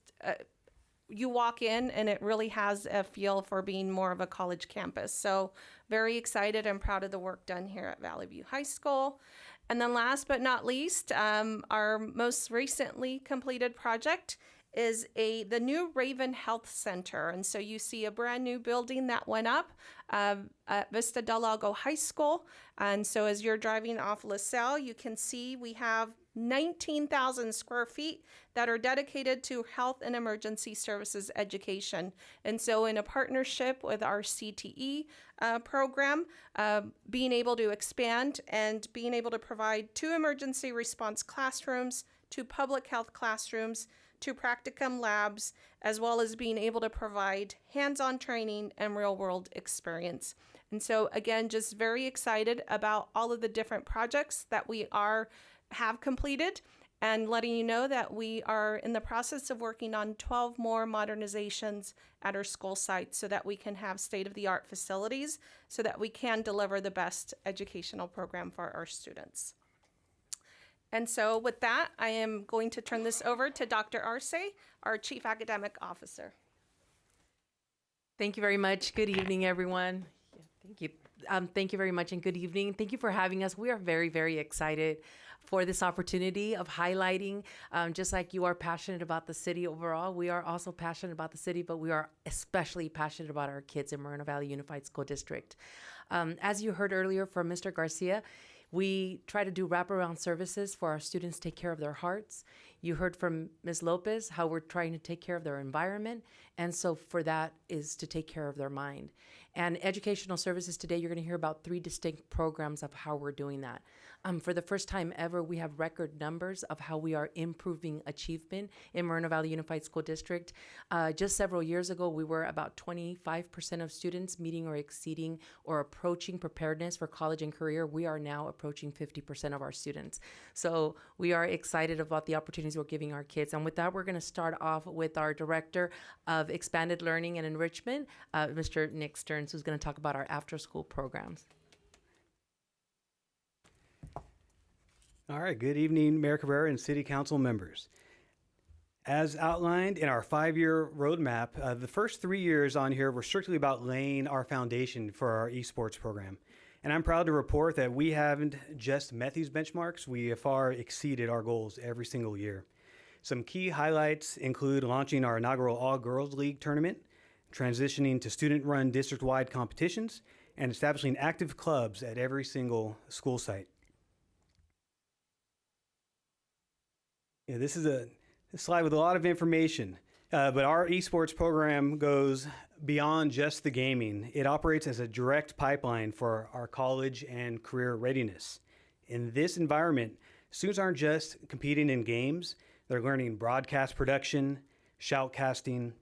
you walk in and it really has a feel for being more of a college campus. So very excited and proud of the work done here at Valley View High School. And then last but not least, our most recently completed project is the new Raven Health Center. And so you see a brand new building that went up at Vista Del Lago High School. And so as you're driving off LaSalle, you can see we have 19,000 square feet that are dedicated to health and emergency services education. And so in a partnership with our CTE program, being able to expand and being able to provide 2 emergency response classrooms, 2 public health classrooms, 2 practicum labs, as well as being able to provide hands-on training and real-world experience. And so again, just very excited about all of the different projects that we have completed, and letting you know that we are in the process of working on 12 more modernizations at our school sites so that we can have state-of-the-art facilities so that we can deliver the best educational program for our students. And so with that, I am going to turn this over to Dr. Arce, our Chief Academic Officer. Thank you very much. Good evening, everyone. Thank you. Thank you very much and good evening. Thank you for having us. We are very, very excited for this opportunity of highlighting, just like you are passionate about the city overall, we are also passionate about the city, but we are especially passionate about our kids in Moreno Valley Unified School District. As you heard earlier from Mr. Garcia, we try to do wraparound services for our students to take care of their hearts. You heard from Ms. Lopez how we're trying to take care of their environment, and so for that is to take care of their mind. And educational services today, you're going to hear about 3 distinct programs of how we're doing that. For the first time ever, we have record numbers of how we are improving achievement in Moreno Valley Unified School District. Just several years ago, we were about 25% of students meeting or exceeding or approaching preparedness for college and career. We are now approaching 50% of our students. So we are excited about the opportunities we're giving our kids. And with that, we're going to start off with our Director of Expanded Learning and Enrichment, Mr. Nick Stearns, who's going to talk about our after-school programs. All right, good evening, Mayor Cabrera and City Council members. As outlined in our 5-year roadmap, the first 3 years on here were strictly about laying our foundation for our esports program. And I'm proud to report that we haven't just met these benchmarks, we have far exceeded our goals every single year. Some key highlights include launching our inaugural All-Girls League tournament, transitioning to student-run district-wide competitions, and establishing active clubs at every single school site. Yeah, this is a slide with a lot of information, but our esports program goes beyond just the gaming. It operates as a direct pipeline for our college and career readiness. In this environment, students aren't just competing in games, they're learning broadcast production, shoutcasting,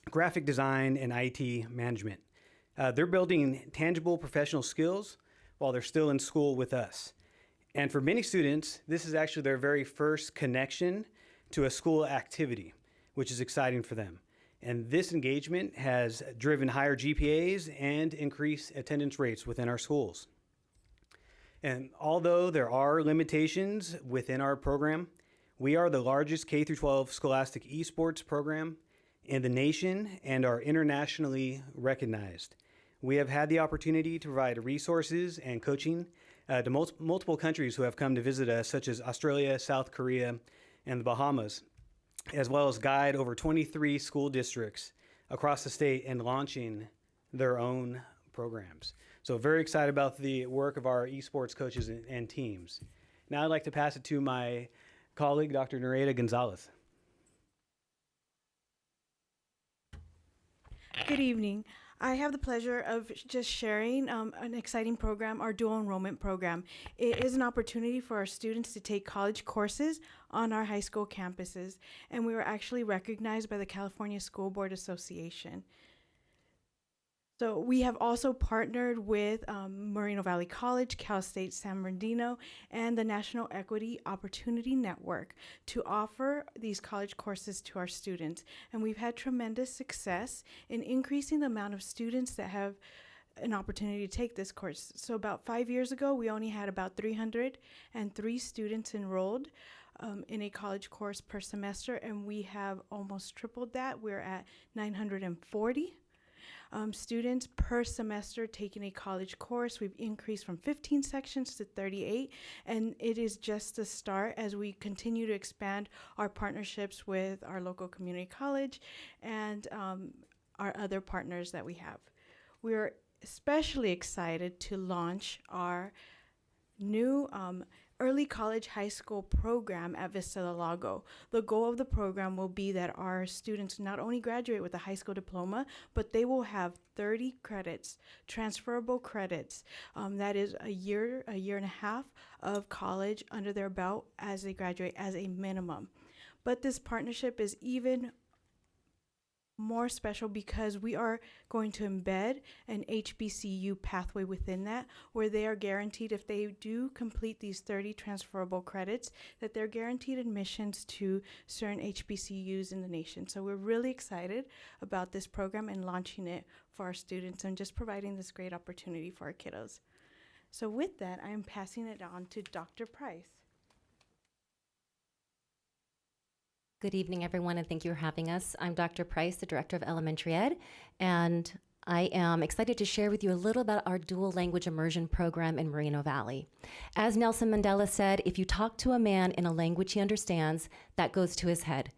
graphic design, and IT management. They're building tangible professional skills while they're still in school with us. And for many students, this is actually their very first connection to a school activity, which is exciting for them. And this engagement has driven higher GPAs and increased attendance rates within our schools. And although there are limitations within our program, we are the largest K-12 scholastic esports program in the nation and are internationally recognized. We have had the opportunity to provide resources and coaching to multiple countries who have come to visit us, such as Australia, South Korea, and the Bahamas, as well as guide over 23 school districts across the state in launching their own programs. So very excited about the work of our esports coaches and teams. Now I'd like to pass it to my colleague, Dr. Nereida Gonzalez. Good evening. I have the pleasure of just sharing an exciting program, our dual enrollment program. It is an opportunity for our students to take college courses on our high school campuses, and we were actually recognized by the California School Board Association. So we have also partnered with Moreno Valley College, Cal State San Bernardino, and the National Equity Opportunity Network to offer these college courses to our students. And we've had tremendous success in increasing the amount of students that have an opportunity to take this course. So about 5 years ago, we only had about 303 students enrolled in a college course per semester, and we have almost tripled that. We're at 940. Students per semester taking a college course. We've increased from 15 sections to 38, and it is just the start as we continue to expand our partnerships with our local community college and our other partners that we have. We're especially excited to launch our new early college high school program at Vista del Lago. The goal of the program will be that our students not only graduate with a high school diploma, but they will have 30 credits, transferable credits. That is a year and a half of college under their belt as they graduate as a minimum. But this partnership is even more special because we are going to embed an HBCU pathway within that, where they are guaranteed, if they do complete these 30 transferable credits, that they're guaranteed admissions to certain HBCUs in the nation. So we're really excited about this program and launching it for our students and just providing this great opportunity for our kiddos. So with that, I am passing it on to Dr. Price. Good evening, everyone, and thank you for having us. I'm Dr. Price, the Director of Elementary Ed, and I am excited to share with you a little about our dual language immersion program in Moreno Valley. As Nelson Mandela said, if you talk to a man in a language he understands, that goes to his head.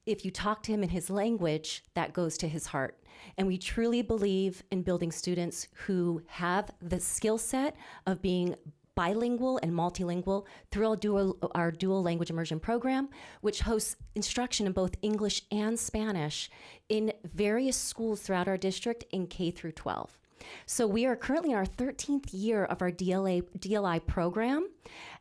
If you talk to him in his language, that goes to his heart. And we truly believe in building students who have the skill set of being bilingual and multilingual through our dual language immersion program, which hosts instruction in both English and Spanish in various schools throughout our district in K through 12. So we are currently in our 13th year of our DLI program.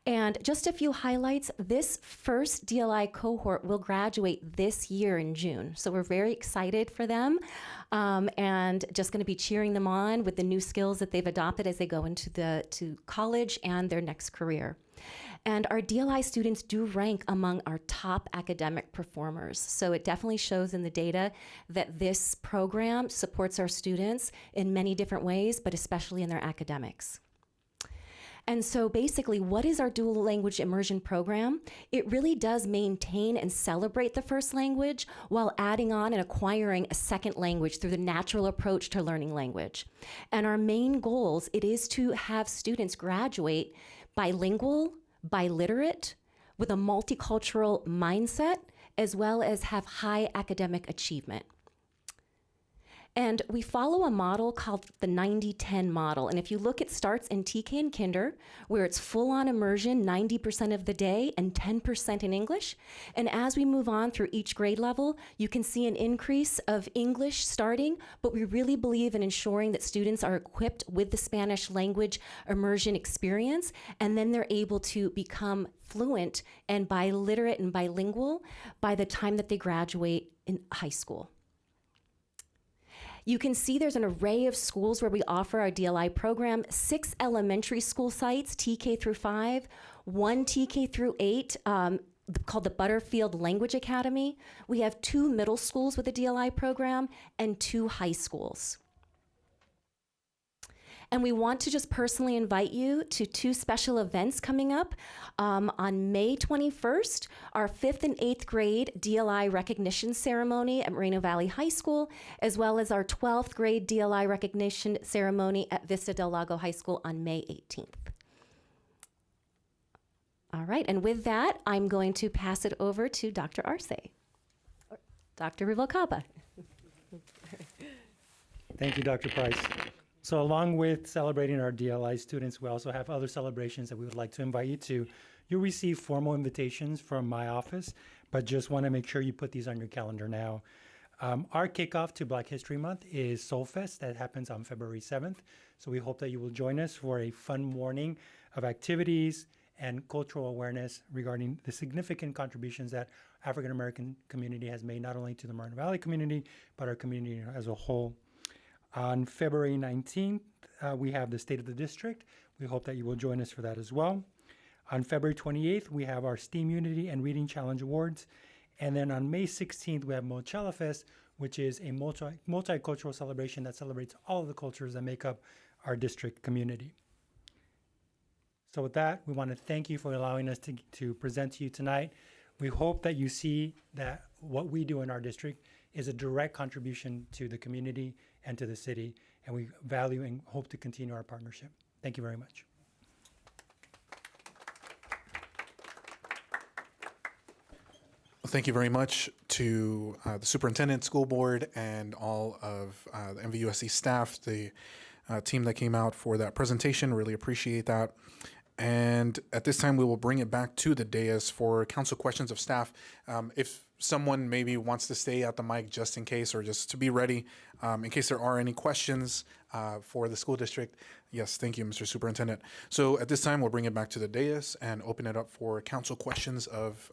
And just a few highlights, this first DLI cohort will graduate this year in June. So we're very excited for them and just gonna be cheering them on with the new skills that they've adopted as they go into to college and their next career. And our DLI students do rank among our top academic performers. So it definitely shows in the data that this program supports our students in many different ways, but especially in their academics. And so basically, what is our dual language immersion program? It really does maintain and celebrate the first language while adding on and acquiring a second language through the natural approach to learning language. And our main goals, it is to have students graduate bilingual, biliterate, with a multicultural mindset, as well as have high academic achievement. And we follow a model called the 90-10 model. And if you look, it starts in TK and Kinder, where it's full-on immersion 90% of the day and 10% in English. And as we move on through each grade level, you can see an increase of English starting, but we really believe in ensuring that students are equipped with the Spanish language immersion experience, and then they're able to become fluent and biliterate and bilingual by the time that they graduate in high school. You can see there's an array of schools where we offer our DLI program, 6 elementary school sites, TK through 5, 1 TK through 8, called the Butterfield Language Academy. We have 2 middle schools with a DLI program and 2 high schools. And we want to just personally invite you to 2 special events coming up. On May 21st, our 5th and 8th grade DLI recognition ceremony at Moreno Valley High School, as well as our 12th grade DLI recognition ceremony at Vista del Lago High School on May 18th. All right, and with that, I'm going to pass it over to Dr. Arce, or Dr. Ruvalcaba. Thank you, Dr. Price. So along with celebrating our DLI students, we also have other celebrations that we would like to invite you to. You'll receive formal invitations from my office, but just want to make sure you put these on your calendar now. Our kickoff to Black History Month is Soul Fest. That happens on February 7th. So we hope that you will join us for a fun morning of activities and cultural awareness regarding the significant contributions that African American community has made, not only to the Moreno Valley community, but our community as a whole. On February 19th, we have the State of the District. We hope that you will join us for that as well. On February 28th, we have our STEAM Unity and Reading Challenge Awards. And then on May 16th, we have Mochela Fest, which is a multicultural celebration that celebrates all of the cultures that make up our district community. So with that, we want to thank you for allowing us to present to you tonight. We hope that you see that what we do in our district is a direct contribution to the community and to the city, and we value and hope to continue our partnership. Thank you very much. Thank you very much to the superintendent, school board, and all of the MVUSC staff, the team that came out for that presentation. Really appreciate that. And at this time, we will bring it back to the dais for council questions of staff. If someone maybe wants to stay at the mic just in case, or just to be ready in case there are any questions for the school district. Yes, thank you, Mr. Superintendent. So at this time, we'll bring it back to the dais and open it up for council questions of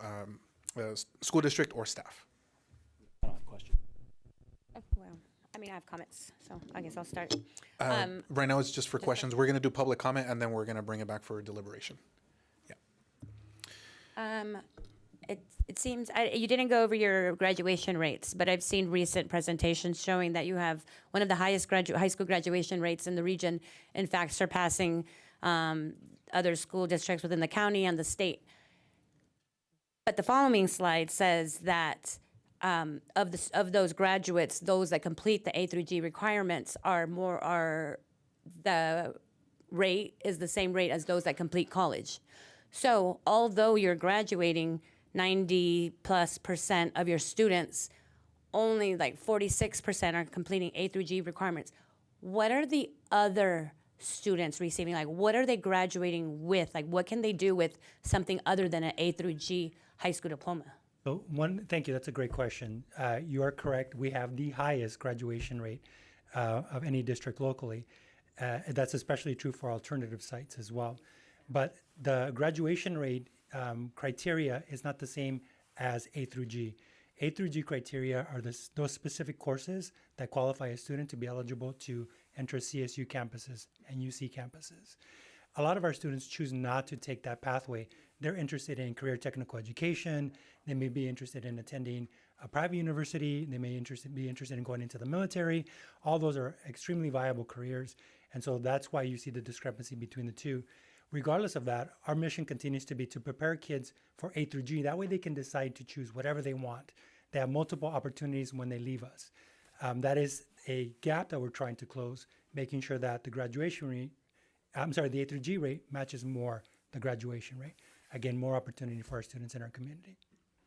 school district or staff. I don't have a question. Well, I mean, I have comments, so I guess I'll start. Right now, it's just for questions. We're going to do public comment, and then we're going to bring it back for deliberation. It seems you didn't go over your graduation rates, but I've seen recent presentations showing that you have one of the highest high school graduation rates in the region, in fact, surpassing other school districts within the county and the state. But the following slide says that of those graduates, those that complete the A through G requirements the rate is the same rate as those that complete college. So although you're graduating 90+% of your students, only like 46% are completing A through G requirements. What are the other students receiving? Like, what are they graduating with? Like, what can they do with something other than an A through G high school diploma? So thank you, that's a great question. You are correct, we have the highest graduation rate of any district locally. That's especially true for alternative sites as well. But the graduation rate criteria is not the same as A through G. A through G criteria are those specific courses that qualify a student to be eligible to enter CSU campuses and UC campuses. A lot of our students choose not to take that pathway. They're interested in career technical education. They may be interested in attending a private university. They may be interested in going into the military. All those are extremely viable careers. And so that's why you see the discrepancy between the two. Regardless of that, our mission continues to be to prepare kids for A through G. That way they can decide to choose whatever they want. They have multiple opportunities when they leave us. That is a gap that we're trying to close, making sure that the graduation rate, the A through G rate matches more the graduation rate. Again, more opportunity for our students in our community.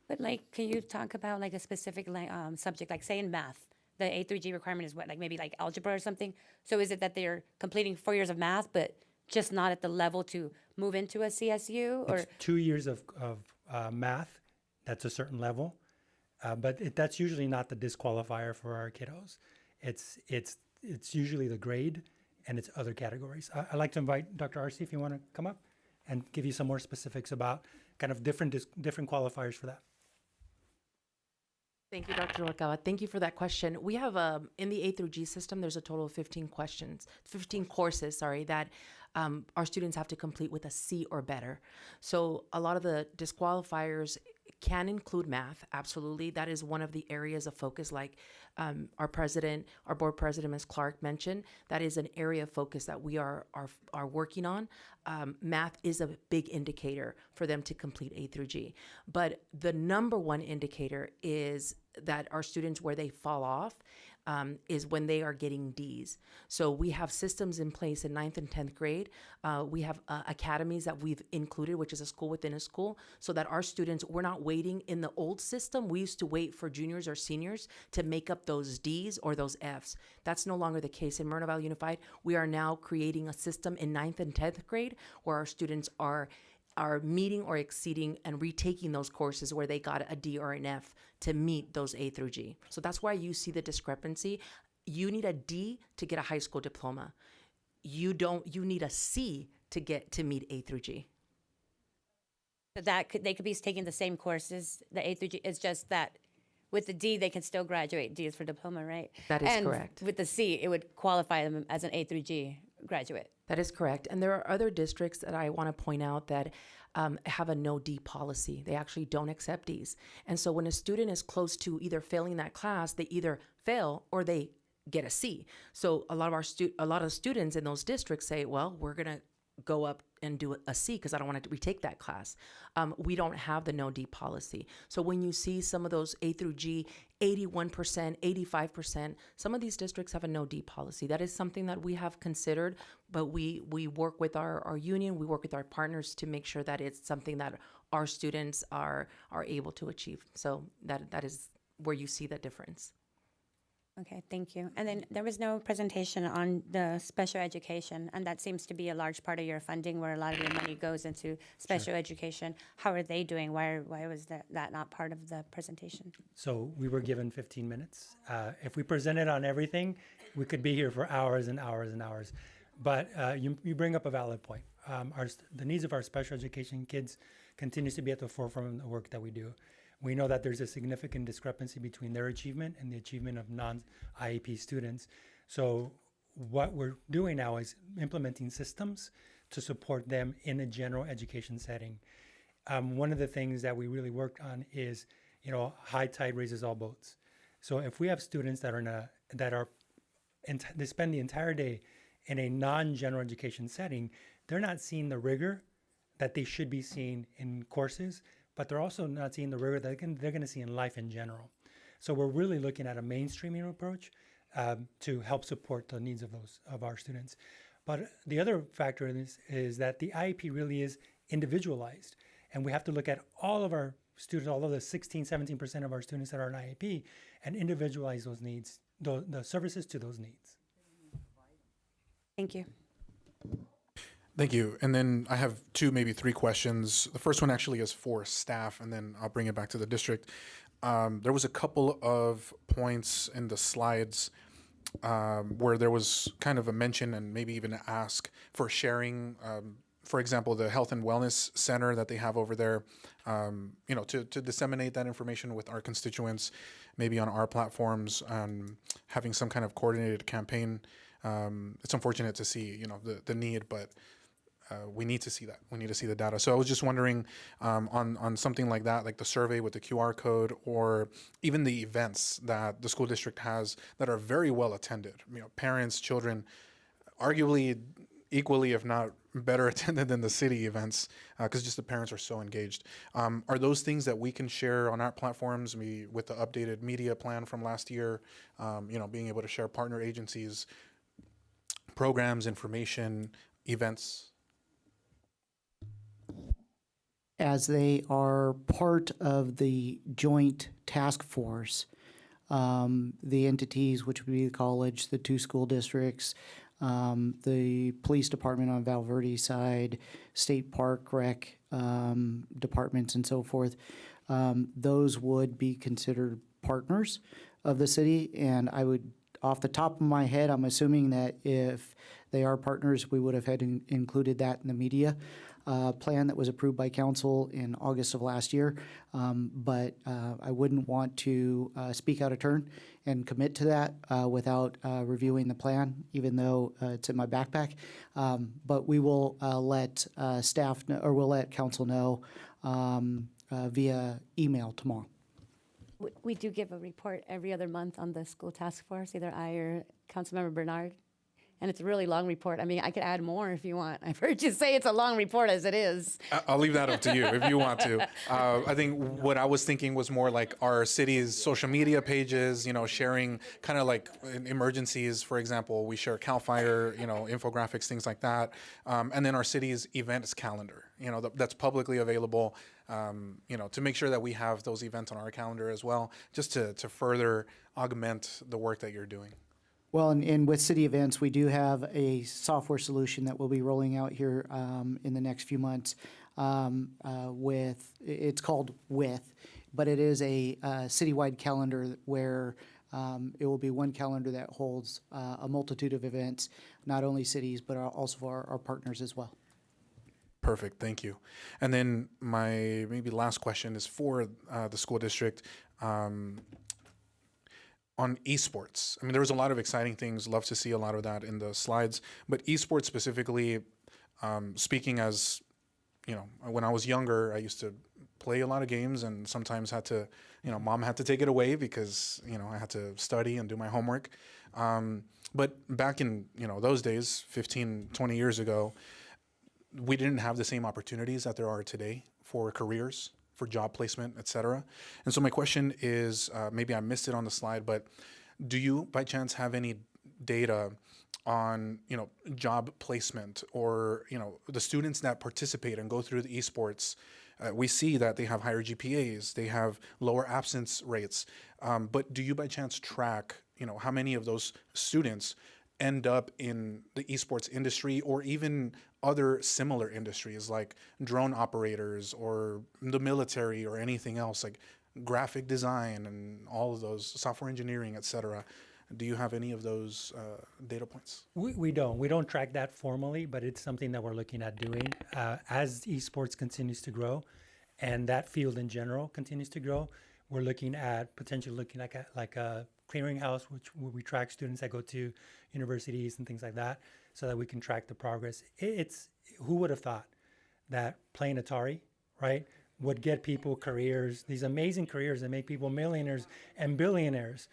But like, can you talk about like a specific subject, like say in math, the A through G requirement is what, like maybe like algebra or something? So is it that they're completing 4 years of math, but just not at the level to move into a CSU? Or It's 2 years of math. That's a certain level. But that's usually not the disqualifier for our kiddos. It's usually the grade and it's other categories. I'd like to invite Dr. Arce if you want to come up and give you some more specifics about kind of different qualifiers for that. Thank you, Dr. Rubalcaba. Thank you for that question. We have in the A through G system, there's a total of 15 courses, that our students have to complete with a C or better. So a lot of the disqualifiers can include math, absolutely. That is one of the areas of focus, like our board president, Ms. Clark, mentioned. That is an area of focus that we are working on. Math is a big indicator for them to complete A through G. But the number one indicator is that our students, where they fall off, is when they are getting Ds. So we have systems in place in 9th and 10th grade. We have academies that we've included, which is a school within a school, so that our students, we're not waiting in the old system. We used to wait for juniors or seniors to make up those Ds or those Fs. That's no longer the case in Moreno Valley Unified. We are now creating a system in 9th and 10th grade where our students are meeting or exceeding and retaking those courses where they got a D or an F to meet those A through G. So that's why you see the discrepancy. You need a D to get a high school diploma. You need a C to meet A through G. So they could be taking the same courses, the A through G. It's just that with the D, they can still graduate. D is for diploma, right? That is correct. With the C, it would qualify them as an A through G graduate. That is correct. And there are other districts that I want to point out that have a no D policy. They actually don't accept Ds. And so when a student is close to either failing that class, they either fail or they get a C. So a lot of students in those districts say, well, we're going to go up and do a C because I don't want to retake that class. We don't have the no D policy. So when you see some of those A through G, 81%, 85%, some of these districts have a no D policy. That is something that we have considered, but we work with our union, we work with our partners to make sure that it's something that our students are able to achieve. So that is where you see the difference. Okay, thank you. And then there was no presentation on the special education, and that seems to be a large part of your funding, where a lot of your money goes into special education. How are they doing? Why was that not part of the presentation? So we were given 15 minutes. If we presented on everything, we could be here for hours and hours and hours. But you bring up a valid point. The needs of our special education kids continues to be at the forefront of the work that we do. We know that there's a significant discrepancy between their achievement and the achievement of non-IEP students. So what we're doing now is implementing systems to support them in a general education setting. One of the things that we really worked on is, high tide raises all boats. So if we have students they spend the entire day in a non-general education setting, they're not seeing the rigor that they should be seeing in courses, but they're also not seeing the rigor that they're going to see in life in general. So we're really looking at a mainstreaming approach to help support the needs of our students. But the other factor in this is that the IEP really is individualized, and we have to look at all of our students, all of the 16, 17% of our students that are in IEP, and individualize those needs, the services to those needs. Thank you. Thank you. And then I have two, maybe three questions. The first one actually is for staff, and then I'll bring it back to the district. There was a couple of points in the slides where there was kind of a mention and maybe even an ask for sharing, for example, the health and wellness center that they have over there, to disseminate that information with our constituents, maybe on our platforms, having some kind of coordinated campaign. It's unfortunate to see, the need, but we need to see that. We need to see the data. So I was just wondering on something like that, like the survey with the QR code, or even the events that the school district has that are very well attended. Parents, children, arguably equally, if not better attended than the city events, because just the parents are so engaged. Are those things that we can share on our platforms? With the updated media plan from last year, being able to share partner agencies, programs, information, events. as they are part of the joint task force, the entities, which would be the college, the two school districts, the police department on Val Verde side, state park rec departments and so forth, those would be considered partners of the city. And I would, off the top of my head, I'm assuming that if they are partners, we would have had included that in the media plan that was approved by council in August of last year. But I wouldn't want to speak out of turn and commit to that without reviewing the plan, even though it's in my backpack. But we will let staff know, or we'll let council know via email tomorrow. We do give a report every other month on the school task force, either I or Councilmember Bernard. And it's a really long report. I mean, I could add more if you want. I've heard you say it's a long report as it is. I'll leave that up to you if you want to. I think what I was thinking was more like our city's social media pages, sharing kind of like in emergencies, for example, we share CAL FIRE, infographics, things like that. And then our city's events calendar, that's publicly available, to make sure that we have those events on our calendar as well, just to further augment the work that you're doing. Well, and with city events, we do have a software solution that we'll be rolling out here in the next few months. It's called With, but it is a citywide calendar where it will be one calendar that holds a multitude of events, not only cities, but also for our partners as well. Perfect, thank you. And then my maybe last question is for the school district. On esports, I mean, there was a lot of exciting things. Love to see a lot of that in the slides. But esports specifically, speaking as, when I was younger, I used to play a lot of games and sometimes had to, mom had to take it away because, I had to study and do my homework. But back in, those days, 15, 20 years ago, we didn't have the same opportunities that there are today for careers, for job placement, et cetera. And so my question is, maybe I missed it on the slide, but do you by chance have any data on, job placement or, the students that participate and go through the esports? We see that they have higher GPAs, they have lower absence rates, but do you by chance track, how many of those students end up in the esports industry or even other similar industries like drone operators or the military or anything else like graphic design and all of those, software engineering, et cetera? Do you have any of those data points? We don't track that formally, but it's something that we're looking at doing as esports continues to grow and that field in general continues to grow. We're looking at potentially looking like a clearinghouse, where we track students that go to universities and things like that, so that we can track the progress. It's who would have thought that playing Atari, right, would get people careers, these amazing careers that make people millionaires and billionaires.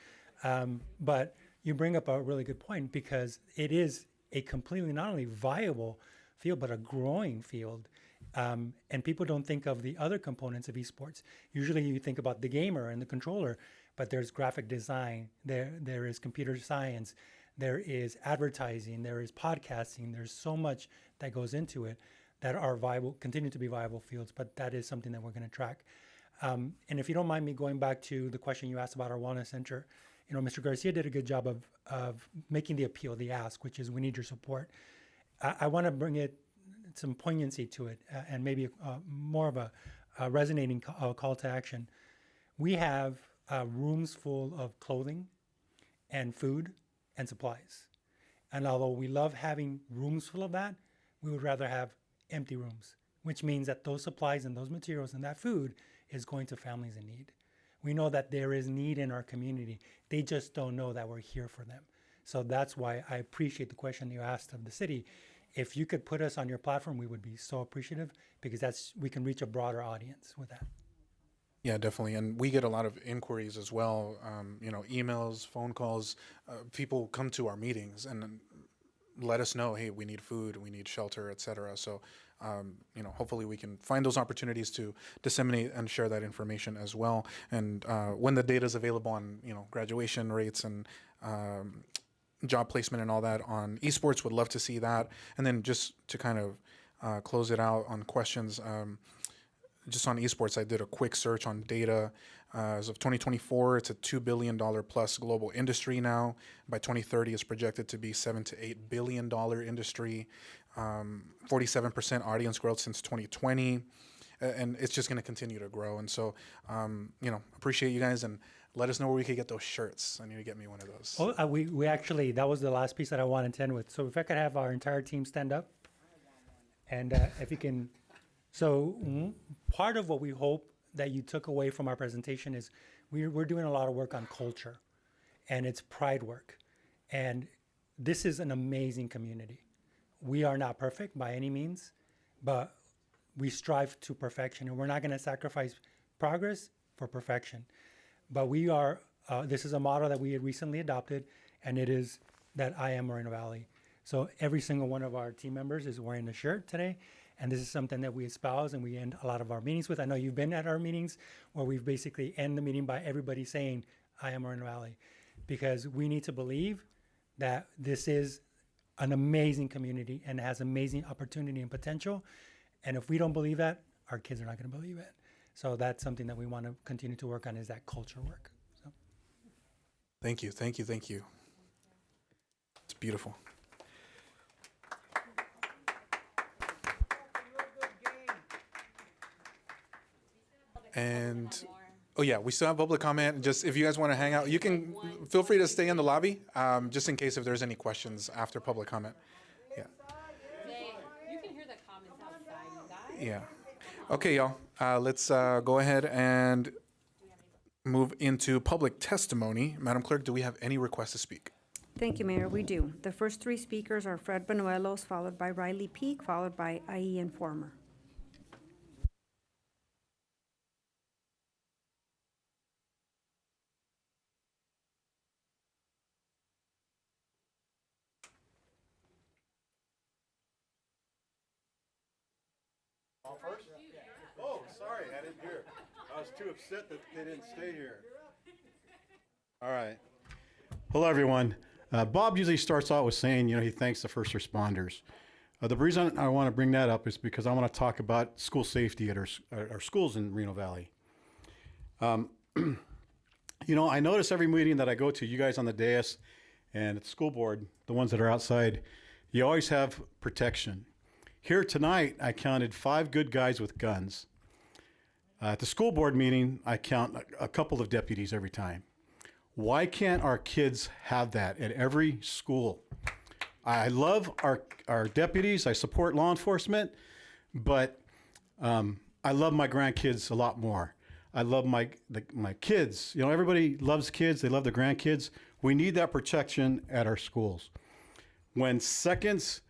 But you bring up a really good point because it is a completely not only viable field but a growing field. And people don't think of the other components of esports. Usually you think about the gamer and the controller, but there's graphic design, there is computer science, there is advertising, there is podcasting. There's so much that goes into it that are viable, continue to be viable fields, but that is something that we're going to track. And if you don't mind me going back to the question you asked about our wellness center, Mr. Garcia did a good job of making the appeal, the ask, which is we need your support. I want to bring some poignancy to it and maybe more of a resonating call to action. We have rooms full of clothing and food and supplies. And although we love having rooms full of that, we would rather have empty rooms, which means that those supplies and those materials and that food is going to families in need. We know that there is need in our community. They just don't know that we're here for them. So that's why I appreciate the question you asked of the city. If you could put us on your platform, we would be so appreciative because we can reach a broader audience with that. Yeah, definitely. And we get a lot of inquiries as well, emails, phone calls. People come to our meetings and let us know, hey, we need food, we need shelter, et cetera. So, hopefully we can find those opportunities to disseminate and share that information as well. And when the data is available on, graduation rates and job placement and all that on esports, would love to see that. And then just to kind of close it out on questions, just on esports, I did a quick search on data. As of 2024, it's a $2 billion plus global industry now. By 2030, it's projected to be $7 to $8 billion industry. 47% audience growth since 2020. And it's just going to continue to grow. And so, appreciate you guys, and let us know where we could get those shirts. I need to get me one of those. Oh, we actually, that was the last piece that I wanted to end with. So if I could have our entire team stand up, and if you can. So part of what we hope that you took away from our presentation is we're doing a lot of work on culture, and it's pride work. And this is an amazing community. We are not perfect by any means, but we strive to perfection, and we're not going to sacrifice progress for perfection. But we are, this is a motto that we had recently adopted, and it is that I am Moreno Valley. So every single one of our team members is wearing a shirt today, and this is something that we espouse and we end a lot of our meetings with. I know you've been at our meetings where we've basically end the meeting by everybody saying, I am Moreno Valley, because we need to believe that this is an amazing community and has amazing opportunity and potential. And if we don't believe that, our kids are not going to believe it. So that's something that we want to continue to work on, is that culture work. So. Thank you. It's beautiful. And we still have public comment. Just if you guys want to hang out, you can feel free to stay in the lobby, just in case if there's any questions after public comment. Yeah. You can hear the comments outside, you guys. Yeah. Okay, y'all. Let's go ahead and move into public testimony. Madam Clerk, do we have any requests to speak? Thank you, Mayor. We do. The first three speakers are Fred Benuelos, followed by Riley Peak, followed by IE Informer. First? Oh, sorry, I didn't hear. I was too upset that they didn't stay here. All right. Hello, everyone. Bob usually starts out with saying, he thanks the first responders. The reason I want to bring that up is because I want to talk about school safety at our schools in Reno Valley. I notice every meeting that I go to, you guys on the dais and at the school board, the ones that are outside, you always have protection. Here tonight, I counted 5 good guys with guns. At the school board meeting, I count a couple of deputies every time. Why can't our kids have that at every school? I love our deputies. I support law enforcement, but I love my grandkids a lot more. I love my kids. Everybody loves kids. They love their grandkids. We need that protection at our schools. When seconds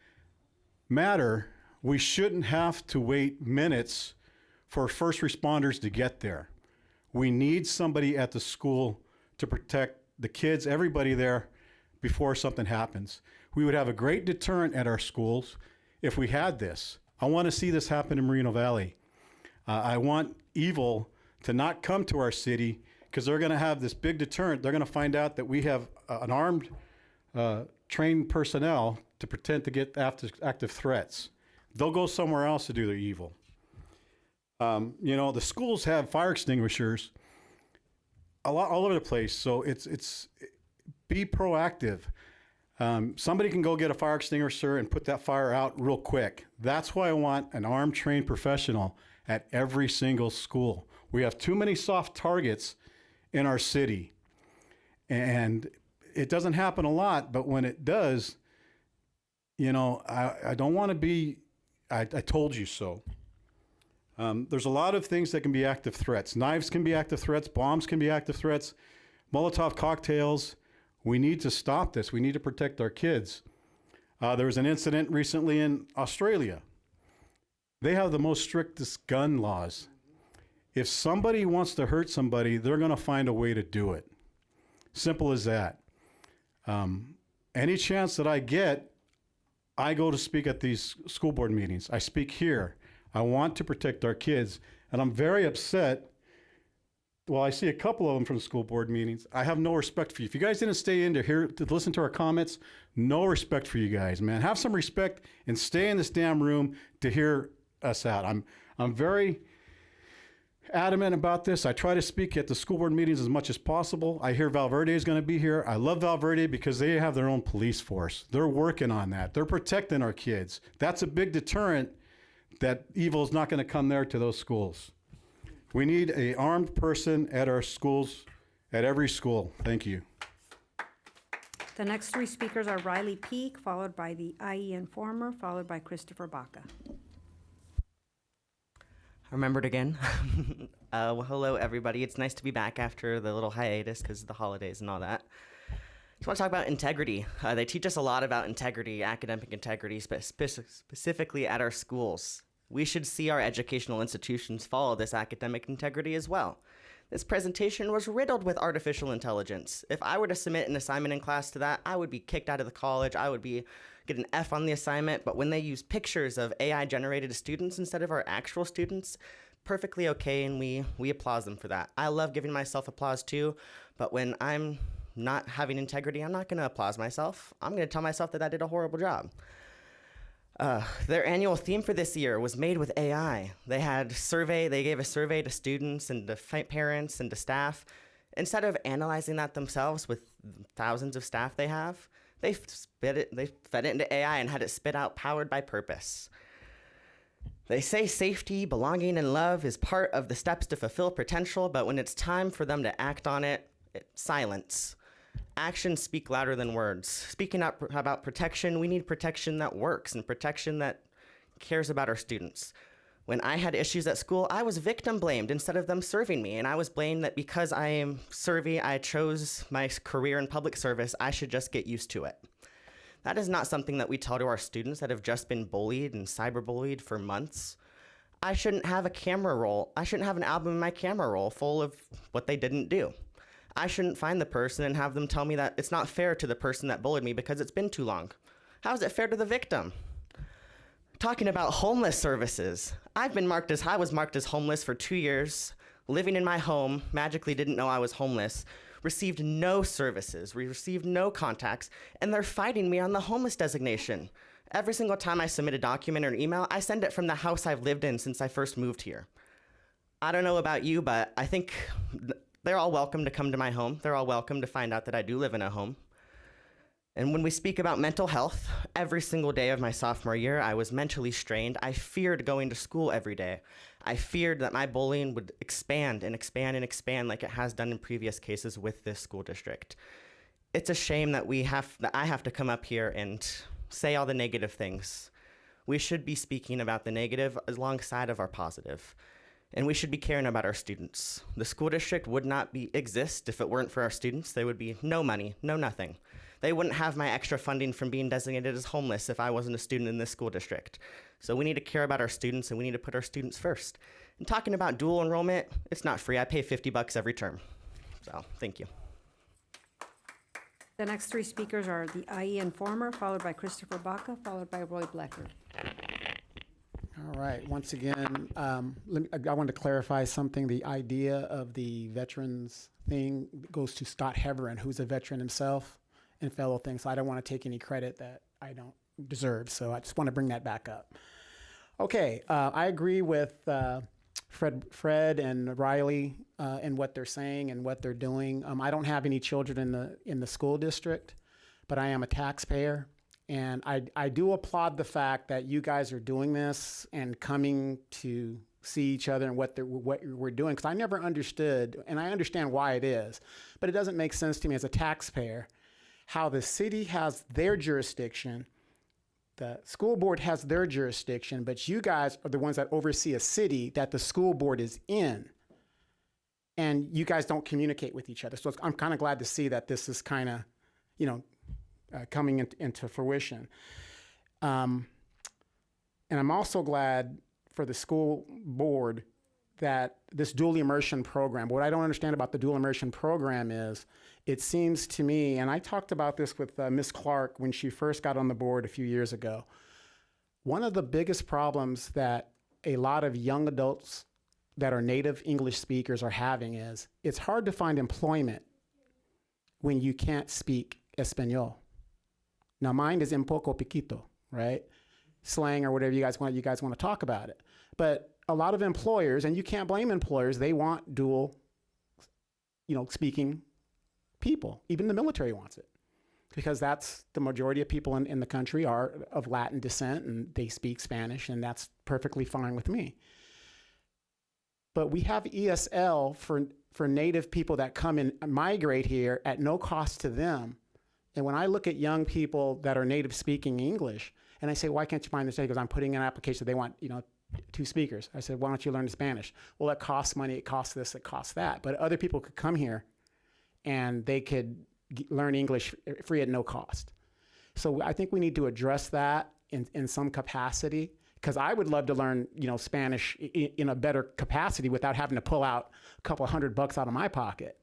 matter, we shouldn't have to wait minutes for first responders to get there. We need somebody at the school to protect the kids, everybody there, before something happens. We would have a great deterrent at our schools if we had this. I want to see this happen in Moreno Valley. I want evil to not come to our city, because they're going to have this big deterrent. They're going to find out that we have an armed, trained personnel to pretend to get active threats. They'll go somewhere else to do their evil. The schools have fire extinguishers all over the place, so it's be proactive. Somebody can go get a fire extinguisher and put that fire out real quick. That's why I want an armed, trained professional at every single school. We have too many soft targets in our city, and it doesn't happen a lot, but when it does, I don't want to be I told you so. There's a lot of things that can be active threats. Knives can be active threats. Bombs can be active threats. Molotov cocktails. We need to stop this. We need to protect our kids. There was an incident recently in Australia. They have the most strictest gun laws. If somebody wants to hurt somebody, they're going to find a way to do it. Simple as that. Any chance that I get, I go to speak at these school board meetings. I speak here. I want to protect our kids. And I'm very upset. Well, I see a couple of them from the school board meetings. I have no respect for you. If you guys didn't stay in to listen to our comments, no respect for you guys, man. Have some respect and stay in this damn room to hear us out. I'm very adamant about this. I try to speak at the school board meetings as much as possible. I hear Valverde is going to be here. I love Valverde because they have their own police force. They're working on that. They're protecting our kids. That's a big deterrent that evil is not going to come there to those schools. We need an armed person at our schools, at every school. Thank you. The next three speakers are Riley Peak, followed by the IE Informer, followed by Christopher Baca. Remembered again. Well, hello, everybody. It's nice to be back after the little hiatus because of the holidays and all that. Just want to talk about integrity. They teach us a lot about integrity, academic integrity, specifically at our schools. We should see our educational institutions follow this academic integrity as well. This presentation was riddled with artificial intelligence. If I were to submit an assignment in class to that, I would be kicked out of the college. I would get an F on the assignment. But when they use pictures of AI-generated students instead of our actual students, perfectly okay, and we applaud them for that. I love giving myself applause too, but when I'm not having integrity, I'm not going to applaud myself. I'm going to tell myself that I did a horrible job. Their annual theme for this year was made with AI. They gave a survey to students and to parents and to staff. Instead of analyzing that themselves with thousands of staff they have, they fed it into AI and had it spit out powered by purpose. They say safety, belonging, and love is part of the steps to fulfill potential, but when it's time for them to act on it, silence. Actions speak louder than words. Speaking up about protection, we need protection that works and protection that cares about our students. When I had issues at school, I was victim blamed instead of them serving me, and I was blamed that because I chose my career in public service, I should just get used to it. That is not something that we tell to our students that have just been bullied and cyberbullied for months. I shouldn't have a camera roll. I shouldn't have an album in my camera roll full of what they didn't do. I shouldn't find the person and have them tell me that it's not fair to the person that bullied me because it's been too long. How is it fair to the victim? Talking about homeless services. I was marked as homeless for 2 years, living in my home, magically didn't know I was homeless, received no services, received no contacts, and they're fighting me on the homeless designation. Every single time I submit a document or an email, I send it from the house I've lived in since I first moved here. I don't know about you, but I think they're all welcome to come to my home. They're all welcome to find out that I do live in a home. And when we speak about mental health, every single day of my sophomore year, I was mentally strained. I feared going to school every day. I feared that my bullying would expand and expand and expand like it has done in previous cases with this school district. It's a shame that I have to come up here and say all the negative things. We should be speaking about the negative alongside of our positive. And we should be caring about our students. The school district would not exist if it weren't for our students. There would be no money, no nothing. They wouldn't have my extra funding from being designated as homeless if I wasn't a student in this school district. So we need to care about our students and we need to put our students first. And talking about dual enrollment, it's not free. I pay $50 every term. So thank you. The next three speakers are the IE Informer, followed by Christopher Baca, followed by Roy Blecker. All right. Once again, I wanted to clarify something. The idea of the veterans thing goes to Scott Heverin, who's a veteran himself and fellow thing. So I don't want to take any credit that I don't deserve. So I just want to bring that back up. Okay. I agree with Fred and Riley in what they're saying and what they're doing. I don't have any children in the school district, but I am a taxpayer. And I do applaud the fact that you guys are doing this and coming to see each other and what we're doing, because I never understood, and I understand why it is, but it doesn't make sense to me as a taxpayer how the city has their jurisdiction, the school board has their jurisdiction, but you guys are the ones that oversee a city that the school board is in, and you guys don't communicate with each other. So I'm kind of glad to see that this is kind of, coming into fruition. And I'm also glad for the school board that this dual immersion program, what I don't understand about the dual immersion program is, it seems to me, and I talked about this with Ms. Clark when she first got on the board a few years ago, one of the biggest problems that a lot of young adults that are native English speakers are having is, it's hard to find employment when you can't speak Espanol. Now, mine is un poco piquito, right? Slang or whatever you guys want to talk about it. But a lot of employers, and you can't blame employers, they want dual, speaking people. Even the military wants it, because that's the majority of people in the country are of Latin descent, and they speak Spanish, and that's perfectly fine with me. But we have ESL for Native people that come and migrate here at no cost to them. And when I look at young people that are native speaking English, and I say, why can't you find this? Because I'm putting in an application, they want, 2 speakers. I said, why don't you learn Spanish? Well, it costs money, it costs this, it costs that. But other people could come here and they could learn English free at no cost. So I think we need to address that in some capacity, because I would love to learn, Spanish in a better capacity without having to pull out a couple $100 out of my pocket.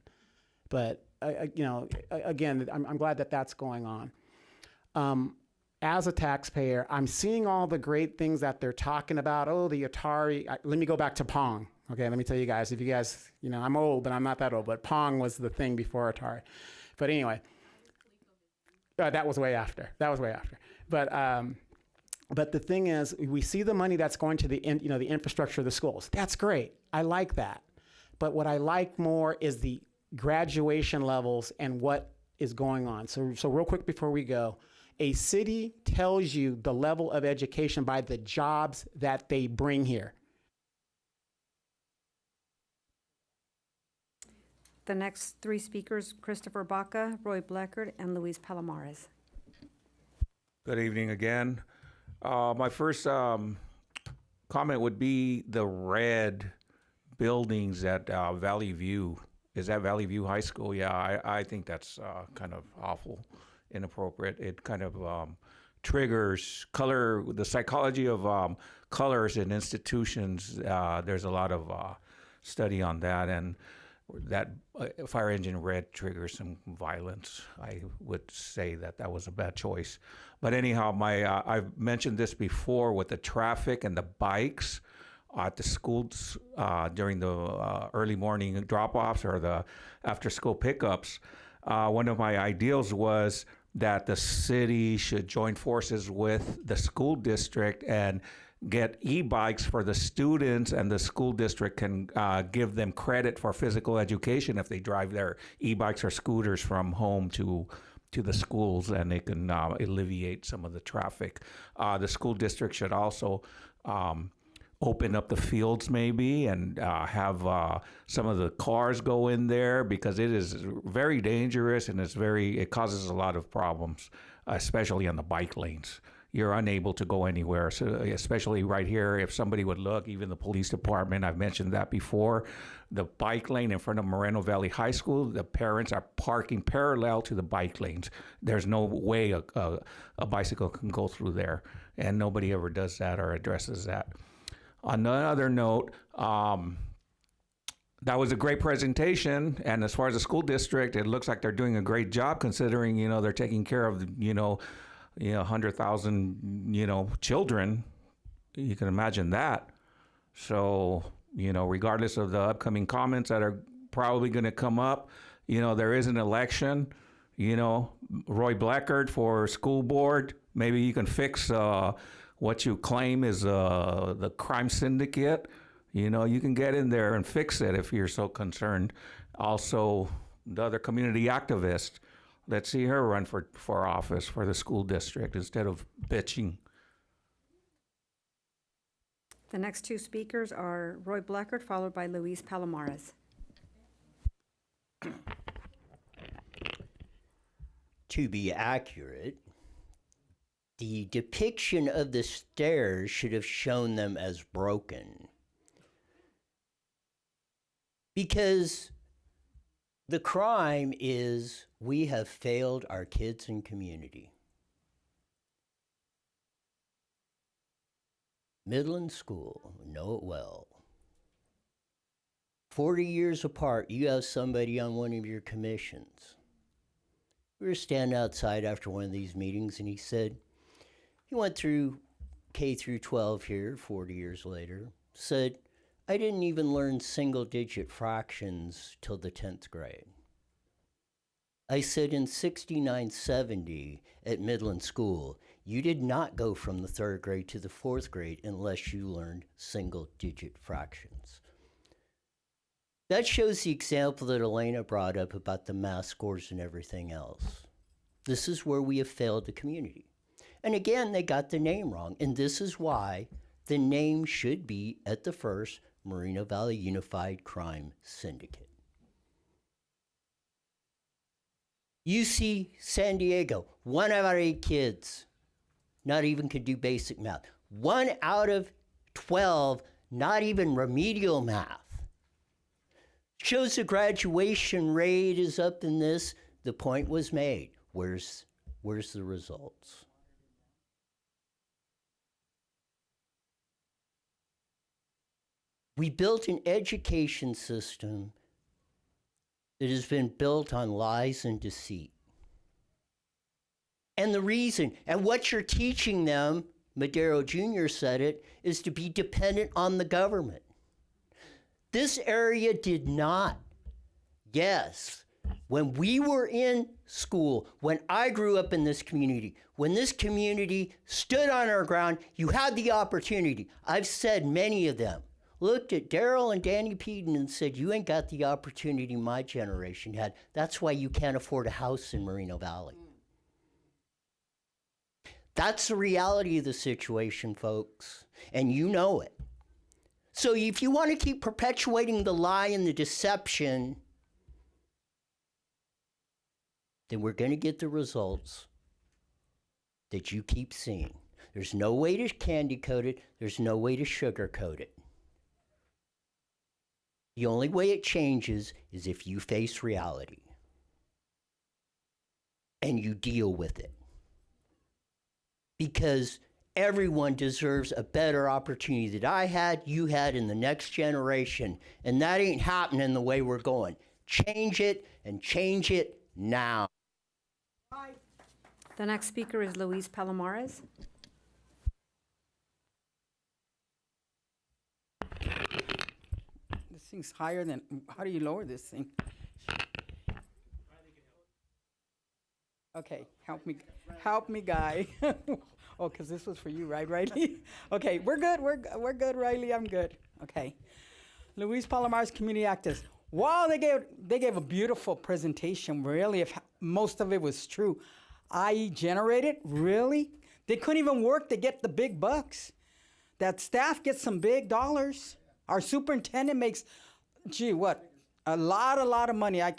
But again, I'm glad that that's going on. As a taxpayer, I'm seeing all the great things that they're talking about. Oh, the Atari. Let me go back to Pong. Okay, let me tell you guys. If you guys, I'm old, but I'm not that old. But Pong was the thing before Atari. But anyway, that was way after. But the thing is, we see the money that's going to the infrastructure of the schools. That's great. I like that. But what I like more is the graduation levels and what is going on. So real quick before we go, a city tells you the level of education by the jobs that they bring here. The next 3 speakers, Christopher Baca, Roy Bleckert, and Luis Palomares. Good evening again. My first comment would be the red buildings at Valley View. Is that Valley View High School? Yeah, I think that's kind of awful, inappropriate. It kind of triggers the psychology of colors in institutions. There's a lot of study on that, and that fire engine red triggers some violence. I would say that was a bad choice. But anyhow, I've mentioned this before with the traffic and the bikes at the schools during the early morning drop-offs or the after-school pickups. One of my ideals was that the city should join forces with the school district and get e-bikes for the students, and the school district can give them credit for physical education if they drive their e-bikes or scooters from home to the schools, and they can alleviate some of the traffic. The school district should also open up the fields maybe and have some of the cars go in there, because it is very dangerous and it causes a lot of problems, especially on the bike lanes. You're unable to go anywhere, so especially right here. If somebody would look, even the police department, I've mentioned that before, the bike lane in front of Moreno Valley High School, the parents are parking parallel to the bike lanes. There's no way a bicycle can go through there, and nobody ever does that or addresses that. On another note, that was a great presentation, and as far as the school district, it looks like they're doing a great job, considering they're taking care of 100,000 children. You can imagine that. So regardless of the upcoming comments that are probably going to come up, there is an election. Roy Bleckert for school board. Maybe you can fix what you claim is the crime syndicate. You can get in there and fix it if you're so concerned. Also, the other community activist, let's see her run for office for the school district instead of bitching. The next 2 speakers are Roy Bleckert, followed by Luis Palomares. To be accurate, the depiction of the stairs should have shown them as broken. Because the crime is we have failed our kids and community. Midland School, know it well. 40 years apart, you have somebody on one of your commissions. We were standing outside after one of these meetings, and he said, he went through K through 12 here 40 years later, said, I didn't even learn single-digit fractions till the 10th grade. I said in 69-70 at Midland School, You did not go from the 3rd grade to the 4th grade unless you learned single-digit fractions. That shows the example that Elena brought up about the math scores and everything else. This is where we have failed the community. And again, they got the name wrong, and this is why the name should be at the first Moreno Valley Unified Crime Syndicate. UC San Diego, 1 out of 8 kids not even could do basic math. 1 out of 12, not even remedial math. Shows the graduation rate is up in this. The point was made. Where's the results? We built an education system that has been built on lies and deceit. And the reason, and what you're teaching them, Madero Jr. said it, is to be dependent on the government. This area did not. Yes, when we were in school, when I grew up in this community, when this community stood on our ground, you had the opportunity. I've said many of them looked at Daryl and Danny Peden and said, you ain't got the opportunity my generation had. That's why you can't afford a house in Moreno Valley. That's the reality of the situation, folks, and you know it. So if you want to keep perpetuating the lie and the deception, then we're going to get the results that you keep seeing. There's no way to candy coat it. There's no way to sugarcoat it. The only way it changes is if you face reality and you deal with it. Because everyone deserves a better opportunity that I had, you had, in the next generation. And that ain't happening the way we're going. Change it, and change it now. The next speaker is Luis Palomares. This thing's higher than, how do you lower this thing? Okay, help me, guy. Oh, because this was for you, right, Riley? Okay, we're good, Riley, I'm good. Okay. Luis Palomares, community activist. Wow, they gave a beautiful presentation, really, if most of it was true. IE generated, really? They couldn't even work to get the big bucks. That staff gets some big dollars. Our superintendent makes, gee, what? A lot of money. I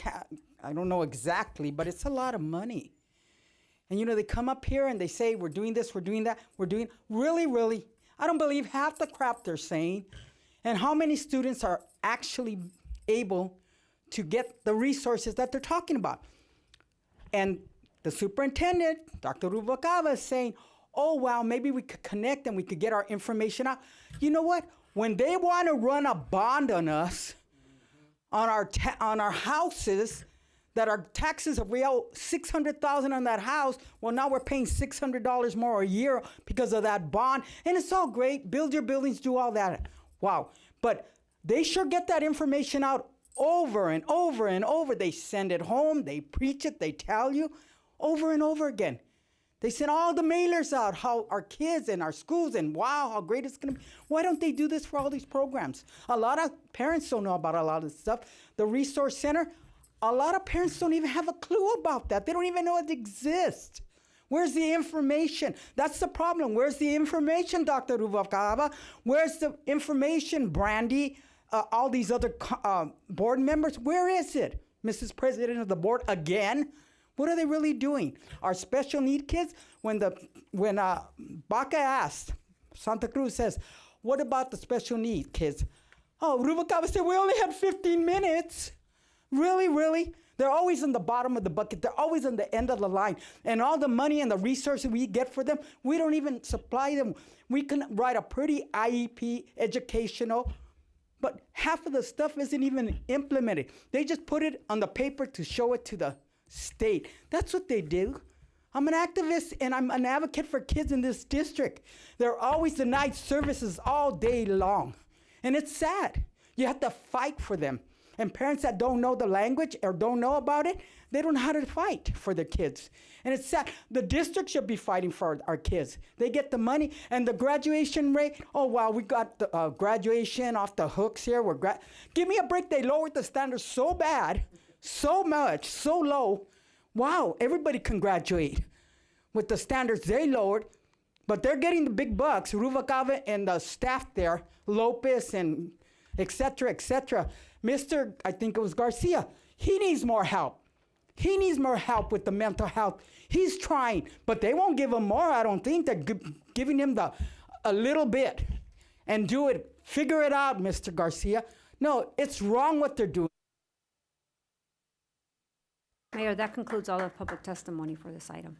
don't know exactly, but it's a lot of money. And you know, they come up here and they say, we're doing this, we're doing that, really, I don't believe half the crap they're saying. And how many students are actually able to get the resources that they're talking about? And the superintendent, Dr. Rubalcaba, is saying, oh, wow, maybe we could connect and we could get our information out. You know what? When they want to run a bond on us, on our houses, that our taxes, if we owe $600,000 on that house, well, now we're paying $600 more a year because of that bond. And it's all great. Build your buildings, do all that. Wow. But they sure get that information out over and over and over. They send it home. They preach it. They tell you over and over again. They send all the mailers out, how our kids and our schools, and wow, how great it's going to be. Why don't they do this for all these programs? A lot of parents don't know about a lot of this stuff. The Resource Center, a lot of parents don't even have a clue about that. They don't even know it exists. Where's the information? That's the problem. Where's the information, Dr. Rubalcaba? Where's the information, Brandy? All these other board members? Where is it? Mrs. President of the board, again? What are they really doing? Our special need kids, when Baca asked, Santa Cruz says, what about the special need kids? Oh, Rubalcaba said, we only had 15 minutes. Really? They're always in the bottom of the bucket. They're always on the end of the line. And all the money and the resources we get for them, we don't even supply them. We can write a pretty IEP, educational, but half of the stuff isn't even implemented. They just put it on the paper to show it to the state. That's what they do. I'm an activist and I'm an advocate for kids in this district. They're always denied services all day long. And it's sad. You have to fight for them. And parents that don't know the language or don't know about it, They don't know how to fight for their kids. And it's sad. The district should be fighting for our kids. They get the money and the graduation rate. Oh, wow, we got the graduation off the hooks here. Give me a break. They lowered the standards so bad, so much, so low. Wow, everybody can graduate with the standards they lowered. But they're getting the big bucks. Ruvalcaba and the staff there, Lopez and et cetera, Mr., I think it was Garcia, he needs more help. He needs more help with the mental health. He's trying, but they won't give him more, I don't think. They're giving him a little bit. And do it, figure it out, Mr. Garcia. No, it's wrong what they're doing. Mayor, that concludes all of public testimony for this item.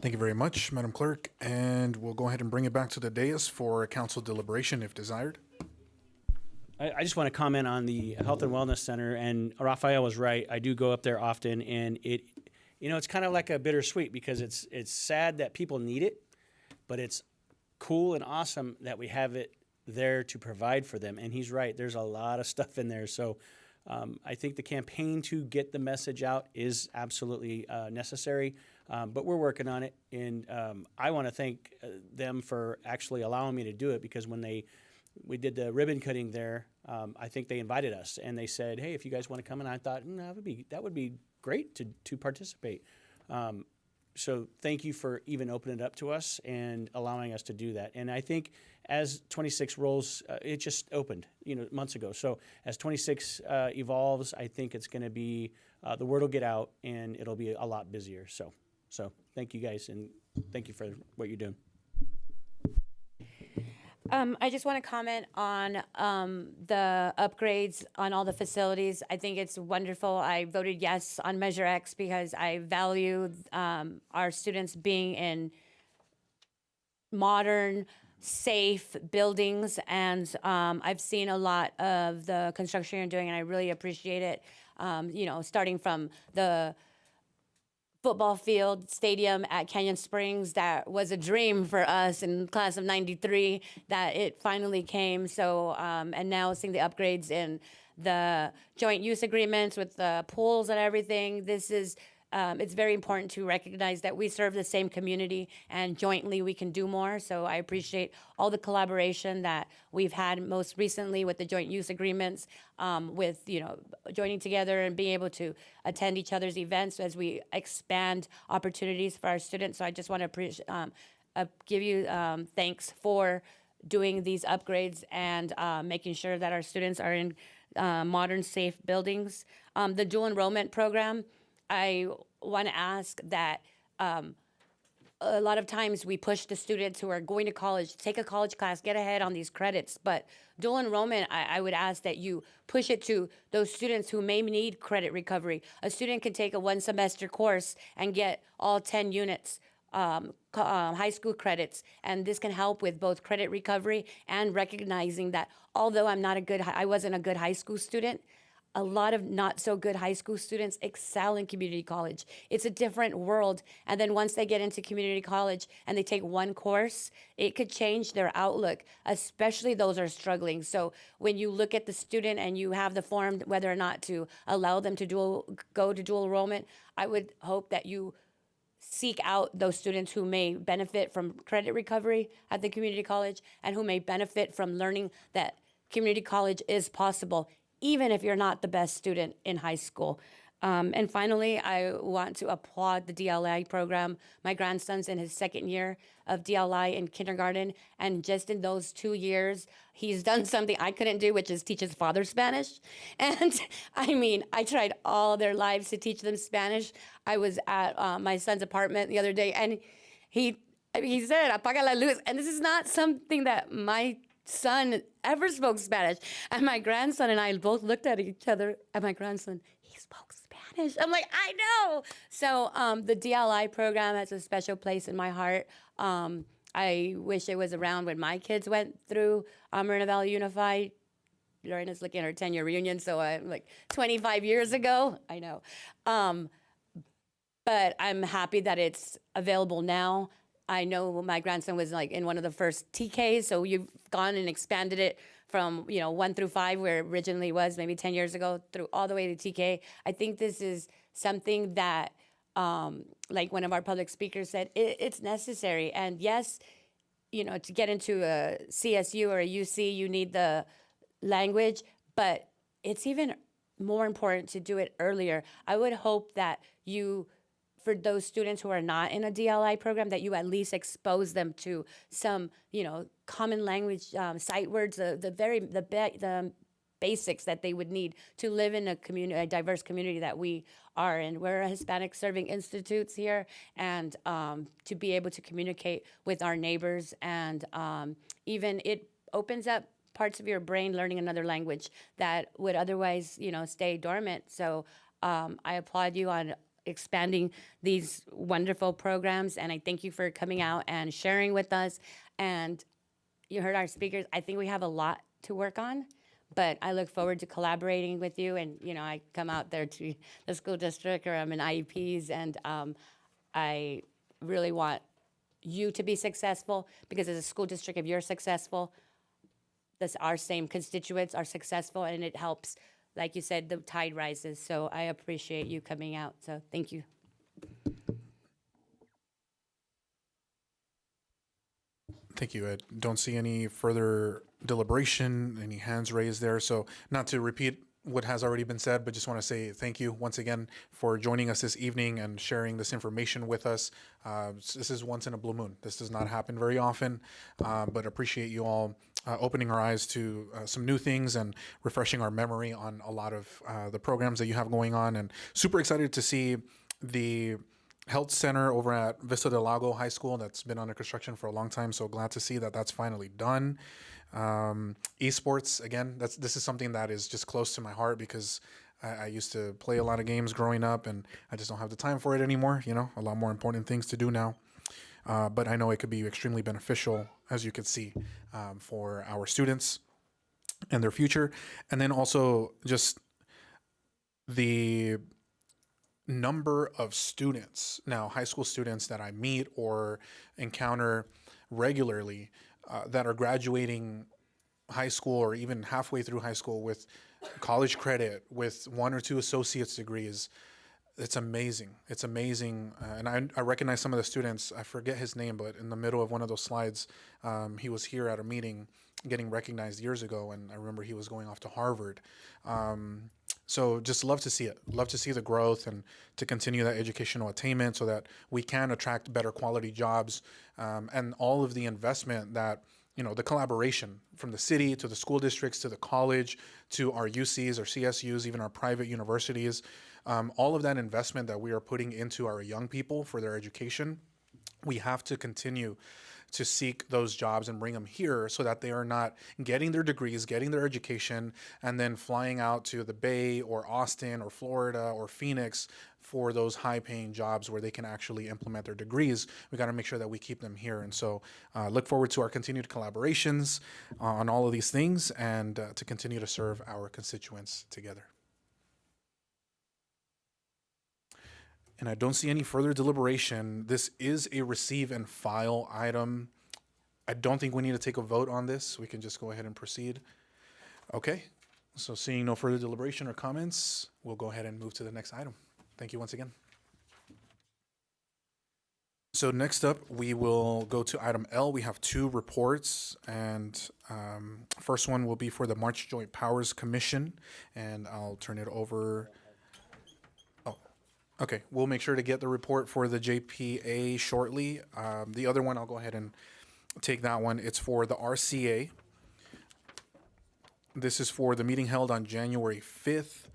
Thank you very much, Madam Clerk. And we'll go ahead and bring it back to the dais for council deliberation if desired. I just want to comment on the Health and Wellness Center, and Rafael was right. I do go up there often, and it's kind of like a bittersweet because it's sad that people need it, but it's cool and awesome that we have it there to provide for them. And he's right. There's a lot of stuff in there. So I think the campaign to get the message out is absolutely necessary, but we're working on it. And I want to thank them for actually allowing me to do it, because when we did the ribbon cutting there, I think they invited us and they said, hey, if you guys want to come. And I thought, that would be great to participate. So thank you for even opening it up to us and allowing us to do that. And I think as 26 rolls, it just opened, months ago. So as 26 evolves, I think it's going to be, the word will get out and it'll be a lot busier. So thank you guys, and thank you for what you're doing. I just want to comment on the upgrades on all the facilities. I think it's wonderful. I voted yes on Measure X because I value our students being in modern, safe buildings, and I've seen a lot of the construction you're doing, and I really appreciate it. Starting from the football field stadium at Canyon Springs, that was a dream for us in class of 93, that it finally came. So, and now seeing the upgrades in the joint use agreements with the pools and everything, this is, it's very important to recognize that we serve the same community and jointly we can do more. So I appreciate all the collaboration that we've had most recently with the joint use agreements, with, joining together and being able to attend each other's events as we expand opportunities for our students. So I just want to give you thanks for doing these upgrades and making sure that our students are in modern, safe buildings. The dual enrollment program, I want to ask that a lot of times we push the students who are going to college, take a college class, get ahead on these credits. But dual enrollment, I would ask that you push it to those students who may need credit recovery. A student can take a one-semester course and get all 10 units, high school credits, and this can help with both credit recovery and recognizing that although I wasn't a good high school student, a lot of not so good high school students excel in community college. It's a different world. And then once they get into community college and they take one course, it could change their outlook, especially those who are struggling. So when you look at the student and you have the form whether or not to allow them to go to dual enrollment, I would hope that you seek out those students who may benefit from credit recovery at the community college and who may benefit from learning that community college is possible, even if you're not the best student in high school. And finally, I want to applaud the DLI program. My grandson's in his second year of DLI in kindergarten, and just in those 2 years, he's done something I couldn't do, which is teach his father Spanish. And I tried all their lives to teach them Spanish. I was at my son's apartment the other day, and he said, "Apaga la luz," and this is not something that my son ever spoke Spanish. And my grandson and I both looked at each other, and my grandson, he spoke Spanish. I'm like, I know. So the DLI program has a special place in my heart. I wish it was around when my kids went through Moreno Valley Unified. Lorena's looking at her 10-year reunion, so I'm like 25 years ago. I know. But I'm happy that it's available now. I know my grandson was like in one of the first TKs, so you've gone and expanded it from 1 through 5, where it originally was maybe 10 years ago, through all the way to TK. I think this is something that, like one of our public speakers said, it's necessary. And yes, to get into a CSU or a UC, you need the language, but it's even more important to do it earlier. I would hope that for those students who are not in a DLI program, that you at least expose them to some, common language, sight words, the basics that they would need to live in a diverse community that we are in. We're a Hispanic serving institutes here, and to be able to communicate with our neighbors, and even it opens up parts of your brain learning another language that would otherwise, stay dormant. So I applaud you on expanding these wonderful programs, and I thank you for coming out and sharing with us. And you heard our speakers. I think we have a lot to work on, but I look forward to collaborating with you. And I come out there to the school district, or I'm in IEPs, and I really want you to be successful, because as a school district, if you're successful, our same constituents are successful, and it helps. Like you said, the tide rises. So I appreciate you coming out. So thank you. Thank you. I don't see any further deliberation, any hands raised there. So not to repeat what has already been said, but just want to say thank you once again for joining us this evening and sharing this information with us. This is once in a blue moon. This does not happen very often, but appreciate you all opening our eyes to some new things and refreshing our memory on a lot of the programs that you have going on. And super excited to see the health center over at Vista del Lago High School that's been under construction for a long time. So glad to see that that's finally done. Esports, again, this is something that is just close to my heart, because I used to play a lot of games growing up, and I just don't have the time for it anymore. A lot more important things to do now. But I know it could be extremely beneficial, as you could see, for our students and their future. And then also just the number of students, now high school students that I meet or encounter regularly, that are graduating high school or even halfway through high school with college credit, with 1 or 2 associate's degrees. It's amazing. It's amazing. And I recognize some of the students. I forget his name, but in the middle of one of those slides, he was here at a meeting getting recognized years ago, and I remember he was going off to Harvard. So just love to see it. Love to see the growth and to continue that educational attainment so that we can attract better quality jobs, and all of the investment that, the collaboration from the city to the school districts to the college to our UCs, our CSUs, even our private universities, all of that investment that we are putting into our young people for their education, we have to continue to seek those jobs and bring them here so that they are not getting their degrees, getting their education, and then flying out to the Bay or Austin or Florida or Phoenix for those high-paying jobs where they can actually implement their degrees. We got to make sure that we keep them here. And so look forward to our continued collaborations on all of these things, and to continue to serve our constituents together. And I don't see any further deliberation. This is a receive and file item. I don't think we need to take a vote on this. We can just go ahead and proceed. Okay, so seeing no further deliberation or comments, we'll go ahead and move to the next item. Thank you once again. So next up, we will go to item L. We have 2 reports, and first one will be for the March Joint Powers Commission, and I'll turn it over. Okay, we'll make sure to get the report for the JPA shortly. The other one, I'll go ahead and take that one. It's for the RCA. This is for the meeting held on January 5th.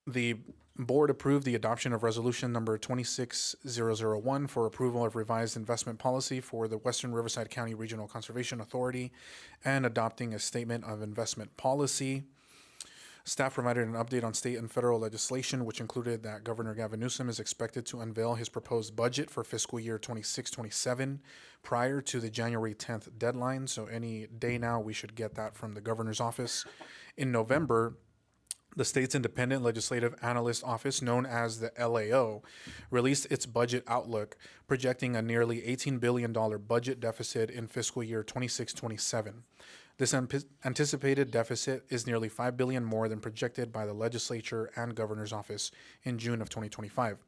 The board approved the adoption of resolution number 26001 for approval of revised investment policy for the Western Riverside County Regional Conservation Authority and adopting a statement of investment policy. Staff provided an update on state and federal legislation, which included that Governor Gavin Newsom is expected to unveil his proposed budget for fiscal year 26-27 prior to the January 10th deadline. So any day now, we should get that from the governor's office. In November, The state's Independent Legislative Analyst Office, known as the LAO, released its budget outlook, projecting a nearly $18 billion budget deficit in fiscal year 26-27. This anticipated deficit is nearly $5 billion more than projected by the legislature and governor's office in June of 2025.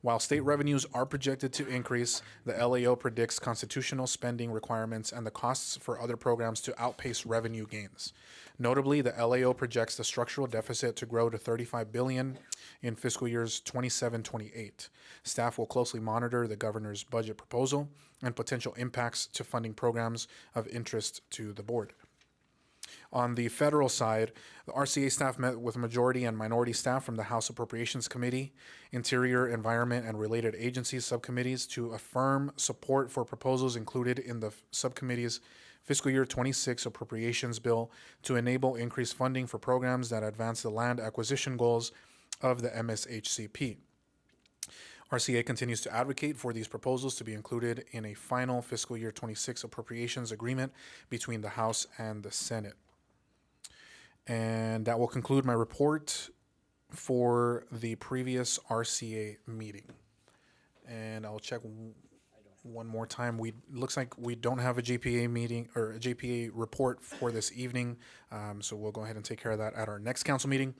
While state revenues are projected to increase, the LAO predicts constitutional spending requirements and the costs for other programs to outpace revenue gains. Notably, the LAO projects the structural deficit to grow to $35 billion in fiscal years 27-28. Staff will closely monitor the governor's budget proposal and potential impacts to funding programs of interest to the board. On the federal side, the RCA staff met with majority and minority staff from the House Appropriations Committee, Interior, Environment, and related agencies subcommittees to affirm support for proposals included in the subcommittee's fiscal year 26 appropriations bill to enable increased funding for programs that advance the land acquisition goals of the MSHCP. RCA continues to advocate for these proposals to be included in a final fiscal year 26 appropriations agreement between the House and the Senate. And that will conclude my report for the previous RCA meeting. And I'll check one more time. Looks like we don't have a JPA meeting or a JPA report for this evening. So we'll go ahead and take care of that at our next council meeting.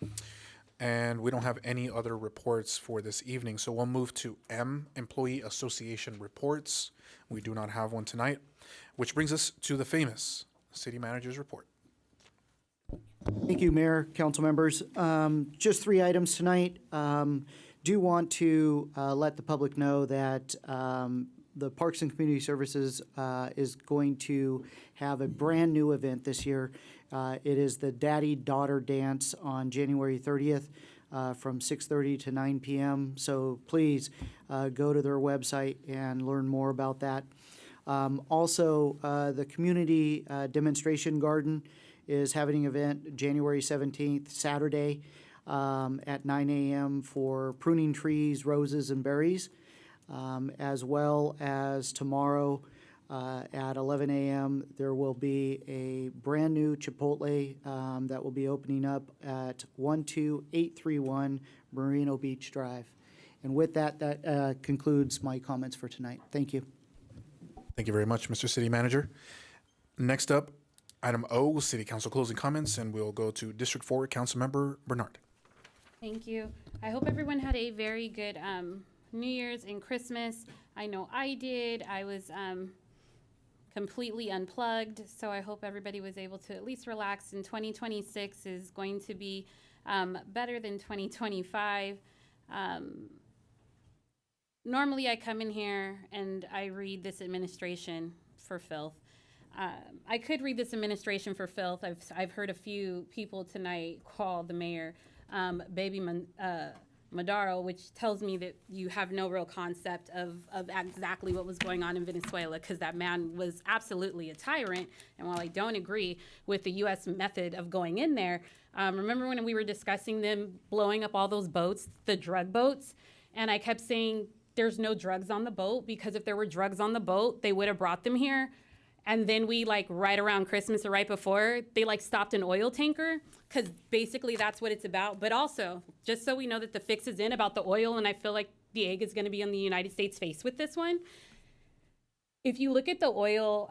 And we don't have any other reports for this evening. So we'll move to M, Employee Association reports. We do not have one tonight, which brings us to the famous City Manager's report. Thank you, Mayor, council members. Just 3 items tonight. Do want to let the public know that the Parks and Community Services is going to have a brand new event this year. It is the Daddy-Daughter Dance on January 30th from 6:30 to 9 p.m. So please go to their website and learn more about that. Also, the Community Demonstration Garden is having an event January 17th, Saturday, at 9 a.m. for pruning trees, roses, and berries, as well as tomorrow at 11 a.m. there will be a brand new Chipotle that will be opening up at 12831 Merino Beach Drive. And with that, that concludes my comments for tonight. Thank you. Thank you very much, Mr. City Manager. Next up, item O, City Council closing comments, and we'll go to District 4 Councilmember Bernard. Thank you. I hope everyone had a very good New Year's and Christmas. I know I did. I was completely unplugged, so I hope everybody was able to at least relax. And 2026 is going to be better than 2025. Normally I come in here and I read this administration for filth. I could read this administration for filth. I've heard a few people tonight call the mayor Baby Maduro, which tells me that you have no real concept of exactly what was going on in Venezuela, because that man was absolutely a tyrant. And while I don't agree with the U.S. method of going in there, remember when we were discussing them blowing up all those boats, the drug boats? And I kept saying there's no drugs on the boat, because if there were drugs on the boat, they would have brought them here. And then we, like, right around Christmas or right before, they, like, stopped an oil tanker, because basically that's what it's about. But also, just so we know that the fix is in about the oil, and I feel like the egg is going to be on the United States' face with this one. If you look at the oil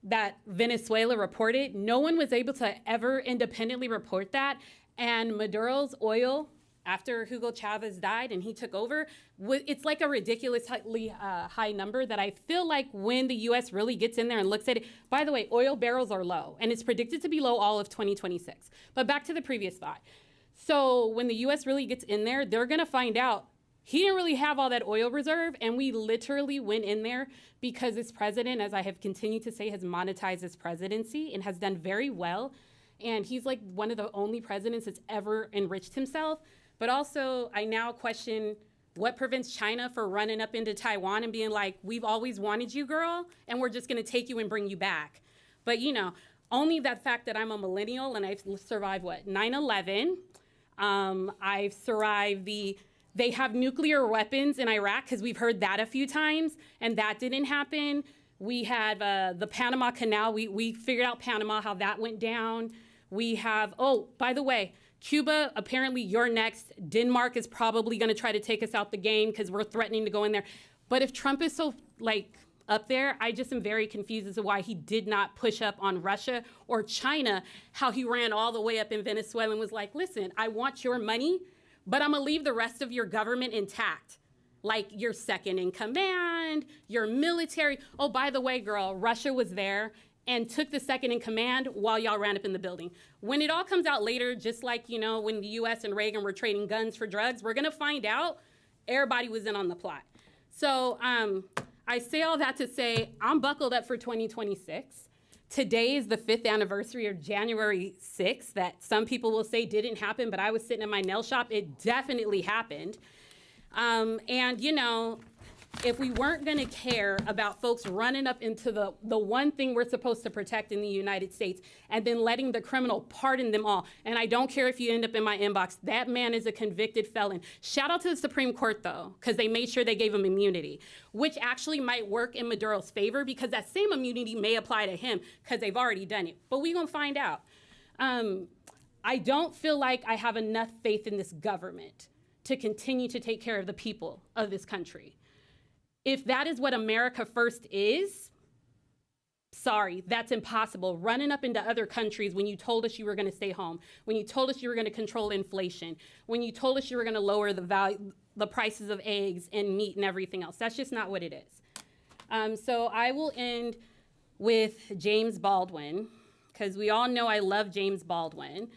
that Venezuela reported, no one was able to ever independently report that. And Maduro's oil, after Hugo Chavez died and he took over, it's like a ridiculously high number that I feel like when the U.S. really gets in there and looks at it. By the way, oil barrels are low, and it's predicted to be low all of 2026. But back to the previous thought. So when the U.S. really gets in there, they're going to find out he didn't really have all that oil reserve, and we literally went in there because this president, as I have continued to say, has monetized his presidency and has done very well. And he's like one of the only presidents that's ever enriched himself. But also, I now question what prevents China from running up into Taiwan and being like, we've always wanted you, girl, and we're just going to take you and bring you back. But, you know, only that fact that I'm a millennial and I've survived, 9/11. I've survived they have nuclear weapons in Iraq, because we've heard that a few times, and that didn't happen. We had the Panama Canal. We figured out Panama, how that went down. We have, oh, by the way, Cuba, apparently you're next. Denmark is probably going to try to take us out the game because we're threatening to go in there. But if Trump is so like up there, I just am very confused as to why he did not push up on Russia or China, how he ran all the way up in Venezuela and was like, listen, I want your money, but I'm gonna leave the rest of your government intact. Like your second in command, your military. Oh, by the way, girl, Russia was there and took the second in command while y'all ran up in the building. When it all comes out later, just like, you know, when the US and Reagan were trading guns for drugs, we're gonna find out everybody was in on the plot. So I say all that to say I'm buckled up for 2026. Today is the 5th anniversary of January 6th that some people will say didn't happen, but I was sitting in my nail shop. It definitely happened. And, you know, if we weren't going to care about folks running up into the one thing we're supposed to protect in the United States and then letting the criminal pardon them all, and I don't care if you end up in my inbox, that man is a convicted felon. Shout out to the Supreme Court, though, because they made sure they gave him immunity, which actually might work in Maduro's favor because that same immunity may apply to him because they've already done it. But we're going to find out. I don't feel like I have enough faith in this government to continue to take care of the people of this country. If that is what America First is, sorry, that's impossible. Running up into other countries when you told us you were going to stay home, when you told us you were going to control inflation, when you told us you were going to lower the prices of eggs and meat and everything else. That's just not what it is. So I will end with James Baldwin, because we all know I love James Baldwin.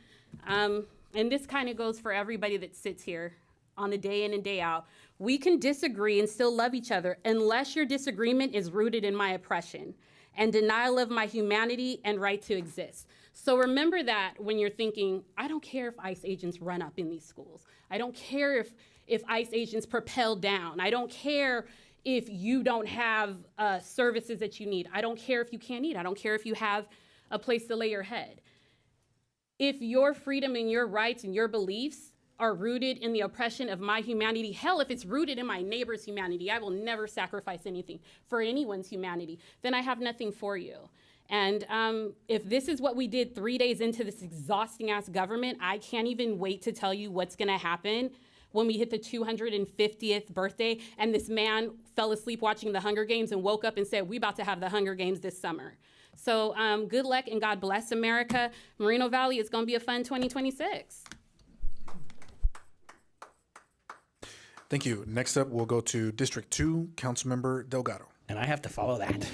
And this kind of goes for everybody that sits here on the day in and day out. We can disagree and still love each other unless your disagreement is rooted in my oppression and denial of my humanity and right to exist. So remember that when you're thinking, I don't care if ICE agents run up in these schools. I don't care if ICE agents propel down. I don't care if you don't have services that you need. I don't care if you can't eat. I don't care if you have a place to lay your head. If your freedom and your rights and your beliefs are rooted in the oppression of my humanity, hell, if it's rooted in my neighbor's humanity, I will never sacrifice anything for anyone's humanity, then I have nothing for you. And if this is what we did 3 days into this exhausting ass government, I can't even wait to tell you what's gonna happen when we hit the 250th birthday and this man fell asleep watching the Hunger Games and woke up and said, we about to have the Hunger Games this summer. So good luck and God bless America. Moreno Valley, it's gonna be a fun 2026. Thank you. Next up, we'll go to District 2, Councilmember Delgado. And I have to follow that.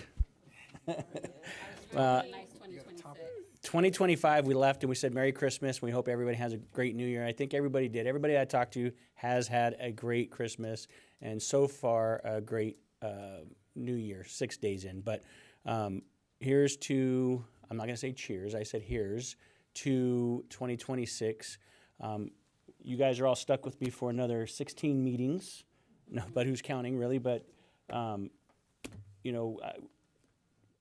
2025, we left and we said Merry Christmas. We hope everybody has a great New Year. I think everybody did. Everybody I talked to has had a great Christmas and so far a great New Year, 6 days in. But here's to, I'm not going to say cheers, I said here's to 2026. You guys are all stuck with me for another 16 meetings. No, but who's counting, really? But, you know,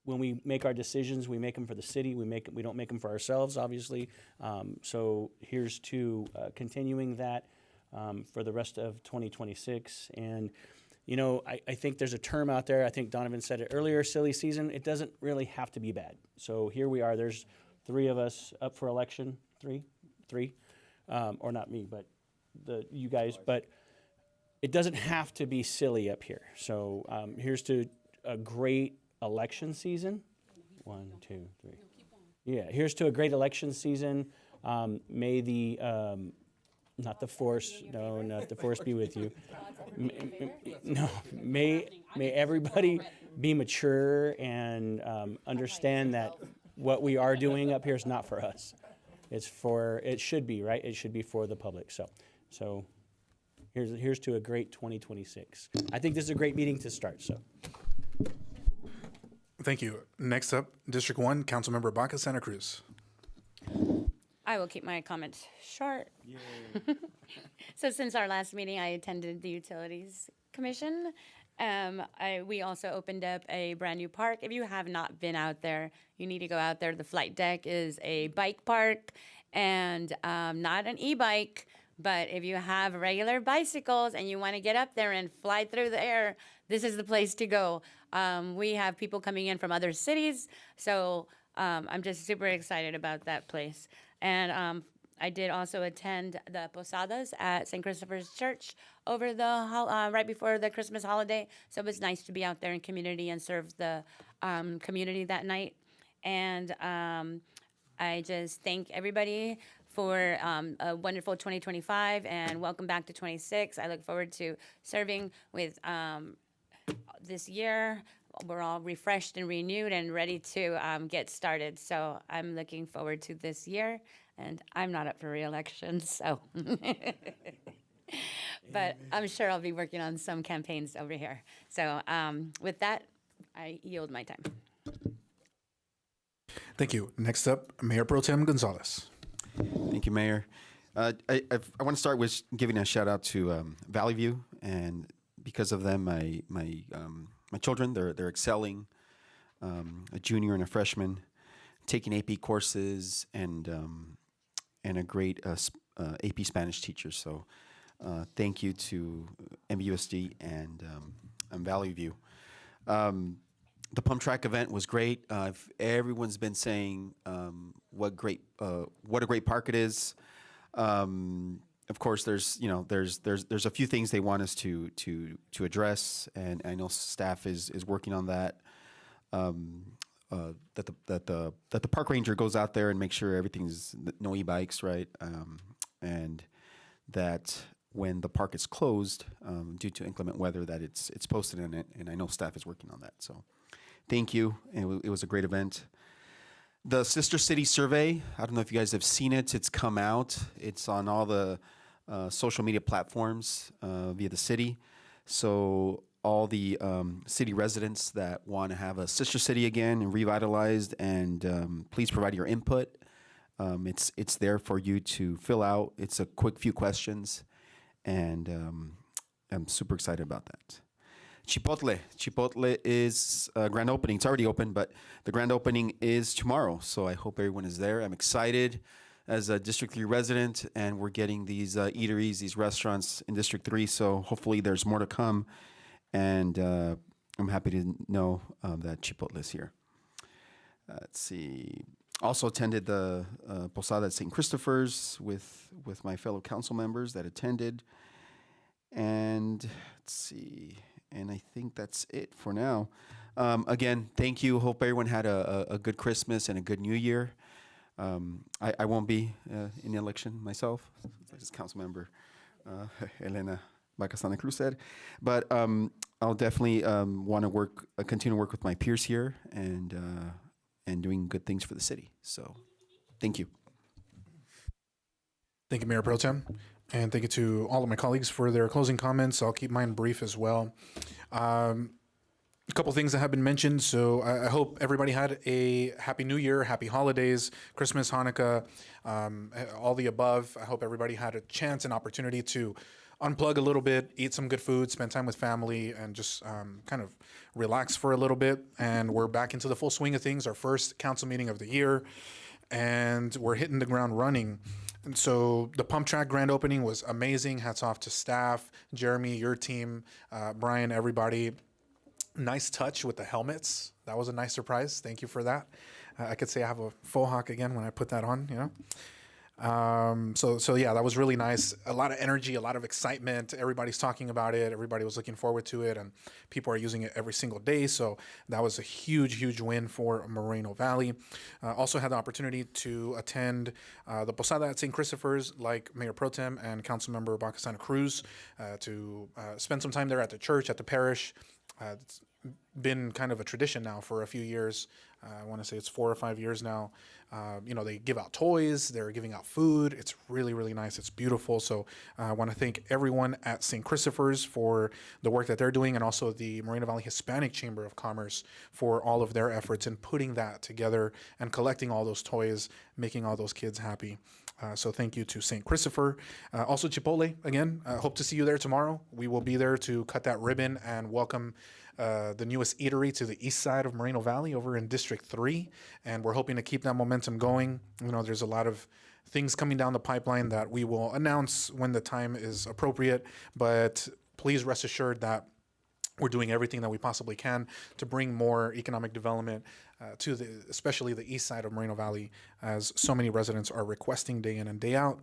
when we make our decisions, we make them for the city. We don't make them for ourselves, obviously. So here's to continuing that for the rest of 2026. And, you know, I think there's a term out there. I think Donovan said it earlier, silly season. It doesn't really have to be bad. So here we are. There's 3 of us up for election. Three. Or not me, but you guys. But it doesn't have to be silly up here. So here's to a great election season. 1, 2, 3. Yeah, here's to a great election season. May the not the force, no, not the force be with you. No, may everybody be mature and understand that what we are doing up here is not for us. It should be, right? It should be for the public. So here's to a great 2026. I think this is a great meeting to start, so. Thank you. Next up, District 1, Councilmember Baca Santa Cruz. I will keep my comments short. So since our last meeting, I attended the Utilities Commission. We also opened up a brand new park. If you have not been out there, you need to go out there. The flight deck is a bike park and not an e-bike, but if you have regular bicycles and you want to get up there and fly through the air, this is the place to go. We have people coming in from other cities, so I'm just super excited about that place. And I did also attend the posadas at St. Christopher's Church over the right before the Christmas holiday. So it was nice to be out there in community and serve the community that night. And I just thank everybody for a wonderful 2025 and welcome back to 26. I look forward to serving with this year. We're all refreshed and renewed and ready to get started. So I'm looking forward to this year, and I'm not up for re-election, so. But I'm sure I'll be working on some campaigns over here. So with that, I yield my time. Thank you. Next up, Mayor Pro Tem Gonzalez. Thank you, Mayor. I want to start with giving a shout out to Valley View, and because of them, my children they're excelling. A junior and a freshman, taking AP courses and a great AP Spanish teacher. So thank you to MBUSD and Valley View. The pump track event was great. Everyone's been saying what a great park it is. Of course, there's a few things they want us to address, and I know staff is working on that. That the park ranger goes out there and makes sure everything's no e-bikes, right? And that when the park is closed due to inclement weather, that it's posted in it, and I know staff is working on that. So, thank you. It was a great event. The Sister City Survey, I don't know if you guys have seen it. It's come out. It's on all the social media platforms via the city. So all the city residents that want to have a sister city again and revitalized, and please provide your input. It's there for you to fill out. It's a quick few questions, and I'm super excited about that. Chipotle is grand opening. It's already open, but the grand opening is tomorrow. So I hope everyone is there. I'm excited as a District 3 resident, and we're getting these eateries, these restaurants in District 3. So hopefully there's more to come, and I'm happy to know that Chipotle is here. Let's see. Also attended the Posada at St. Christopher's with my fellow council members that attended. And let's see. And I think that's it for now. Again, thank you. Hope everyone had a good Christmas and a good New Year. I won't be in the election myself, as council member Elena Bacasana Cruz said. But I'll definitely want to continue to work with my peers here and doing good things for the city. So thank you. Thank you, Mayor Pro Tem. And thank you to all of my colleagues for their closing comments. I'll keep mine brief as well. A couple things that have been mentioned. So I hope everybody had a happy New Year, happy holidays, Christmas, Hanukkah, all the above. I hope everybody had a chance and opportunity to unplug a little bit, eat some good food, spend time with family, and just kind of relax for a little bit. And we're back into the full swing of things, our first council meeting of the year, and we're hitting the ground running. And so the pump track grand opening was amazing. Hats off to staff, Jeremy, your team, Brian, everybody. Nice touch with the helmets. That was a nice surprise. Thank you for that. I could say I have a faux hawk again when I put that on, you know. So yeah, that was really nice. A lot of energy, a lot of excitement. Everybody's talking about it. Everybody was looking forward to it, and people are using it every single day. So that was a huge win for Moreno Valley. Also had the opportunity to attend the Posada at St. Christopher's, like Mayor Pro Tem and Councilmember Bacasana Cruz, to spend some time there at the church, at the parish. It's been kind of a tradition now for a few years. I want to say it's 4 or 5 years now. They give out toys, they're giving out food. It's really nice. It's beautiful. So I want to thank everyone at St. Christopher's for the work that they're doing, and also the Moreno Valley Hispanic Chamber of Commerce for all of their efforts in putting that together and collecting all those toys, making all those kids happy. So thank you to St. Christopher. Also Chipotle, again, hope to see you there tomorrow. We will be there to cut that ribbon and welcome the newest eatery to the east side of Moreno Valley over in District 3. And we're hoping to keep that momentum going. There's a lot of things coming down the pipeline that we will announce when the time is appropriate. But please rest assured that we're doing everything that we possibly can to bring more economic development to especially the east side of Moreno Valley, as so many residents are requesting day in and day out.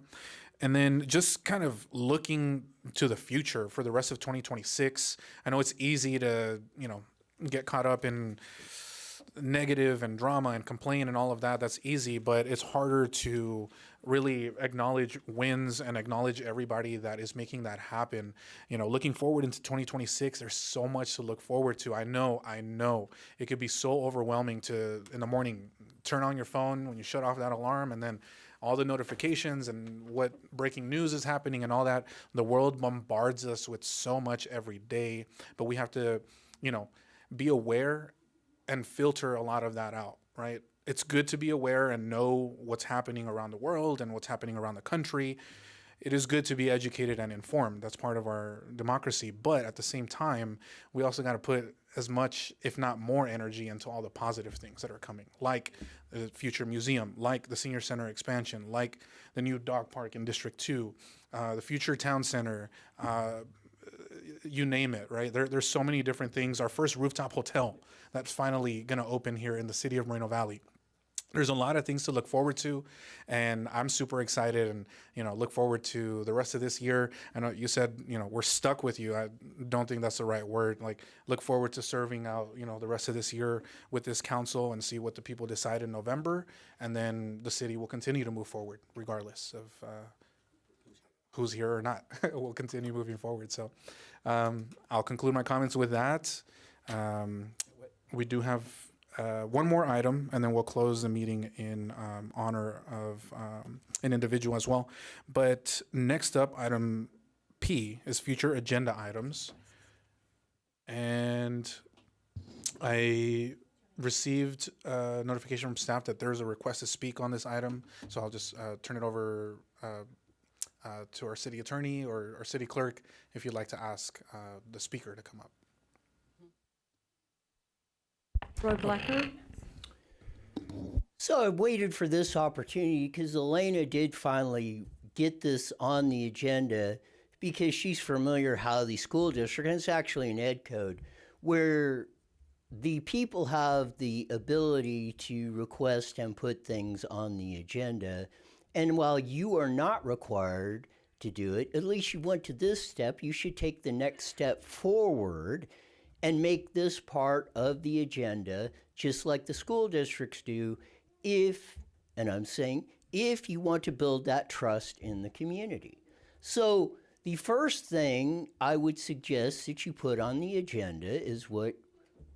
And then just kind of looking to the future for the rest of 2026. I know it's easy to, get caught up in negative and drama and complain and all of that. That's easy, but it's harder to really acknowledge wins and acknowledge everybody that is making that happen. Looking forward into 2026, there's so much to look forward to. I know it could be so overwhelming to, in the morning, turn on your phone when you shut off that alarm, and then all the notifications and what breaking news is happening and all that. The world bombards us with so much every day, but we have to, be aware and filter a lot of that out, right? It's good to be aware and know what's happening around the world and what's happening around the country. It is good to be educated and informed. That's part of our democracy. But at the same time, we also got to put as much, if not more, energy into all the positive things that are coming, like the future museum, like the senior center expansion, like the new dog park in District 2, the future town center, you name it, right? There's so many different things. Our first rooftop hotel that's finally going to open here in the city of Moreno Valley. There's a lot of things to look forward to, and I'm super excited and, look forward to the rest of this year. I know you said, we're stuck with you. I don't think that's the right word. Like, look forward to serving out, the rest of this year with this council and see what the people decide in November. And then the city will continue to move forward regardless of who's here or not. We'll continue moving forward. So I'll conclude my comments with that. We do have one more item, and then we'll close the meeting in honor of an individual as well. But next up, item P is future agenda items. And I received a notification from staff that there's a request to speak on this item. So I'll just turn it over to our city attorney or our city clerk if you'd like to ask the speaker to come up. Roy Blacker. So I waited for this opportunity because Elena did finally get this on the agenda because she's familiar how the school district, and it's actually an ed code, where the people have the ability to request and put things on the agenda. And while you are not required to do it, at least you went to this step, you should take the next step forward and make this part of the agenda, just like the school districts do, if, and I'm saying, if you want to build that trust in the community. So the first thing I would suggest that you put on the agenda is what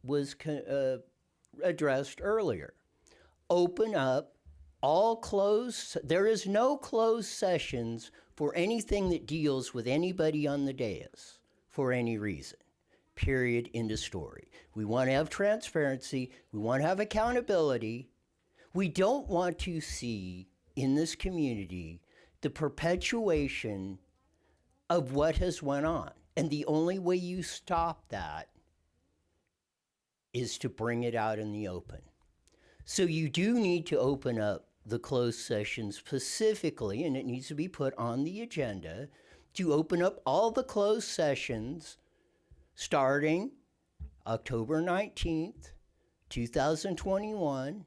was addressed earlier. Open up all closed, there is no closed sessions for anything that deals with anybody on the dais for any reason. Period, end of story. We want to have transparency. We want to have accountability. We don't want to see in this community the perpetuation of what has went on. And the only way you stop that is to bring it out in the open. So you do need to open up the closed session specifically, and it needs to be put on the agenda, to open up all the closed sessions starting October 19th, 2021.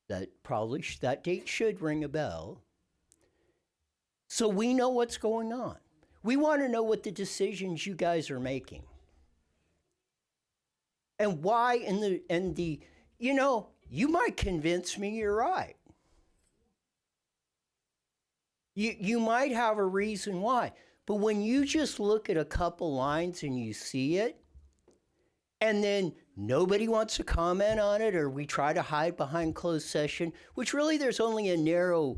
That date should ring a bell. So we know what's going on. We want to know what the decisions you guys are making. And why you might convince me you're right. You might have a reason why. But when you just look at a couple lines and you see it, and then nobody wants to comment on it, or we try to hide behind closed session, which really there's only a narrow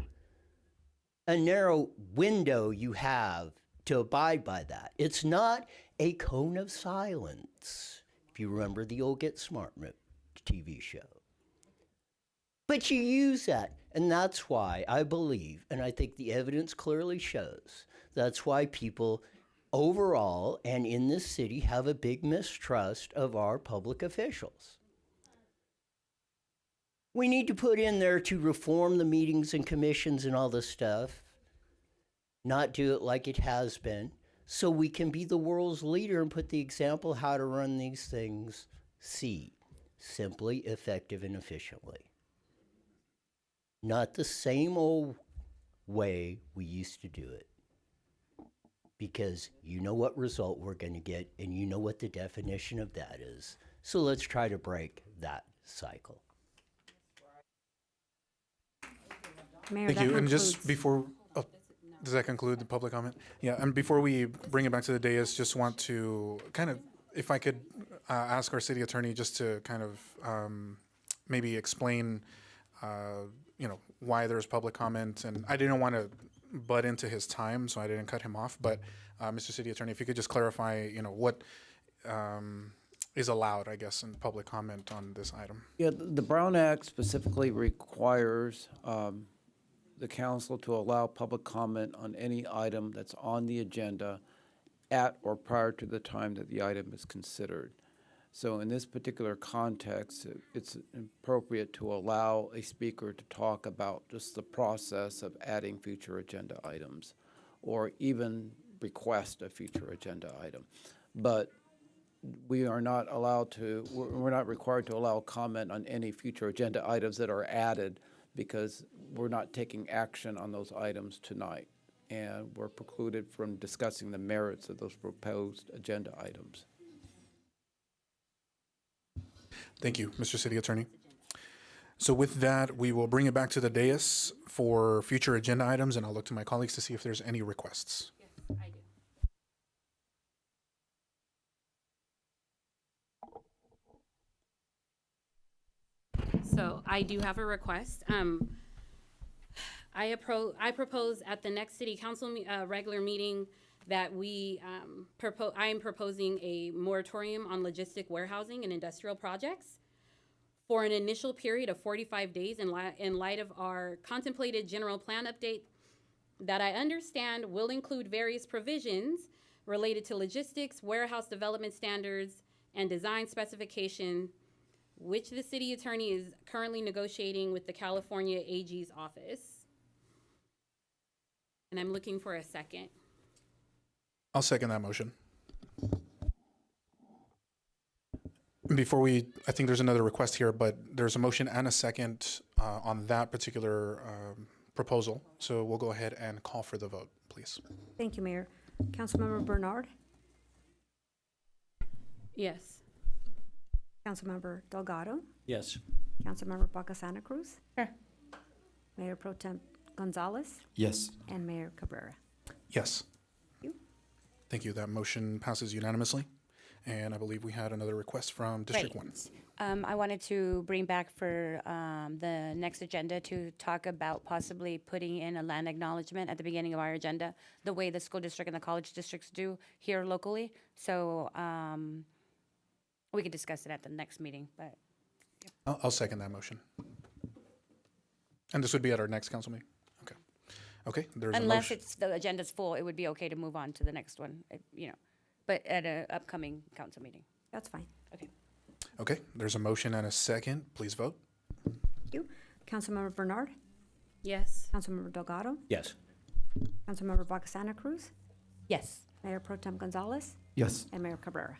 window you have to abide by that. It's not a cone of silence, if you remember the old Get Smart TV show. But you use that, and that's why I believe, and I think the evidence clearly shows, that's why people overall and in this city have a big mistrust of our public officials. We need to put in there to reform the meetings and commissions and all this stuff, not do it like it has been. so we can be the world's leader and put the example how to run these things. C, simply, effective, and efficiently. Not the same old way we used to do it. Because you know what result we're going to get, and you know what the definition of that is. So let's try to break that cycle. Mayor, Thank that you. And concludes. just before, oh, does that conclude the public comment? Yeah, and before we bring it back to the dais, just want to kind of, if I could ask our city attorney just to kind of maybe explain, why there's public comment. And I didn't want to butt into his time, so I didn't cut him off. But Mr. City Attorney, if you could just clarify, what is allowed, I guess, in public comment on this item. Yeah, the Brown Act specifically requires the council to allow public comment on any item that's on the agenda at or prior to the time that the item is considered. So in this particular context, it's appropriate to allow a speaker to talk about just the process of adding future agenda items, or even request a future agenda item. But we are not allowed to, we're not required to allow comment on any future agenda items that are added, because we're not taking action on those items tonight. And we're precluded from discussing the merits of those proposed agenda items. Thank you, Mr. City Attorney. So with that, we will bring it back to the dais for future agenda items, and I'll look to my colleagues to see if there's any requests. Yes, I do. So I do have a request. I propose at the next city council regular meeting that I am proposing a moratorium on logistic warehousing and industrial projects for an initial period of 45 days in light of our contemplated general plan update that I understand will include various provisions related to logistics, warehouse development standards, and design specification, which the city attorney is currently negotiating with the California AG's office. And I'm looking for a second. I'll second that motion. Before I think there's another request here, but there's a motion and a second on that particular proposal. So we'll go ahead and call for the vote, please. Thank you, Mayor. Councilmember Bernard, Yes. Councilmember Delgado, Yes. Councilmember Baca Santa Cruz, Sure. Mayor Pro Tem Gonzalez, Yes. and Mayor Cabrera. Yes. Thank you. Thank you. That motion passes unanimously. And I believe we had another request from District 1. I wanted to bring back for the next agenda to talk about possibly putting in a land acknowledgement at the beginning of our agenda, the way the school district and the college districts do here locally. So we could discuss it at the next meeting, but. I'll second that motion. And this would be at our next council meeting? Okay. Okay, there's a Unless motion. it's, the agenda's full, it would be okay to move on to the next one, but at an upcoming council meeting. That's fine. Okay. Okay, there's a motion and a second. Please vote. Thank you. Councilmember Bernard, Yes. Councilmember Delgado, Yes. Councilmember Baca Santa Cruz, Yes. Mayor Pro Tem Gonzalez, Yes. and Mayor Cabrera.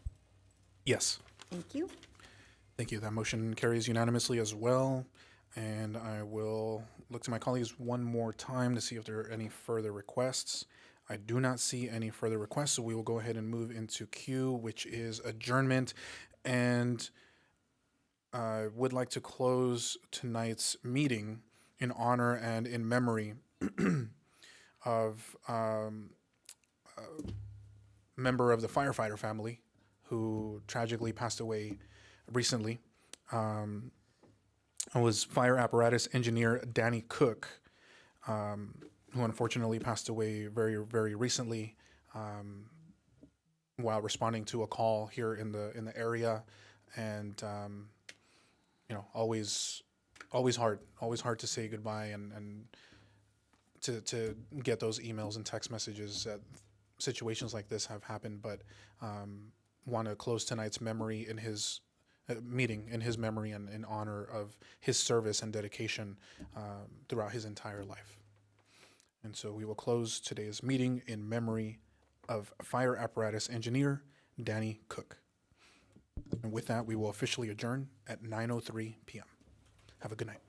Yes. Thank you. Thank you. That motion carries unanimously as well. And I will look to my colleagues one more time to see if there are any further requests. I do not see any further requests, so we will go ahead and move into Q, which is adjournment. And I would like to close tonight's meeting in honor and in memory of a member of the firefighter family who tragically passed away recently. It was fire apparatus engineer Danny Cook, who unfortunately passed away very, very recently while responding to a call here in the area, and always hard to say goodbye and to get those emails and text messages that situations like this have happened, but want to close tonight's memory in his meeting in his memory and in honor of his service and dedication throughout his entire life. And so we will close today's meeting in memory of Fire Apparatus Engineer Danny Cook. And with that, we will officially adjourn at 9:03 p.m. Have a good night.